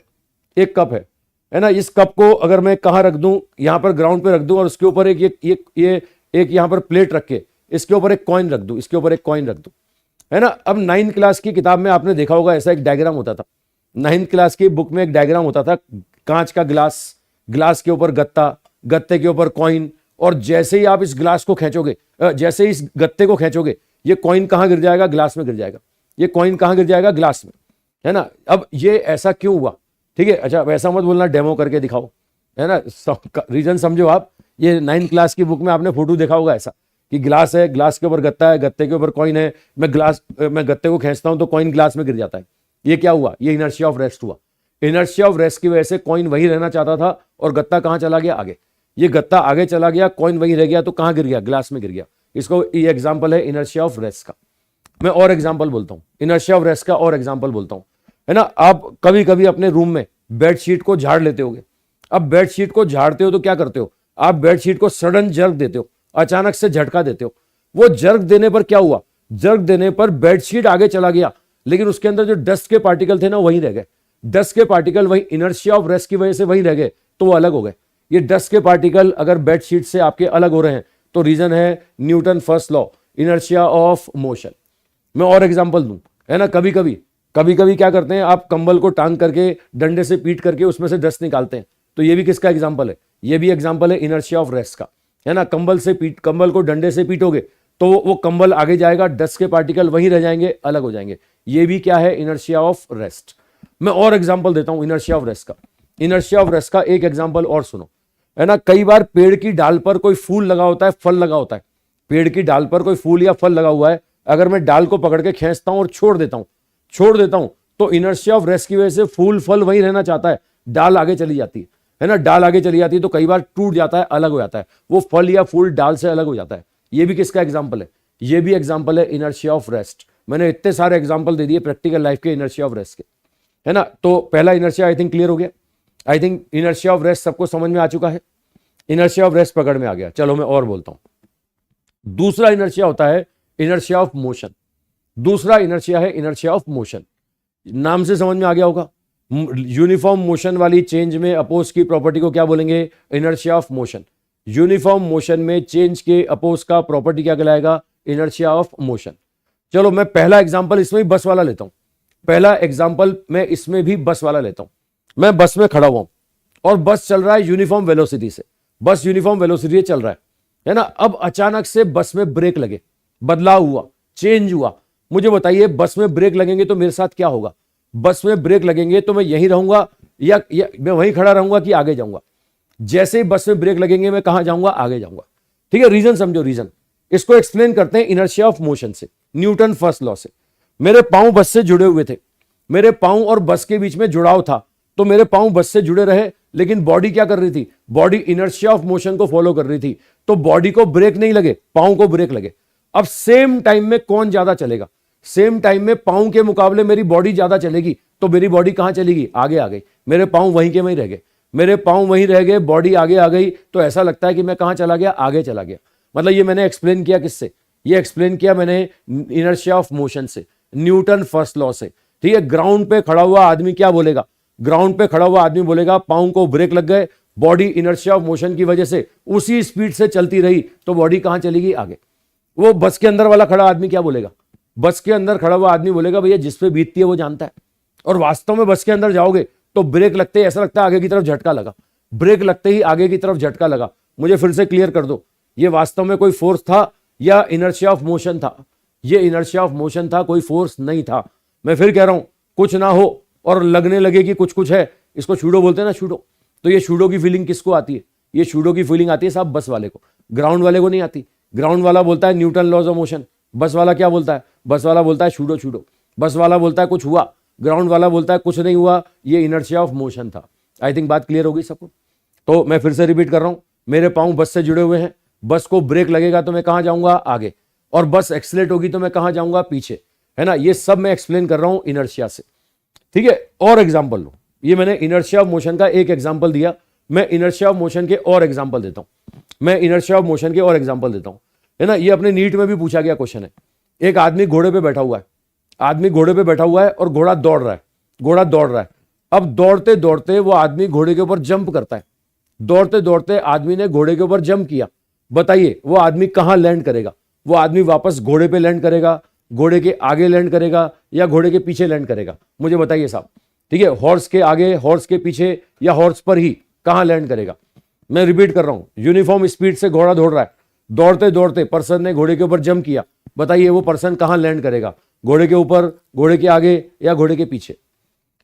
एक कप है ना। इस कप को अगर मैं कहां रख दूं, यहां पर ग्राउंड पे रख दूं, और उसके ऊपर एक यहां पर प्लेट रख के इसके ऊपर एक कॉइन रख दूं, इसके ऊपर एक कॉइन रख दूं, है ना। अब 9th क्लास की किताब में आपने देखा होगा ऐसा एक डायग्राम होता था। 9th क्लास की बुक में एक डायग्राम होता था, कांच का ग्लास, ग्लास के ऊपर गत्ता, गत्ते के ऊपर कॉइन, और जैसे ही आप इस ग्लास को खींचोगे, जैसे ही इस गत्ते को खींचोगे, ये कॉइन कहां गिर जाएगा, ग्लास में गिर जाएगा। ये कॉइन कहां गिर जाएगा, ग्लास में, है ना। अब ये ऐसा क्यों हुआ, ठीक है। अच्छा वैसा मत बोलना, डेमो करके दिखाओ, है ना। रीजन समझो आप। ये 9th क्लास की बुक में आपने फोटो देखा होगा ऐसा कि ग्लास है, ग्लास के ऊपर गत्ता है, गत्ते के ऊपर कॉइन है, मैं गत्ते को खींचता हूं तो कॉइन ग्लास में गिर जाता है। ये क्या हुआ, ये इनर्शिया ऑफ रेस्ट हुआ। इनर्शिया ऑफ रेस्ट की वजह से कॉइन वहीं रहना चाहता था और गत्ता कहां चला गया, आगे। ये गत्ता आगे चला गया, कॉइन वहीं रह गया, तो कहां गिर गया, ग्लास में गिर गया। इसको ये एग्जाम्पल है इनर्शिया ऑफ रेस्ट का। मैं और एग्जाम्पल बोलता हूं, इनर्शिया ऑफ रेस्ट का और एग्जाम्पल बोलता हूं, है ना। आप कभी कभी अपने रूम में बेडशीट को झाड़ लेते होगे। अब बेडशीट को झाड़ते हो तो क्या करते हो, आप बेडशीट को सडन जर्क देते हो, अचानक से झटका देते हो। वो जर्क देने पर क्या हुआ, जर्क देने पर बेडशीट आगे चला गया, लेकिन उसके अंदर जो डस्ट के पार्टिकल थे ना वहीं रह गए। डस्ट के पार्टिकल वहीं इनर्शिया ऑफ रेस्ट की वजह से वहीं रह गए, तो वो अलग हो गए। ये डस्ट के पार्टिकल अगर बेडशीट से आपके अलग हो रहे हैं तो रीजन है Newton first law, inertia of motion. मैं और एग्जांपल दूं, है ना। कभी कभी क्या करते हैं, आप कंबल को टांग करके डंडे से पीट करके उसमें से डस्ट निकालते हैं, तो ये भी किसका एग्जांपल है, ये भी एग्जांपल है इनर्शिया ऑफ रेस्ट का, है ना। कंबल को डंडे से पीटोगे तो वो कंबल आगे जाएगा, डस्ट के पार्टिकल वहीं रह जाएंगे, अलग हो जाएंगे। ये भी क्या है, इनर्शिया ऑफ रेस्ट। मैं और एग्जांपल देता हूं इनर्शिया ऑफ रेस्ट का। इनर्शिया ऑफ रेस्ट का एक एग्जांपल और सुनो, है ना। कई बार पेड़ की डाल पर कोई फूल लगा होता है, फल लगा होता है। पेड़ की डाल पर कोई फूल या फल लगा हुआ है, अगर मैं डाल को पकड़ के खींचता हूं और छोड़ देता हूं तो इनर्शिया ऑफ रेस्ट की वजह से फूल फल वहीं रहना चाहता है, डाल आगे चली जाती है ना। डाल आगे चली जाती है तो कई बार टूट जाता है, अलग हो जाता है, वो फल या फूल डाल से अलग हो जाता है। ये भी किसका एग्जांपल है, ये भी एग्जांपल है इनर्शिया ऑफ रेस्ट। मैंने इतने सारे एग्जांपल दे दिए प्रैक्टिकल लाइफ के इनर्शिया ऑफ रेस्ट के, है ना। तो पहला इनर्शिया आई थिंक क्लियर हो गया। I think inertia of rest सबको समझ में आ चुका है, इनर्शिया ऑफ रेस्ट पकड़ में आ गया। चलो मैं और बोलता हूं। दूसरा इनर्शिया होता है इनर्शिया ऑफ मोशन। दूसरा इनर्शिया है इनर्शिया ऑफ मोशन। नाम से समझ में आ गया होगा, यूनिफॉर्म मोशन वाली चेंज में अपोज की प्रॉपर्टी को क्या बोलेंगे, inertia of motion. Uniform motion में चेंज के अपोज का प्रॉपर्टी क्या कहलाएगा? Inertia of motion. चलो मैं पहला एग्जांपल इसमें भी बस वाला लेता हूं। पहला एग्जांपल मैं इसमें भी बस वाला लेता हूं। मैं बस में खड़ा हुआ हूं और बस चल रहा है यूनिफॉर्म वेलोसिटी से, बस यूनिफॉर्म वेलोसिटी से चल रहा है ना। अब अचानक से बस में ब्रेक लगे, बदलाव हुआ, चेंज हुआ। मुझे बताइए बस में ब्रेक लगेंगे तो मेरे साथ क्या होगा? बस में ब्रेक लगेंगे तो मैं यहीं रहूंगा या मैं वहीं खड़ा रहूंगा कि आगे जाऊंगा? जैसे ही बस में ब्रेक लगेंगे मैं कहां जाऊंगा? आगे जाऊंगा। ठीक है, रीजन समझो, रीजन इसको एक्सप्लेन करते हैं इनर्शिया ऑफ मोशन से, न्यूटन फर्स्ट लॉ से। मेरे पांव बस से जुड़े हुए थे, मेरे पांव और बस के बीच में जुड़ाव था, तो मेरे पांव बस से जुड़े रहे, लेकिन बॉडी क्या कर रही थी? बॉडी इनर्शिया ऑफ मोशन को फॉलो कर रही थी, तो बॉडी को ब्रेक नहीं लगे, पांव को ब्रेक लगे। अब सेम टाइम में कौन ज्यादा चलेगा? सेम टाइम में पांव के मुकाबले मेरी बॉडी ज्यादा चलेगी, तो मेरी बॉडी कहां चलेगी? आगे आ गई। मेरे पांव वहीं के वहीं रह गए, मेरे पांव वहीं रह गए, बॉडी आगे आ गई, तो ऐसा लगता है कि मैं कहां चला गया? आगे चला गया। मतलब ये मैंने एक्सप्लेन किया किससे? ये एक्सप्लेन किया मैंने इनर्शिया ऑफ मोशन से, न्यूटन फर्स्ट लॉ से। ठीक है, ग्राउंड पे खड़ा हुआ आदमी क्या बोलेगा? ग्राउंड पे खड़ा हुआ आदमी बोलेगा पांव को ब्रेक लग गए, बॉडी इनर्शिया ऑफ मोशन की वजह से उसी स्पीड से चलती रही, तो बॉडी कहां चलेगी? आगे। वो बस के अंदर वाला खड़ा आदमी क्या बोलेगा? बस के अंदर खड़ा हुआ आदमी बोलेगा भैया जिस पे बीतती है वो जानता है। और वास्तव में बस के अंदर जाओगे तो ब्रेक लगते ही ऐसा लगता है आगे की तरफ झटका लगा, ब्रेक लगते ही आगे की तरफ झटका लगा। मुझे फिर से क्लियर कर दो, ये वास्तव में कोई फोर्स था या इनर्शिया ऑफ मोशन था? ये इनर्शिया ऑफ मोशन था, कोई फोर्स नहीं था। मैं फिर कह रहा हूं, कुछ ना हो और लगने लगे कि कुछ कुछ है, इसको शूडो बोलते हैं ना, शूडो। तो ये शूडो की फीलिंग किसको आती है? ये शूडो की फीलिंग आती है साहब बस वाले को, ग्राउंड वाले को नहीं आती। ग्राउंड वाला बोलता है न्यूटन लॉज ऑफ मोशन, बस वाला क्या बोलता है? बस वाला बोलता है शूडो शूडो। बस वाला बोलता है कुछ हुआ, ग्राउंड वाला बोलता है कुछ नहीं हुआ, ये इनर्शिया ऑफ मोशन था। आई थिंक बात क्लियर हो गई सबको। तो मैं फिर से रिपीट कर रहा हूं, मेरे पांव बस से जुड़े हुए हैं, बस को ब्रेक लगेगा तो मैं कहां जाऊंगा? आगे। और बस एक्सीलरेट होगी तो मैं कहां जाऊंगा? पीछे, है ना। ये सब मैं एक्सप्लेन कर रहा हूं इनर्शिया से। ठीक है, और एग्जाम्पल लो। ये मैंने इनर्शिया ऑफ मोशन का एक एग्जाम्पल दिया, मैं इनर्शिया ऑफ मोशन के और एग्जाम्पल देता हूं। मैं इनर्शिया ऑफ मोशन के और एग्जाम्पल देता हूं, है ना। ये अपने नीट में भी पूछा गया क्वेश्चन है। एक आदमी घोड़े पे बैठा हुआ है, आदमी घोड़े पे बैठा हुआ है और घोड़ा दौड़ रहा है, घोड़ा दौड़ रहा है। अब दौड़ते दौड़ते वो आदमी घोड़े के ऊपर जंप करता है। दौड़ते दौड़ते आदमी ने घोड़े के ऊपर जंप किया। बताइए वो आदमी कहां लैंड करेगा? वो आदमी वापस घोड़े पे लैंड करेगा, घोड़े के आगे लैंड करेगा, या घोड़े के पीछे लैंड करेगा? मुझे बताइए साहब। ठीक है, हॉर्स के आगे, हॉर्स के पीछे, या हॉर्स पर ही कहां लैंड करेगा? मैं रिपीट कर रहा हूं, यूनिफॉर्म स्पीड से घोड़ा दौड़ रहा है, दौड़ते दौड़ते पर्सन ने घोड़े के ऊपर जंप किया। बताइए वो पर्सन कहां लैंड करेगा? घोड़े के ऊपर, घोड़े के आगे, या घोड़े के पीछे?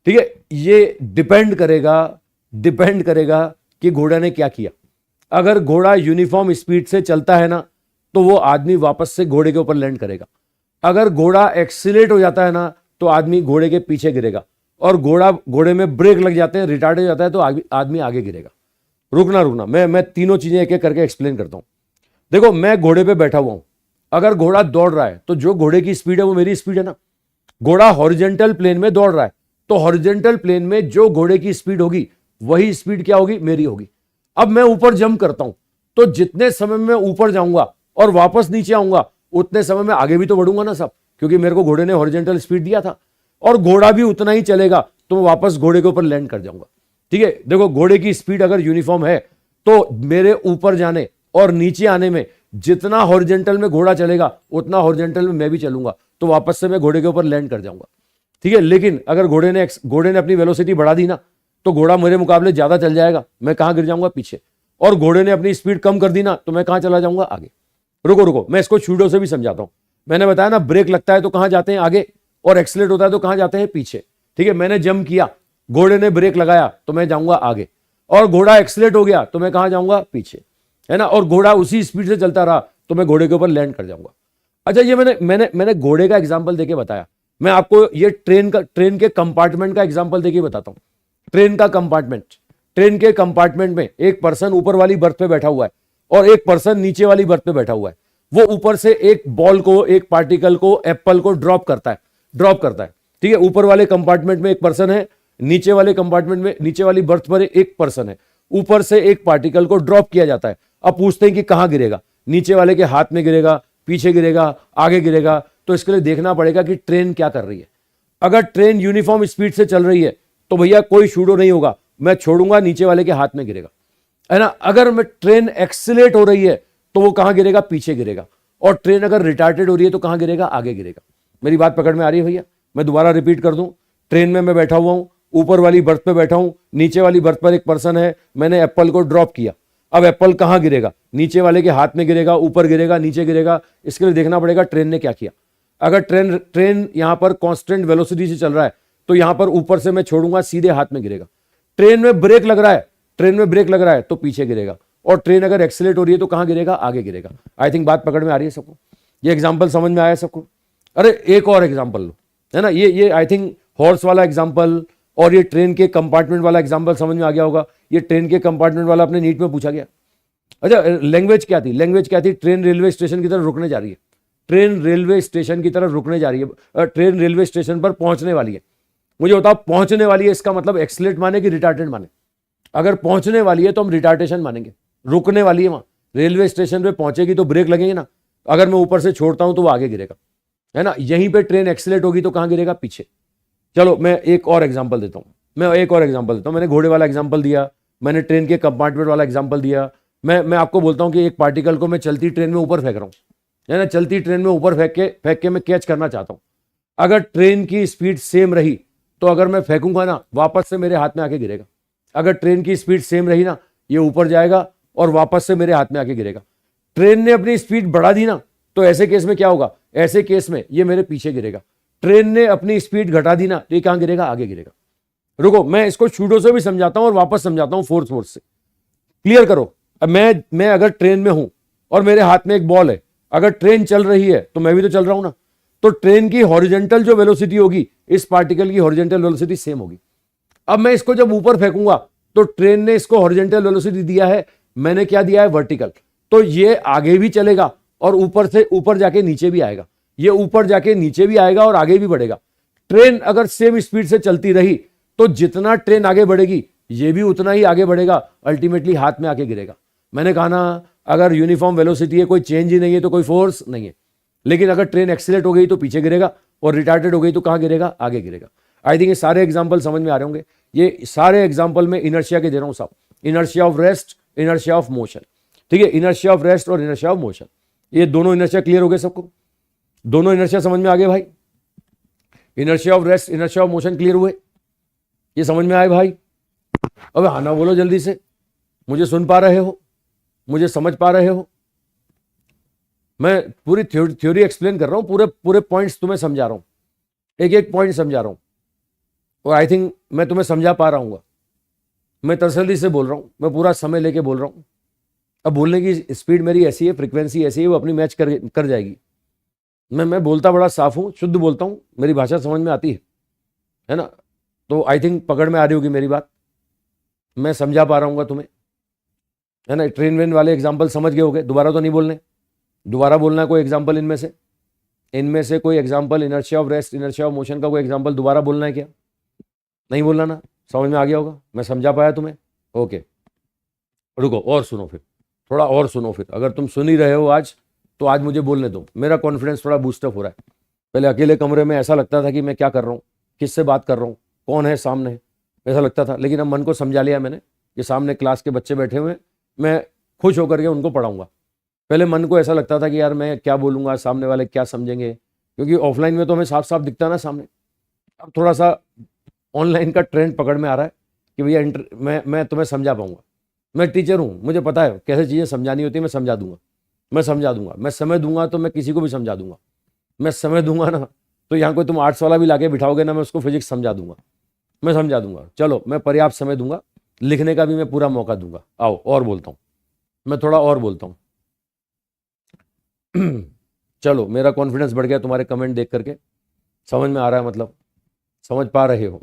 ठीक है, ये डिपेंड करेगा कि घोड़ा ने क्या किया। अगर घोड़ा यूनिफॉर्म स्पीड से चलता है ना, तो वो आदमी वापस से घोड़े के ऊपर लैंड करेगा। अगर घोड़ा एक्सीलरेट हो जाता है ना, तो आदमी घोड़े के पीछे गिरेगा। और घोड़े में ब्रेक लग जाते हैं, रिटार्ड हो जाता है, तो आदमी आगे गिरेगा। रुकना, मैं तीनों चीजें एक एक करके एक्सप्लेन करता हूं। देखो, मैं घोड़े पे बैठा हुआ हूं, अगर घोड़ा दौड़ रहा है तो जो घोड़े की स्पीड है वो मेरी स्पीड है ना। घोड़ा हॉरिजॉन्टल प्लेन में दौड़ रहा है, तो हॉरिजॉन्टल प्लेन में जो घोड़े की स्पीड होगी वही स्पीड क्या होगी? मेरी होगी। अब मैं ऊपर जंप करता हूं, तो जितने समय में ऊपर जाऊंगा और वापस नीचे आऊंगा, उतने समय में आगे भी तो बढ़ूंगा ना साहब, क्योंकि मेरे को घोड़े ने हॉरिजॉन्टल स्पीड दिया था। और घोड़ा भी उतना ही चलेगा, तो मैं वापस घोड़े के ऊपर लैंड कर जाऊंगा। ठीक है, देखो घोड़े की स्पीड अगर यूनिफॉर्म है, तो मेरे ऊपर जाने और नीचे आने में जितना हॉरिजॉन्टल में घोड़ा चलेगा उतना हॉरिजॉन्टल में मैं भी चलूंगा, तो वापस से मैं घोड़े के ऊपर लैंड कर जाऊंगा। ठीक है, लेकिन अगर घोड़े ने अपनी वेलोसिटी बढ़ा दी ना, तो घोड़ा मेरे मुकाबले ज्यादा चल जाएगा, मैं कहां गिर जाऊंगा? पीछे। और घोड़े ने अपनी स्पीड कम कर दी ना, तो मैं कहां चला जाऊंगा? आगे। रुको, मैं इसको शूडो से भी समझाता हूं। मैंने बताया ना, ब्रेक लगता है तो कहां जाते हैं? आगे। और एक्सीलरेट होता है तो कहां जाते हैं? पीछे। ठीक है, मैंने जंप किया, घोड़े ने ब्रेक लगाया तो मैं जाऊंगा आगे, और घोड़ा एक्सीलरेट हो गया तो मैं कहां जाऊंगा? पीछे, है ना। और घोड़ा उसी स्पीड से चलता रहा तो मैं घोड़े के ऊपर लैंड कर जाऊंगा। अच्छा, ये मैंने घोड़े का एग्जांपल देके बताया। मैं आपको ये ट्रेन के कंपार्टमेंट का एग्जांपल देके बताता हूं। ट्रेन के कंपार्टमेंट में एक पर्सन ऊपर वाली बर्थ पे बैठा हुआ है और एक पर्सन नीचे वाली बर्थ पे बैठा हुआ है। वो ऊपर से एक बॉल को, एक पार्टिकल को, एप्पल को ड्रॉप करता है। ठीक है, ऊपर वाले कंपार्टमेंट में एक पर्सन है, नीचे वाले कंपार्टमेंट में, नीचे वाली बर्थ पर एक पर्सन है। ऊपर से एक पार्टिकल को ड्रॉप किया जाता है। अब पूछते हैं कि कहां गिरेगा? नीचे वाले के हाथ में गिरेगा, पीछे गिरेगा, आगे गिरेगा? तो इसके लिए देखना पड़ेगा कि ट्रेन क्या कर रही है। अगर ट्रेन यूनिफॉर्म स्पीड से चल रही है तो भैया कोई शूडो नहीं होगा, मैं छोड़ूंगा, नीचे वाले के हाथ में गिरेगा। है ना। अगर मैं ट्रेन एक्सीलेट हो रही है तो वो कहां गिरेगा, पीछे गिरेगा। और ट्रेन अगर रिटार्टेड हो रही है तो कहां गिरेगा, आगे गिरेगा। मेरी बात पकड़ में आ रही है भैया? मैं दोबारा रिपीट कर दूं। ट्रेन में मैं बैठा हुआ हूं, ऊपर वाली बर्थ पे बैठा हूं, नीचे वाली बर्थ पर एक पर्सन है, मैंने एप्पल को ड्रॉप किया। अब एप्पल कहां गिरेगा, नीचे वाले के हाथ में गिरेगा, ऊपर गिरेगा, नीचे गिरेगा। इसके लिए देखना पड़ेगा ट्रेन ने क्या किया। अगर ट्रेन यहां पर कांस्टेंट वेलोसिटी से चल रहा है तो यहां पर ऊपर से मैं छोड़ूंगा, सीधे हाथ में गिरेगा। ट्रेन में ब्रेक लग रहा है, ट्रेन में ब्रेक लग रहा है तो पीछे गिरेगा। और ट्रेन अगर एक्सीलेट हो रही है तो कहां गिरेगा, आगे गिरेगा। आई थिंक बात पकड़ में आ रही है सबको? ये एग्जांपल समझ में आया सबको? अरे एक और एग्जांपल लो, है ना। ये आई थिंक हॉर्स वाला एग्जांपल और ये ट्रेन के कंपार्टमेंट वाला एग्जांपल समझ में आ गया होगा। ये ट्रेन के कंपार्टमेंट वाला अपने नीट में पूछा गया। अच्छा, लैंग्वेज क्या थी? लैंग्वेज क्या थी? ट्रेन रेलवे स्टेशन की तरफ रुकने जा रही है, ट्रेन रेलवे स्टेशन की तरफ रुकने जा रही है, ट्रेन रेलवे स्टेशन पर पहुंचने वाली है। मुझे बताओ, पहुंचने वाली है इसका मतलब एक्सीलेट माने कि रिटार्टेड माने? अगर पहुंचने वाली है तो हम रिटार्टेशन मानेंगे। रुकने वाली है, वहां रेलवे स्टेशन पे पहुंचेगी तो ब्रेक लगेगी ना। अगर मैं ऊपर से छोड़ता हूं तो वो आगे गिरेगा, है ना। यहीं पे ट्रेन एक्सीलेट होगी तो कहां गिरेगा, पीछे। चलो मैं एक और एग्जांपल देता हूं। मैंने घोड़े वाला एग्जांपल दिया, मैंने ट्रेन के कंपार्टमेंट वाला एग्जांपल दिया। मैं आपको बोलता हूं कि एक पार्टिकल को मैं चलती ट्रेन में ऊपर फेंक रहा हूं, है ना। चलती ट्रेन में ऊपर फेंक के मैं कैच करना चाहता हूं। अगर ट्रेन की स्पीड सेम रही तो अगर मैं फेंकूंगा ना, वापस से मेरे हाथ में आके गिरेगा। अगर ट्रेन की स्पीड सेम रही ना, ये ऊपर जाएगा और वापस से मेरे हाथ में आके गिरेगा। ट्रेन ने अपनी स्पीड बढ़ा दी ना, तो ऐसे केस में क्या होगा, ऐसे केस में ये मेरे पीछे गिरेगा। ट्रेन ने अपनी स्पीड घटा दी ना, तो ये कहां गिरेगा, आगे गिरेगा। रुको, मैं इसको शूडो से भी समझाता हूं और वापस समझाता हूं फोर्स से। क्लियर करो। अब मैं अगर ट्रेन में हूं और मेरे हाथ में एक बॉल है, अगर ट्रेन चल रही है तो मैं भी तो चल रहा हूं ना, तो ट्रेन की हॉरिजेंटल जो वेलोसिटी होगी, इस पार्टिकल की हॉरिजेंटल वेलोसिटी सेम होगी। अब मैं इसको जब ऊपर फेंकूंगा तो ट्रेन ने इसको हॉरिजेंटल वेलोसिटी दिया है, मैंने क्या दिया है, वर्टिकल। तो ये आगे भी चलेगा और ऊपर से ऊपर जाके नीचे भी आएगा। ये ऊपर जाके नीचे भी आएगा और आगे भी बढ़ेगा। ट्रेन अगर सेम स्पीड से चलती रही तो जितना ट्रेन आगे बढ़ेगी ये भी उतना ही आगे बढ़ेगा, अल्टीमेटली हाथ में आके गिरेगा। मैंने कहा ना, अगर यूनिफॉर्म वेलोसिटी है, कोई चेंज ही नहीं है, तो कोई फोर्स नहीं है। लेकिन अगर ट्रेन एक्सीलेट हो गई तो पीछे गिरेगा और रिटार्टेड हो गई तो कहां गिरेगा, आगे गिरेगा। आई थिंक ये सारे एग्जांपल समझ में आ रहे होंगे। ये सारे एग्जांपल में इनर्शिया के दे रहा हूं साहब, inertia of rest, inertia of motion. ठीक है, इनर्शिया ऑफ रेस्ट और इनर्शिया ऑफ मोशन, ये दोनों इनर्शिया क्लियर हो गए सबको? दोनों इनर्शिया समझ में आ गए भाई? Inertia of rest, inertia of motion clear हुए? ये समझ में आए भाई? अब हाँ ना बोलो जल्दी से, मुझे सुन पा रहे हो, मुझे समझ पा रहे हो? मैं पूरी थ्योरी एक्सप्लेन कर रहा हूं, पूरे पूरे पॉइंट्स तुम्हें समझा रहा हूं, एक एक पॉइंट समझा रहा हूं, और आई थिंक मैं तुम्हें समझा पा रहा हूं। मैं तसल्ली से बोल रहा हूं, मैं पूरा समय लेके बोल रहा हूं। अब बोलने की स्पीड मेरी ऐसी है, फ्रीक्वेंसी ऐसी है, वो अपनी मैच कर जाएगी। मैं बोलता बड़ा साफ हूं, शुद्ध बोलता हूं, मेरी भाषा समझ में आती है ना। तो आई थिंक पकड़ में आ रही होगी मेरी बात, मैं समझा पा रहा हूँ तुम्हें, है ना। ट्रेन वेन वाले एग्जाम्पल समझ गए होगे, दोबारा तो नहीं बोलने? दोबारा बोलना है कोई एग्जाम्पल इनमें से कोई example, inertia of rest, inertia of motion का कोई एग्जाम्पल दोबारा बोलना है क्या? नहीं बोलना ना? समझ में आ गया होगा, मैं समझा पाया तुम्हें? ओके, रुको और सुनो, फिर थोड़ा और सुनो। फिर अगर तुम सुन ही रहे हो आज, तो आज मुझे बोलने दो, मेरा कॉन्फिडेंस थोड़ा बूस्टअप हो रहा है। पहले अकेले कमरे में ऐसा लगता था कि मैं क्या कर रहा हूँ, किससे बात कर रहा हूँ, कौन है सामने, ऐसा लगता था। लेकिन अब मन को समझा लिया मैंने कि सामने क्लास के बच्चे बैठे हुए, मैं खुश होकर के उनको पढ़ाऊंगा। पहले मन को ऐसा लगता था कि यार मैं क्या बोलूँगा, सामने वाले क्या समझेंगे, क्योंकि ऑफलाइन में तो हमें साफ साफ दिखता ना सामने। अब थोड़ा सा ऑनलाइन का ट्रेंड पकड़ में आ रहा है कि भैया मैं तुम्हें समझा पाऊंगा। मैं टीचर हूँ, मुझे पता है कैसे चीज़ें समझानी होती है, मैं समझा दूंगा। मैं समय दूंगा तो मैं किसी को भी समझा दूंगा। मैं समय दूंगा ना, तो यहाँ कोई तुम आर्ट्स वाला भी लाके बिठाओगे ना, मैं उसको फिजिक्स समझा दूंगा, मैं समझा दूंगा। चलो, मैं पर्याप्त समय दूंगा, लिखने का भी मैं पूरा मौका दूंगा। आओ और बोलता हूँ, मैं थोड़ा और बोलता हूँ। चलो, मेरा कॉन्फिडेंस बढ़ गया तुम्हारे कमेंट देख करके, समझ में आ रहा है, मतलब समझ पा रहे हो।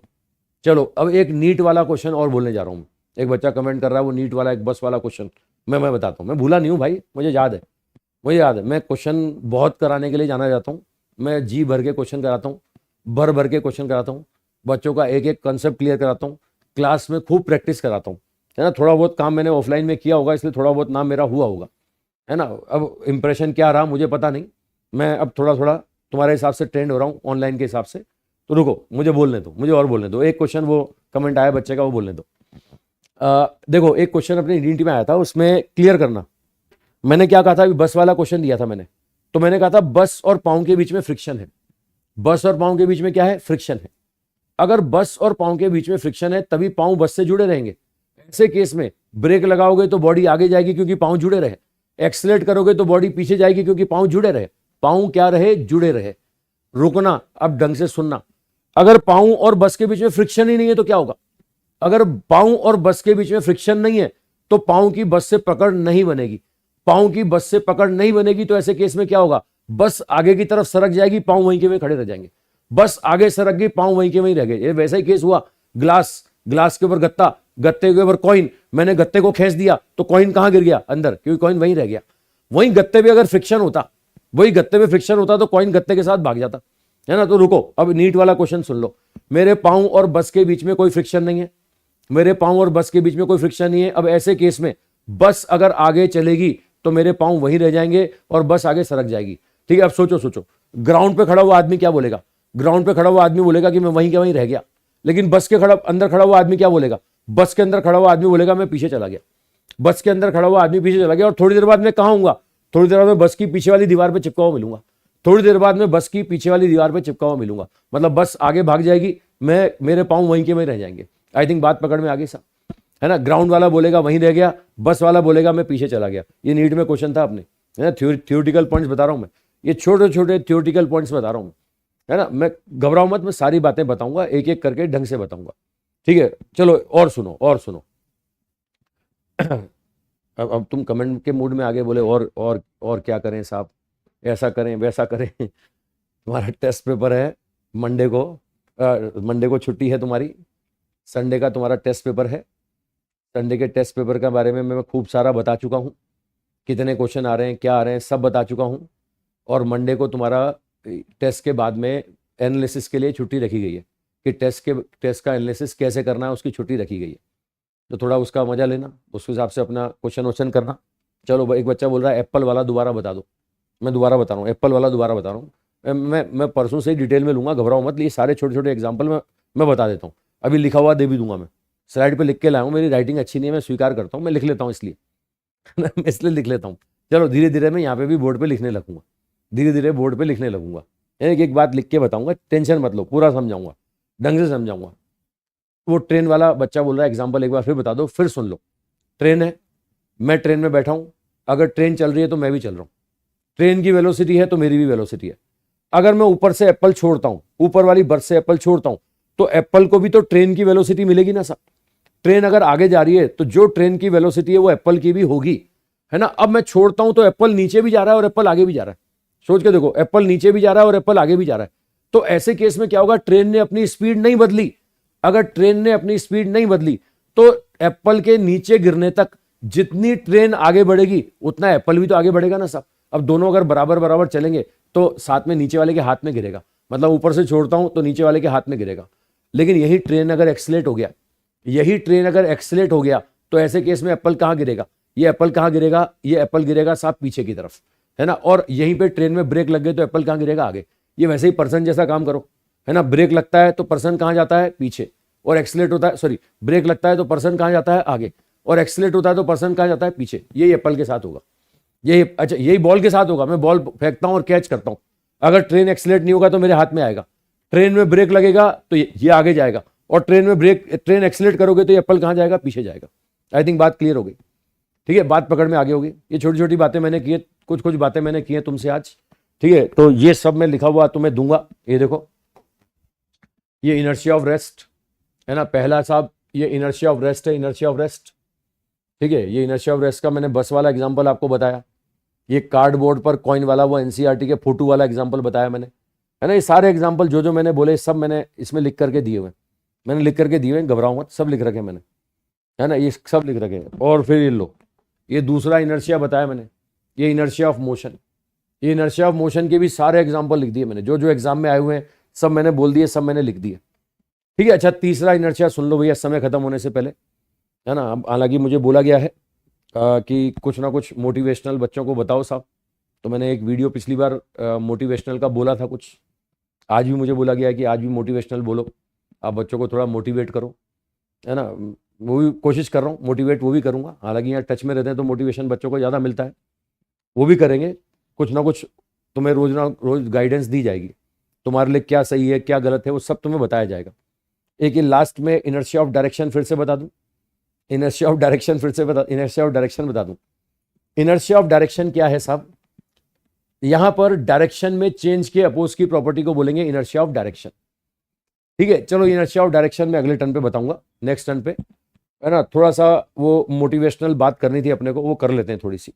चलो, अब एक नीट वाला क्वेश्चन और बोलने जा रहा हूँ। एक बच्चा कमेंट कर रहा है, वो नीट वाला एक बस वाला क्वेश्चन मैं बताता हूँ। मैं भूला नहीं हूँ भाई, मुझे याद है, मैं क्वेश्चन बहुत कराने के लिए जाना जाता हूँ। मैं जी भर के क्वेश्चन कराता हूँ, भर के क्वेश्चन कराता हूँ, बच्चों का एक एक कंसेप्ट क्लियर कराता हूँ, क्लास में खूब प्रैक्टिस कराता हूँ, है ना। थोड़ा बहुत काम मैंने ऑफलाइन में किया होगा, इसलिए थोड़ा बहुत नाम मेरा हुआ होगा, है ना। अब इंप्रेशन क्या रहा मुझे पता नहीं, मैं अब थोड़ा थोड़ा तुम्हारे हिसाब से ट्रेंड हो रहा हूँ ऑनलाइन के हिसाब से। तो रुको, मुझे बोलने दो, मुझे और बोलने दो। एक क्वेश्चन वो कमेंट आया बच्चे का, वो बोलने दो। देखो एक क्वेश्चन अपने यूनिटी में आया था, उसमें क्लियर करना। मैंने क्या कहा था, अभी बस वाला क्वेश्चन दिया था मैंने, तो मैंने कहा था बस और पाँव के बीच में फ्रिक्शन है। बस और पाँव के बीच में क्या है, फ्रिक्शन है। अगर बस और पाँव के बीच में फ्रिक्शन है तभी पाँव बस से जुड़े रहेंगे। ऐसे केस में ब्रेक लगाओगे तो बॉडी आगे जाएगी क्योंकि पाँव जुड़े रहे, एक्सलेट करोगे तो बॉडी पीछे जाएगी क्योंकि पाँव जुड़े रहे। पाँव क्या रहे, जुड़े रहे। रुकना, अब ढंग से सुनना। अगर पाँव और बस के बीच में फ्रिक्शन ही नहीं है तो क्या होगा? अगर पाँव और बस के बीच में फ्रिक्शन नहीं है तो पाँव की बस से पकड़ नहीं बनेगी। पाँव की बस से पकड़ नहीं बनेगी तो ऐसे केस में क्या होगा, बस आगे की तरफ सरक जाएगी, पाँव वहीं के वहीं खड़े रह जाएंगे। बस आगे सरक गई, पाँव वहीं के वहीं रह गए। ये वैसा ही केस हुआ, ग्लास, ग्लास के ऊपर गत्ता, गत्ते के ऊपर कॉइन, मैंने गत्ते को खींच दिया तो कॉइन कहां गिर गया, अंदर, क्योंकि कॉइन वहीं रह गया। वहीं गत्ते पे अगर फ्रिक्शन होता, वही गत्ते पे फ्रिक्शन होता तो कॉइन गत्ते के साथ भाग जाता, है ना। तो रुको, अब नीट वाला क्वेश्चन सुन लो। मेरे पाँव और बस के बीच में कोई फ्रिक्शन नहीं है, मेरे पाँव और बस के बीच में कोई फ्रिक्शन नहीं है। अब ऐसे केस में बस अगर आगे चलेगी तो मेरे पाँव वहीं रह जाएंगे और बस आगे सरक जाएगी। ठीक है, अब सोचो, ग्राउंड पे खड़ा हुआ आदमी क्या बोलेगा? ग्राउंड पे खड़ा हुआ आदमी बोलेगा कि मैं वहीं के वहीं रह गया। लेकिन बस के अंदर खड़ा हुआ आदमी क्या बोलेगा? बस के अंदर खड़ा हुआ आदमी बोलेगा मैं पीछे चला गया। बस के अंदर खड़ा हुआ आदमी पीछे चला गया और थोड़ी देर बाद मैं कहां होऊंगा? थोड़ी देर बाद मैं बस की पीछे वाली दीवार पे चिपका हुआ मिलूंगा। थोड़ी देर बाद में बस की पीछे वाली दीवार पे चिपका हुआ मिलूंगा। मतलब बस आगे भाग जाएगी, मेरे पाँव वहीं के वहीं रह जाएंगे। आई थिंक बात पकड़ में आ गई साहब, है ना। ग्राउंड वाला बोलेगा वहीं रह गया, बस वाला बोलेगा मैं पीछे चला गया। ये नीट में क्वेश्चन था अपने, है ना। थ्योरेटिकल पॉइंट्स बता रहा हूं मैं, ये छोटे छोटे थ्योरेटिकल पॉइंट्स बता रहा हूं, है ना। मैं घबराओ मत, मैं सारी बातें बताऊंगा, एक एक करके ढंग से बताऊंगा। ठीक है, चलो और सुनो। अब तुम कमेंट के मूड में आगे बोले और क्या करें साहब, ऐसा करें वैसा करें। तुम्हारा टेस्ट पेपर है मंडे को छुट्टी है तुम्हारी, संडे का तुम्हारा टेस्ट पेपर है। संडे के टेस्ट पेपर के बारे में मैं खूब सारा बता चुका हूँ, कितने क्वेश्चन आ रहे हैं, क्या आ रहे हैं, सब बता चुका हूँ। और मंडे को तुम्हारा टेस्ट के बाद में एनालिसिस के लिए छुट्टी रखी गई है कि टेस्ट का एनालिसिस कैसे करना है, उसकी छुट्टी रखी गई है। तो थोड़ा उसका मजा लेना, उस हिसाब से अपना क्वेश्चन करना। चलो, एक बच्चा बोल रहा है एप्पल वाला दोबारा बता दो। मैं दोबारा बता रहा हूँ, एप्पल वाला दोबारा बता रहा हूँ। मैं परसों से ही डिटेल में लूँगा, घबराओ मत। ये सारे छोटे छोटे एग्जाम्पल मैं बता देता हूँ, अभी लिखा हुआ दे भी दूंगा। मैं स्लाइड पे लिख के लाया हूँ, मेरी राइटिंग अच्छी नहीं है, मैं स्वीकार करता हूँ, मैं लिख लेता हूँ इसलिए मैं इसलिए लिख लेता हूँ। चलो धीरे धीरे मैं यहाँ पे भी बोर्ड पे लिखने लगूंगा, धीरे धीरे बोर्ड पे लिखने लगूंगा। एक एक बात लिख के बताऊंगा, टेंशन मत लो, पूरा समझाऊंगा, ढंग से समझाऊंगा। वो ट्रेन वाला बच्चा बोल रहा है एग्जाम्पल एक बार फिर बता दो, फिर सुन लो। ट्रेन है, मैं ट्रेन में बैठा हूँ, अगर ट्रेन चल रही है तो मैं भी चल रहा हूँ। ट्रेन की वेलोसिटी है तो मेरी भी वेलोसिटी है। अगर मैं ऊपर से एप्पल छोड़ता हूँ, ऊपर वाली बर्थ से एप्पल छोड़ता हूँ, तो एप्पल को भी तो ट्रेन की वेलोसिटी मिलेगी ना साहब। ट्रेन अगर आगे जा रही है तो जो ट्रेन की वेलोसिटी है वो एप्पल की भी होगी, है ना। अब मैं छोड़ता हूं तो एप्पल नीचे भी जा रहा है और एप्पल आगे भी जा रहा है। सोच के देखो, एप्पल नीचे भी जा रहा है और एप्पल आगे भी जा रहा है। तो ऐसे केस में क्या होगा, ट्रेन ने अपनी स्पीड नहीं बदली। अगर ट्रेन ने अपनी स्पीड नहीं बदली तो एप्पल के नीचे गिरने तक जितनी ट्रेन आगे बढ़ेगी उतना एप्पल भी तो आगे बढ़ेगा ना साहब। अब दोनों अगर बराबर बराबर चलेंगे तो साथ में नीचे वाले के हाथ में गिरेगा, मतलब ऊपर से छोड़ता हूं तो नीचे वाले के हाथ में गिरेगा। लेकिन यही ट्रेन अगर एक्सीलरेट हो गया, तो ऐसे केस में एप्पल कहां गिरेगा? ये एप्पल कहां गिरेगा? ये एप्पल गिरेगा साहब पीछे की तरफ, है ना। और यहीं पे ट्रेन में ब्रेक लग गए तो एप्पल कहां गिरेगा? आगे। ये वैसे ही पर्सन जैसा काम करो, है ना। ब्रेक लगता है तो पर्सन कहां जाता है? पीछे। और एक्सीलरेट होता है, सॉरी, ब्रेक लगता है तो पर्सन कहां जाता है? आगे। और एक्सीलरेट होता है तो पर्सन कहां जाता है? पीछे। यही एप्पल के साथ होगा, यही बॉल के साथ होगा। मैं बॉल फेंकता हूं और कैच करता हूं, अगर ट्रेन एक्सीलरेट नहीं होगा तो मेरे हाथ में आएगा। ट्रेन में ब्रेक लगेगा तो ये आगे जाएगा, और ट्रेन एक्सीलरेट करोगे तो ये एप्पल कहां जाएगा? पीछे जाएगा। आई थिंक बात क्लियर हो गई, ठीक है, बात पकड़ में आगे होगी। ये छोटी छोटी बातें मैंने की है, कुछ बातें मैंने की हैं तुमसे आज, ठीक है। तो ये सब मैं लिखा हुआ तुम्हें दूंगा। ये देखो, ये इनर्शिया ऑफ रेस्ट है ना, पहला साहब ये इनर्शिया ऑफ रेस्ट है, इनर्शिया ऑफ रेस्ट, ठीक है। ये इनर्शिया ऑफ रेस्ट का मैंने बस वाला एग्जांपल आपको बताया। ये कार्डबोर्ड पर कॉइन वाला वो एनसीईआरटी के फोटो वाला एग्जांपल बताया मैंने, है ना। ये सारे एग्जांपल जो मैंने बोले सब मैंने इसमें लिख करके दिए हुए, मैंने लिख करके दिए हुए, घबराओ मत, सब लिख रखे मैंने, है ना। ये सब लिख रखे हैं। और फिर ये लो, ये दूसरा इनर्शिया बताया मैंने, ये इनर्शिया ऑफ मोशन। ये इनर्शिया ऑफ मोशन के भी सारे एग्जांपल लिख दिए मैंने, जो एग्जाम में आए हुए हैं सब मैंने बोल दिए, सब मैंने लिख दिए, ठीक है। अच्छा, तीसरा इनर्शिया सुन लो भैया, समय खत्म होने से पहले, है ना। अब हालांकि मुझे बोला गया है कि कुछ ना कुछ मोटिवेशनल बच्चों को बताओ साहब, तो मैंने एक वीडियो पिछली बार मोटिवेशनल का बोला था कुछ, आज भी मुझे बोला गया है कि आज भी मोटिवेशनल बोलो, आप बच्चों को थोड़ा मोटिवेट करो, है ना। वो भी कोशिश कर रहा हूँ, मोटिवेट वो भी करूँगा। हालांकि यहाँ टच में रहते हैं तो मोटिवेशन बच्चों को ज़्यादा मिलता है, वो भी करेंगे। कुछ ना कुछ तुम्हें रोज ना रोज गाइडेंस दी जाएगी, तुम्हारे लिए क्या सही है क्या गलत है वो सब तुम्हें बताया जाएगा। एक ये लास्ट में इनर्शिया ऑफ डायरेक्शन फिर से बता दूं, इनर्शिया ऑफ डायरेक्शन फिर से इनर्शिया ऑफ डायरेक्शन बता दूं। इनर्शिया ऑफ डायरेक्शन क्या है साहब? यहां पर डायरेक्शन में चेंज के अपोज की प्रॉपर्टी को बोलेंगे इनर्शिया ऑफ डायरेक्शन। ठीक है, चलो इनर्शिया ऑफ डायरेक्शन में अगले टर्न पे बताऊंगा, नेक्स्ट टर्न पे, है ना। थोड़ा सा वो मोटिवेशनल बात करनी थी अपने को, वो कर लेते हैं थोड़ी सी,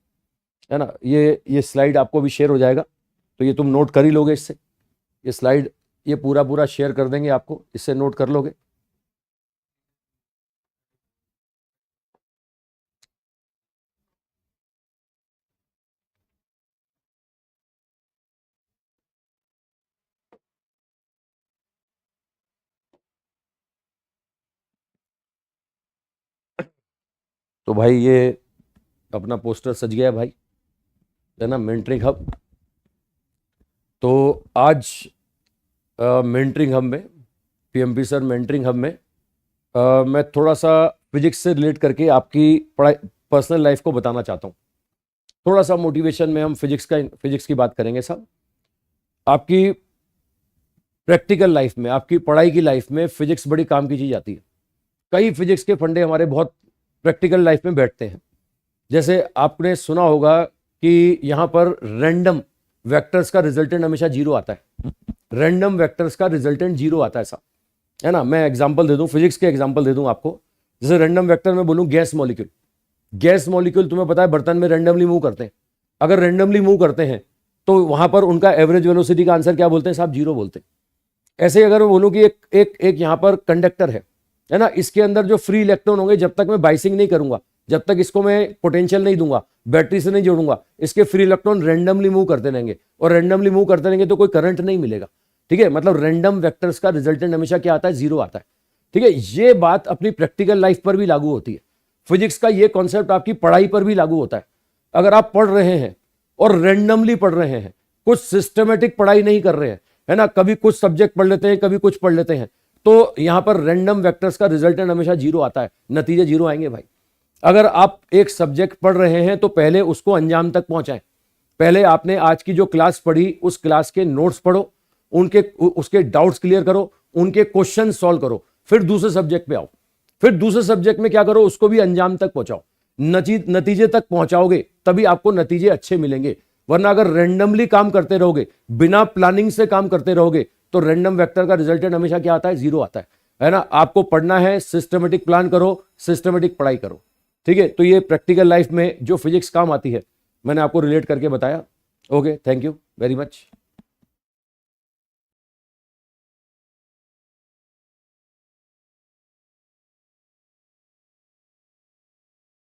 है ना। ये स्लाइड आपको भी शेयर हो जाएगा, तो ये तुम नोट कर ही लोगे इससे। ये स्लाइड ये पूरा पूरा शेयर कर देंगे आपको, इससे नोट कर लोगे। तो भाई ये अपना पोस्टर सज गया भाई, है ना, मेंटरिंग हब। तो आज मेंटरिंग हब में, पीएमपी सर मेंटरिंग हब में मैं थोड़ा सा फिजिक्स से रिलेट करके आपकी पढ़ाई पर्सनल लाइफ को बताना चाहता हूँ। थोड़ा सा मोटिवेशन में हम फिजिक्स की बात करेंगे साहब। आपकी प्रैक्टिकल लाइफ में, आपकी पढ़ाई की लाइफ में फिजिक्स बड़ी काम की चीज आती है। कई फिजिक्स के फंडे हमारे बहुत प्रैक्टिकल लाइफ में बैठते हैं। जैसे आपने सुना होगा कि यहां पर रैंडम वेक्टर्स का रिजल्टेंट हमेशा जीरो आता है। रैंडम वेक्टर्स का रिजल्टेंट जीरो आता है साहब, है ना। मैं एग्जांपल दे दूं, फिजिक्स के एग्जांपल दे दूं आपको। जैसे रैंडम वेक्टर में बोलूं गैस मॉलिक्यूल, गैस मॉलिक्यूल तुम्हें पता है बर्तन में रैंडमली मूव करते हैं। अगर रैंडमली मूव करते हैं तो वहां पर उनका एवरेज वेलोसिटी का आंसर क्या बोलते हैं साहब? जीरो बोलते हैं। ऐसे ही अगर मैं बोलूं कि एक यहां पर कंडक्टर है ना, इसके अंदर जो फ्री इलेक्ट्रॉन होंगे, जब तक मैं बाइसिंग नहीं करूंगा, जब तक इसको मैं पोटेंशियल नहीं दूंगा, बैटरी से नहीं जोड़ूंगा, इसके फ्री इलेक्ट्रॉन रैंडमली मूव करते रहेंगे, और रैंडमली मूव करते रहेंगे तो कोई करंट नहीं मिलेगा। ठीक है, मतलब रैंडम वेक्टर्स का रिजल्टेंट हमेशा क्या आता है? जीरो आता है। ठीक है, ये बात अपनी प्रैक्टिकल लाइफ पर भी लागू होती है। फिजिक्स का ये कॉन्सेप्ट आपकी पढ़ाई पर भी लागू होता है। अगर आप पढ़ रहे हैं और रैंडमली पढ़ रहे हैं, कुछ सिस्टमेटिक पढ़ाई नहीं कर रहे हैं, है ना, कभी कुछ सब्जेक्ट पढ़ लेते हैं, कभी कुछ पढ़ लेते हैं, तो यहां पर रैंडम वेक्टर्स का रिजल्टेंट हमेशा जीरो आता है, नतीजे जीरो आएंगे भाई। अगर आप एक सब्जेक्ट पढ़ रहे हैं तो पहले उसको अंजाम तक पहुंचाएं। पहले आपने आज की जो क्लास पढ़ी उस क्लास के नोट्स पढ़ो, उसके डाउट्स क्लियर करो, उनके क्वेश्चन सॉल्व करो, फिर दूसरे सब्जेक्ट पे आओ। फिर दूसरे सब्जेक्ट में क्या करो? उसको भी अंजाम तक पहुंचाओ। नतीजे तक पहुंचाओगे तभी आपको नतीजे अच्छे मिलेंगे। वरना अगर रैंडमली काम करते रहोगे, बिना प्लानिंग से काम करते रहोगे, तो रैंडम वेक्टर का रिजल्टेंट हमेशा क्या आता है? जीरो आता है ना। आपको पढ़ना है, सिस्टमेटिक प्लान करो, सिस्टमेटिक पढ़ाई करो। ठीक है, तो ये प्रैक्टिकल लाइफ में जो फिजिक्स काम आती है मैंने आपको रिलेट करके बताया। Okay, thank you very much.